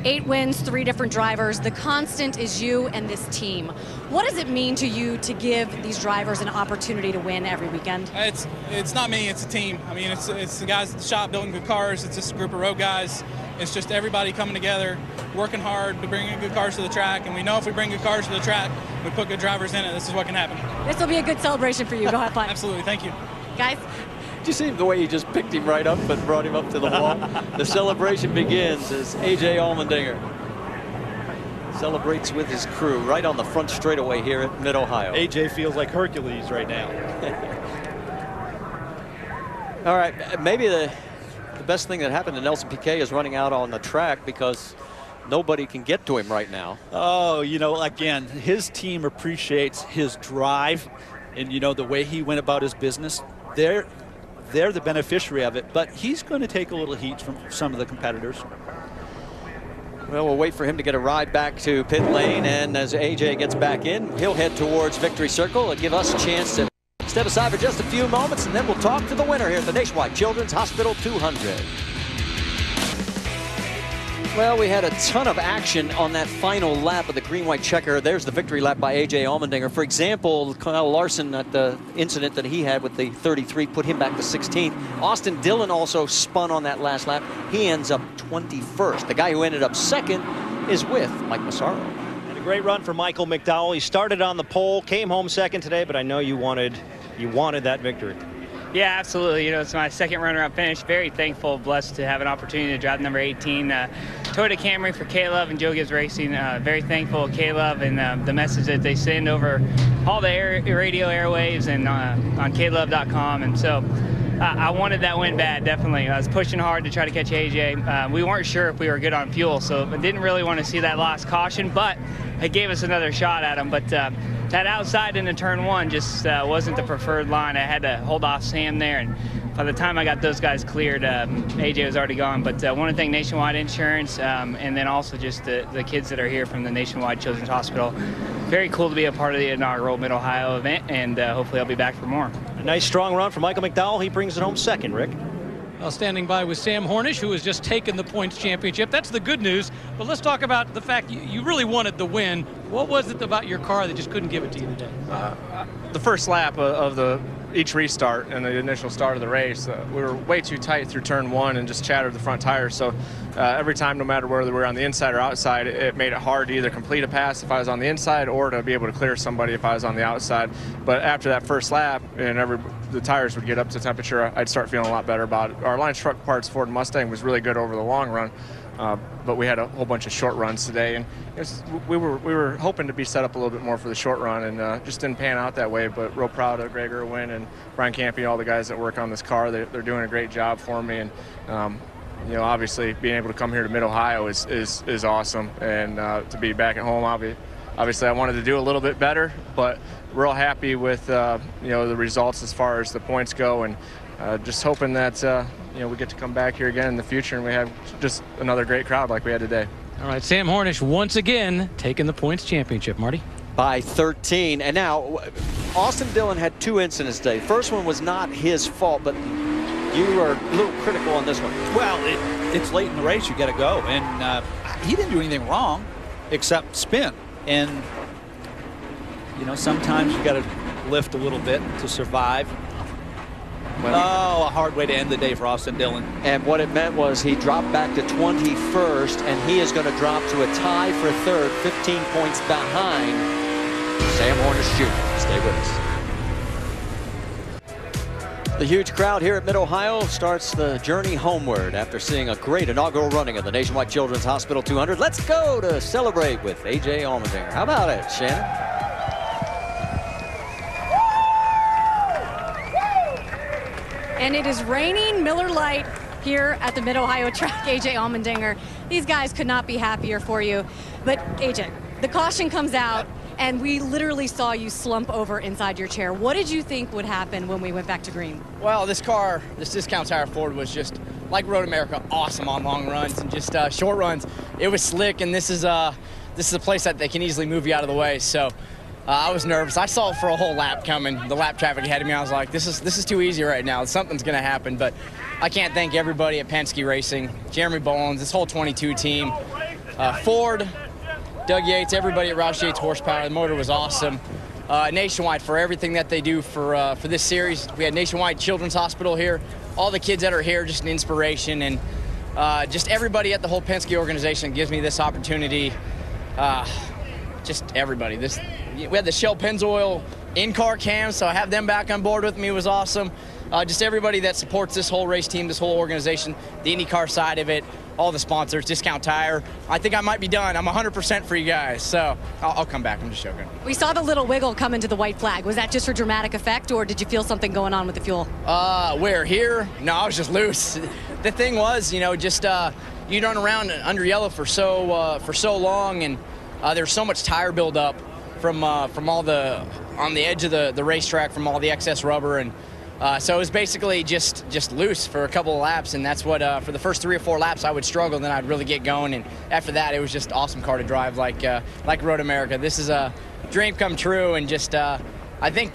8 wins, 3 different drivers. The constant is you and this team. What does it mean to you to give these drivers an opportunity to win every weekend? It's not me, it's a team. I mean, it's the guys at the shop building good cars. It's just a group of road guys. It's just everybody coming together, working hard to bring in good cars to the track. And we know if we bring good cars to the track, we put good drivers in it, this is what can happen. This will be a good celebration for you. Go have fun. Absolutely, thank you. Guys? Did you see the way he just picked him right up and brought him up to the wall? The celebration begins as A.J. Allmendinger celebrates with his crew right on the front straightaway here at Mid-Ohio. A.J. feels like Hercules right now. All right, maybe the best thing that happened to Nelson Piquet is running out on the track, because nobody can get to him right now. Oh, you know, again, his team appreciates his drive and, you know, the way he went about his business. They're the beneficiary of it, but he's going to take a little heat from some of the competitors. Well, we'll wait for him to get a ride back to pit lane, and as AJ gets back in, he'll head towards Victory Circle and give us a chance to step aside for just a few moments, and then we'll talk to the winner here at the Nationwide Children's Hospital 200. Well, we had a ton of action on that final lap of the green-white checker. There's the victory lap by A.J. Allmendinger. For example, Kyle Larson, at the incident that he had with the 33, put him back to 16th. Austin Dillon also spun on that last lap. He ends up 21st. The guy who ended up second is with Mike Massaro. And a great run for Michael McDowell. He started on the pole, came home second today, but I know you wanted that victory. Yeah, absolutely. You know, it's my second runner-up finish. Very thankful, blessed to have an opportunity to drive number 18 Toyota Camry for K-Love and Joe Gibbs Racing. Very thankful K-Love and the message that they send over all the radio airwaves and on klove.com. And so I wanted that win bad, definitely. I was pushing hard to try to catch AJ. We weren't sure if we were good on fuel, so I didn't really want to see that lost caution, but it gave us another shot at him. But that outside into turn one just wasn't the preferred line. I had to hold off Sam there, and by the time I got those guys cleared, AJ was already gone. But I want to thank Nationwide Insurance and then also just the kids that are here from the Nationwide Children's Hospital. Very cool to be a part of the inaugural Mid-Ohio event, and hopefully I'll be back for more. A nice strong run for Michael McDowell. He brings it home second, Rick. Well, standing by with Sam Hornish, who has just taken the points championship. That's the good news. But let's talk about the fact you really wanted the win. What was it about your car that just couldn't give it to you today? The first lap of each restart and the initial start of the race, we were way too tight through turn one and just chattered the front tires. So every time, no matter whether we were on the inside or outside, it made it hard to either complete a pass if I was on the inside or to be able to clear somebody if I was on the outside. But after that first lap and the tires would get up to temperature, I'd start feeling a lot better about it. Our line truck parts Ford Mustang was really good over the long run. But we had a whole bunch of short runs today, and we were hoping to be set up a little bit more for the short run, and just didn't pan out that way. But real proud of Greg Irwin and Brian Campy, all the guys that work on this car. They're doing a great job for me, and you know, obviously being able to come here to Mid-Ohio is awesome, and to be back at home, obviously I wanted to do a little bit better, but real happy with you know, the results as far as the points go, and just hoping that you know, we get to come back here again in the future and we have just another great crowd like we had today. All right, Sam Hornish once again taking the points championship, Marty. By 13. And now, Austin Dillon had two incidents today. First one was not his fault, but you are a little critical on this one. Well, it's late in the race. You got to go. And he didn't do anything wrong except spin. And, you know, sometimes you got to lift a little bit to survive. Oh, a hard way to end the day for Austin Dillon. And what it meant was he dropped back to 21st, and he is going to drop to a tie for third, 15 points behind Sam Hornish Jr. Stay with us. The huge crowd here at Mid-Ohio starts the journey homeward after seeing a great inaugural running of the Nationwide Children's Hospital 200. Let's go to celebrate with A.J. Allmendinger. How about it, Shannon? And it is raining Miller Lite here at the Mid-Ohio track. AJ Allmendinger, these guys could not be happier for you. But AJ, the caution comes out, and we literally saw you slump over inside your chair. What did you think would happen when we went back to green? Well, this car, this discount tire Ford was just, like Road America, awesome on long runs and just short runs. It was slick, and this is a place that they can easily move you out of the way. So I was nervous. I saw it for a whole lap coming. The lap traffic ahead of me, I was like, this is too easy right now. Something's going to happen. But I can't thank everybody at Penske Racing, Jeremy Bowens, this whole 22 team, Ford, Doug Yates, everybody at Roush Yates Horsepower. The motor was awesome. Nationwide for everything that they do for this series. We had Nationwide Children's Hospital here. All the kids that are here, just an inspiration. And just everybody at the whole Penske organization gives me this opportunity. Just everybody. We had the Shell Pennzoil in-car cams, so I have them back on board with me. It was awesome. Just everybody that supports this whole race team, this whole organization, the IndyCar side of it, all the sponsors, Discount Tire. I think I might be done. I'm 100% for you guys, so I'll come back. I'm just joking. We saw the little wiggle come into the white flag. Was that just for dramatic effect, or did you feel something going on with the fuel? Where? Here? No, I was just loose. The thing was, you know, just you run around under yellow for so long, and there's so much tire buildup from all on the edge of the racetrack from all the excess rubber, and so it was basically just loose for a couple of laps, and that's what for the first 3 or 4 laps I would struggle, then I'd really get going, and after that it was just awesome car to drive, like Road America. This is a dream come true, and just I think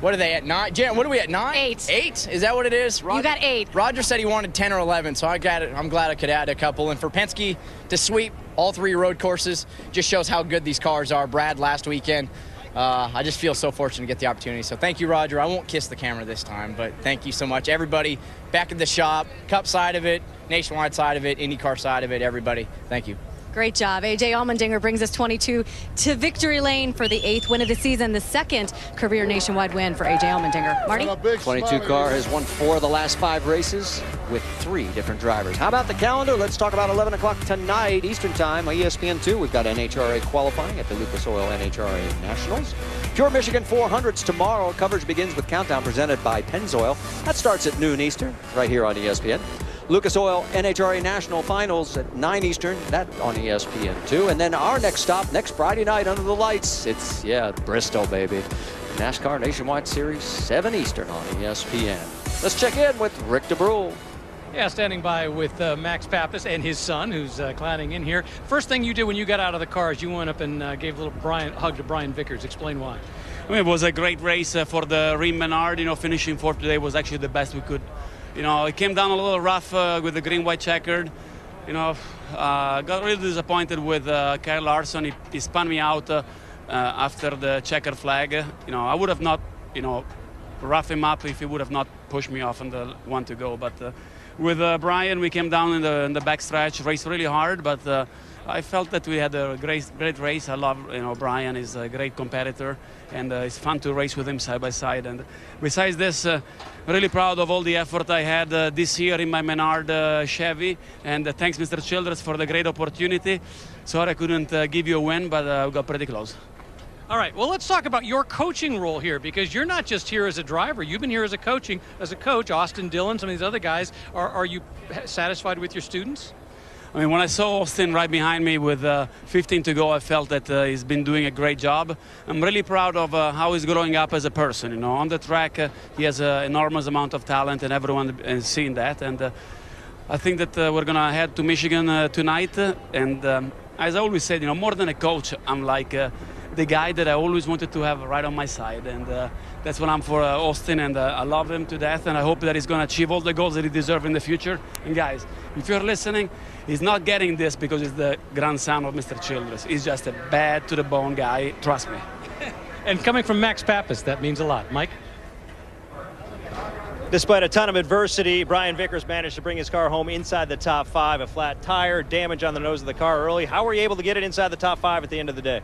What are they at 9? Jan, what are we at 9? 8. 8? Is that what it is? You got 8. Roger said he wanted 10 or 11, so I got it. I'm glad I could add a couple. And for Penske to sweep all 3 road courses just shows how good these cars are. Brad last weekend. I just feel so fortunate to get the opportunity. So thank you, Roger. I won't kiss the camera this time, but thank you so much. Everybody back at the shop, Cup side of it, Nationwide side of it, IndyCar side of it, everybody. Thank you. Great job. A.J. Allmendinger brings us 22 to victory lane for the 8th win of the season, the 2nd career Nationwide win for A.J. Allmendinger. Marty? 22 car has won 4 of the last 5 races with 3 different drivers. How about the calendar? Let's talk about 11 o'clock tonight, Eastern Time, on ESPN2. We've got NHRA qualifying at the Lucas Oil NHRA Nationals. Pure Michigan 400s tomorrow. Coverage begins with Countdown presented by Pennzoil. That starts at noon Eastern, right here on ESPN. Lucas Oil NHRA National Finals at 9 Eastern, that on ESPN2. And then our next stop, next Friday night under the lights, it's, Bristol, baby. NASCAR Nationwide Series, 7 Eastern on ESPN. Let's check in with Rick DeBrule. Yeah, standing by with Max Pappas and his son, who's climbing in here. First thing you did when you got out of the car is you went up and gave a little hug to Brian Vickers. Explain why. I mean, it was a great race for the Rim Menard. Finishing 4th today was actually the best we could. It came down a little rough with the green-white checkered. Got really disappointed with Kyle Larson. He spun me out after the checkered flag. I would have not, roughed him up if he would have not pushed me off on the one to go. But with Brian, we came down in the backstretch, raced really hard, but I felt that we had a great race. I love, Brian is a great competitor, and it's fun to race with him side by side. And besides this, really proud of all the effort I had this year in my Menard Chevy. And thanks, Mr. Childress, for the great opportunity. Sorry I couldn't give you a win, but we got pretty close. All right, well, let's talk about your coaching role here, because you're not just here as a driver. You've been here as a coach. Austin Dillon, some of these other guys. Are you satisfied with your students? I mean, when I saw Austin right behind me with 15 to go, I felt that he's been doing a great job. I'm really proud of how he's growing up as a person. On the track, he has an enormous amount of talent, and everyone is seeing that. And I think that we're going to head to Michigan tonight. And as I always said, more than a coach, I'm like the guy that I always wanted to have right on my side. And that's what I'm for Austin, and I love him to death, and I hope that he's going to achieve all the goals that he deserves in the future. And guys, if you're listening, he's not getting this because he's the grandson of Mr. Childress. He's just a bad to the bone guy, trust me. And coming from Max Pappas, that means a lot. Mike? Despite a ton of adversity, Brian Vickers managed to bring his car home inside the top 5. A flat tire, damage on the nose of the car early. How were you able to get it inside the top 5 at the end of the day?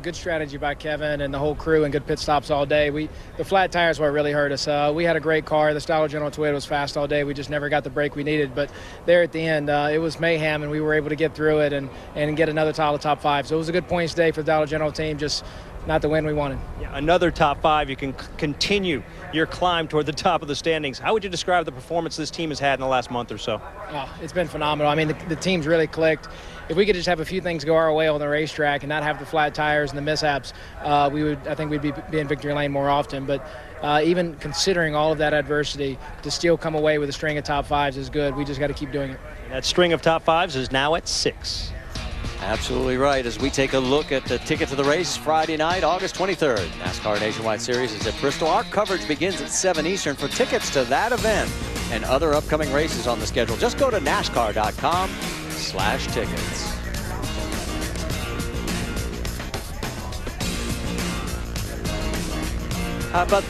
Good strategy by Kevin and the whole crew, and good pit stops all day. The flat tires were what really hurt us. We had a great car. The Dollar General Toyota was fast all day. We just never got the break we needed. But there at the end, it was mayhem, and we were able to get through it and get another title top 5. So it was a good points day for the Dollar General team, just not the win we wanted. Yeah, another top 5. You can continue your climb toward the top of the standings. How would you describe the performance this team has had in the last month or so? Oh, it's been phenomenal. I mean, the team's really clicked. If we could just have a few things go our way on the racetrack and not have the flat tires and the mishaps, I think we'd be in victory lane more often. But even considering all of that adversity, to still come away with a string of top 5s is good. We just got to keep doing it. And that string of top 5s is now at 6. Absolutely right. As we take a look at the ticket to the race Friday night, August 23rd, NASCAR Nationwide Series is at Bristol. Our coverage begins at 7 Eastern. For tickets to that event and other upcoming races on the schedule, just go to NASCAR.com/tickets. How about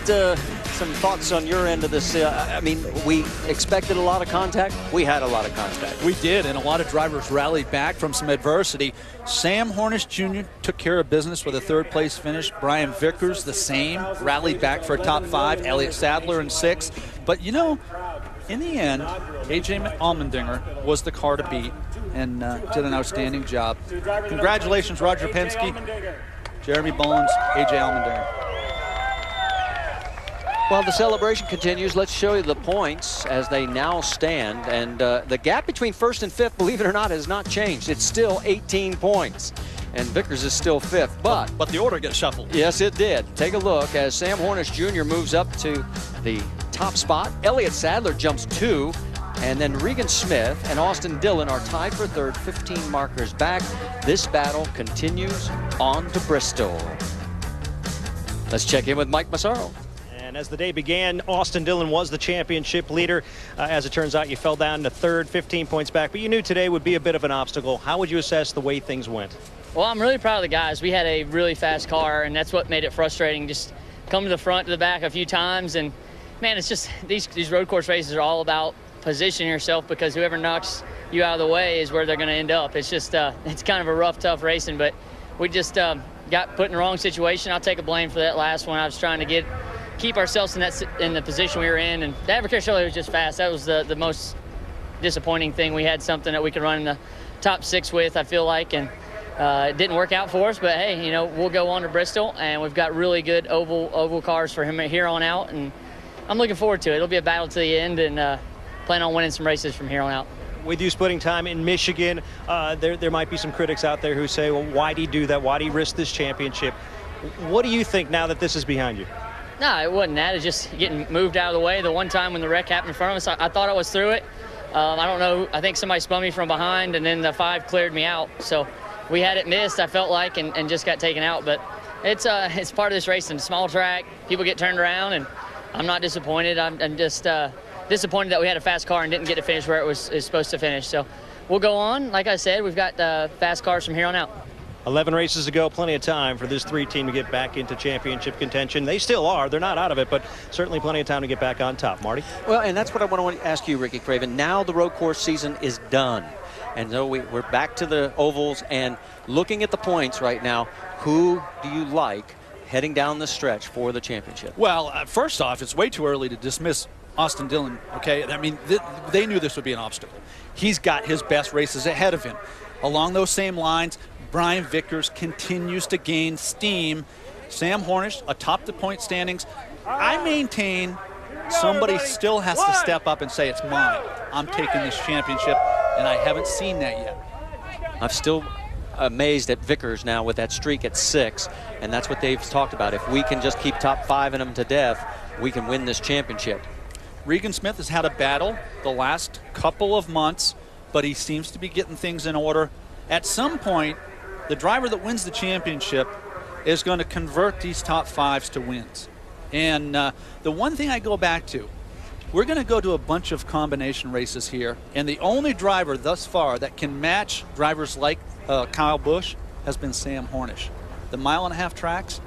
some thoughts on your end of this? I mean, we expected a lot of contact. We had a lot of contact. We did, and a lot of drivers rallied back from some adversity. Sam Hornish Jr. took care of business with a 3rd place finish. Brian Vickers, the same, rallied back for a top 5. Elliott Sadler in 6th. But, in the end, A.J. Allmendinger was the car to beat and did an outstanding job. Congratulations, Roger Penske, Jeremy Bullins, A.J. Allmendinger. Well, the celebration continues. Let's show you the points as they now stand. And the gap between 1st and 5th, believe it or not, has not changed. It's still 18 points. And Vickers is still 5th. But the order gets shuffled. Yes, it did. Take a look as Sam Hornish Jr. moves up to the top spot. Elliott Sadler jumps 2. And then Regan Smith and Austin Dillon are tied for 3rd, 15 markers back. This battle continues on to Bristol. Let's check in with Mike Massaro. And as the day began, Austin Dillon was the championship leader. As it turns out, you fell down to third, 15 points back. But you knew today would be a bit of an obstacle. How would you assess the way things went? Well, I'm really proud of the guys. We had a really fast car, and that's what made it frustrating. Just come to the front, to the back a few times, and man, it's just these road course races are all about positioning yourself, because whoever knocks you out of the way is where they're going to end up. It's just it's kind of a rough, tough racing, but we just got put in the wrong situation. I'll take a blame for that last one. I was trying to keep ourselves in the position we were in, and the Advocate Shirley was just fast. That was the most disappointing thing. We had something that we could run in the top 6 with, I feel like, and it didn't work out for us. But hey, you know, we'll go on to Bristol, and we've got really good oval cars for him here on out, and I'm looking forward to it. It'll be a battle to the end, and plan on winning some races from here on out. With you splitting time in Michigan, there might be some critics out there who say, well, why'd he do that? Why'd he risk this championship? What do you think now that this is behind you? No, it wasn't that. It's just getting moved out of the way. The one time when the wreck happened in front of us, I thought I was through it. I don't know. I think somebody spun me from behind, and then the 5 cleared me out. So we had it missed, I felt like, and just got taken out. But it's part of this racing. Small track, people get turned around, and I'm not disappointed. I'm just disappointed that we had a fast car and didn't get to finish where it was supposed to finish. So we'll go on. Like I said, we've got fast cars from here on out. 11 races to go, plenty of time for this 3 team to get back into championship contention. They still are. They're not out of it, but certainly plenty of time to get back on top. Marty? Well, and that's what I want to ask you, Ricky Craven. Now the road course season is done. And so we're back to the ovals, and looking at the points right now, who do you like heading down the stretch for the championship? Well, first off, it's way too early to dismiss Austin Dillon, okay? I mean, they knew this would be an obstacle. He's got his best races ahead of him. Along those same lines, Brian Vickers continues to gain steam. Sam Hornish, atop the point standings. I maintain somebody still has to step up and say, it's mine. I'm taking this championship, and I haven't seen that yet. I'm still amazed at Vickers now with that streak at 6, and that's what they've talked about. If we can just keep top 5 in them to death, we can win this championship. Regan Smith has had a battle the last couple of months, but he seems to be getting things in order. At some point, the driver that wins the championship is going to convert these top 5s to wins. And the one thing I go back to, we're going to go to a bunch of combination races here, and the only driver thus far that can match drivers like Kyle Busch has been Sam Hornish. The 1.5 mile tracks,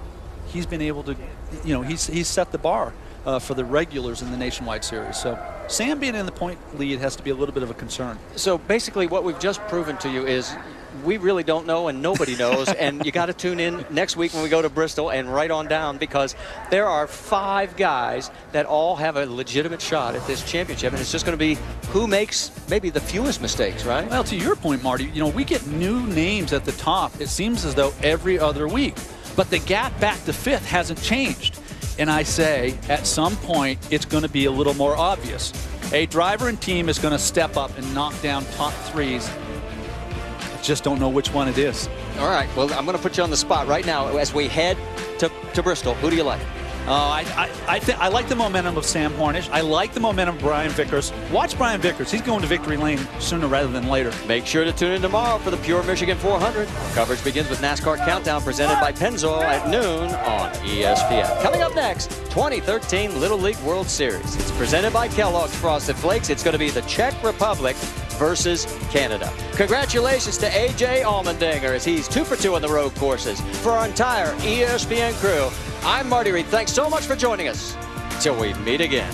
he's been able to, you know, he's set the bar for the regulars in the Nationwide Series. So Sam being in the point lead has to be a little bit of a concern. So basically what we've just proven to you is we really don't know, and nobody knows. And you got to tune in next week when we go to Bristol and right on down, because there are 5 guys that all have a legitimate shot at this championship, and it's just going to be who makes maybe the fewest mistakes, right? Well, to your point, Marty, you know, we get new names at the top, it seems as though every other week, but the gap back to 5th hasn't changed. And I say, at some point, it's going to be a little more obvious. A driver and team is going to step up and knock down top 3s. I just don't know which one it is. All right, well, I'm going to put you on the spot right now as we head to Bristol. Who do you like? I like the momentum of Sam Hornish. I like the momentum of Brian Vickers. Watch Brian Vickers. He's going to victory lane sooner rather than later. Make sure to tune in tomorrow for the Pure Michigan 400. Our coverage begins with NASCAR Countdown presented by Pennzoil at noon on ESPN. Coming up next, 2013 Little League World Series. It's presented by Kellogg's Frosted Flakes. It's going to be the Czech Republic versus Canada. Congratulations to A.J. Allmendinger as he's 2 for 2 on the road courses. For our entire ESPN crew, I'm Marty Reed. Thanks so much for joining us. Till we meet again.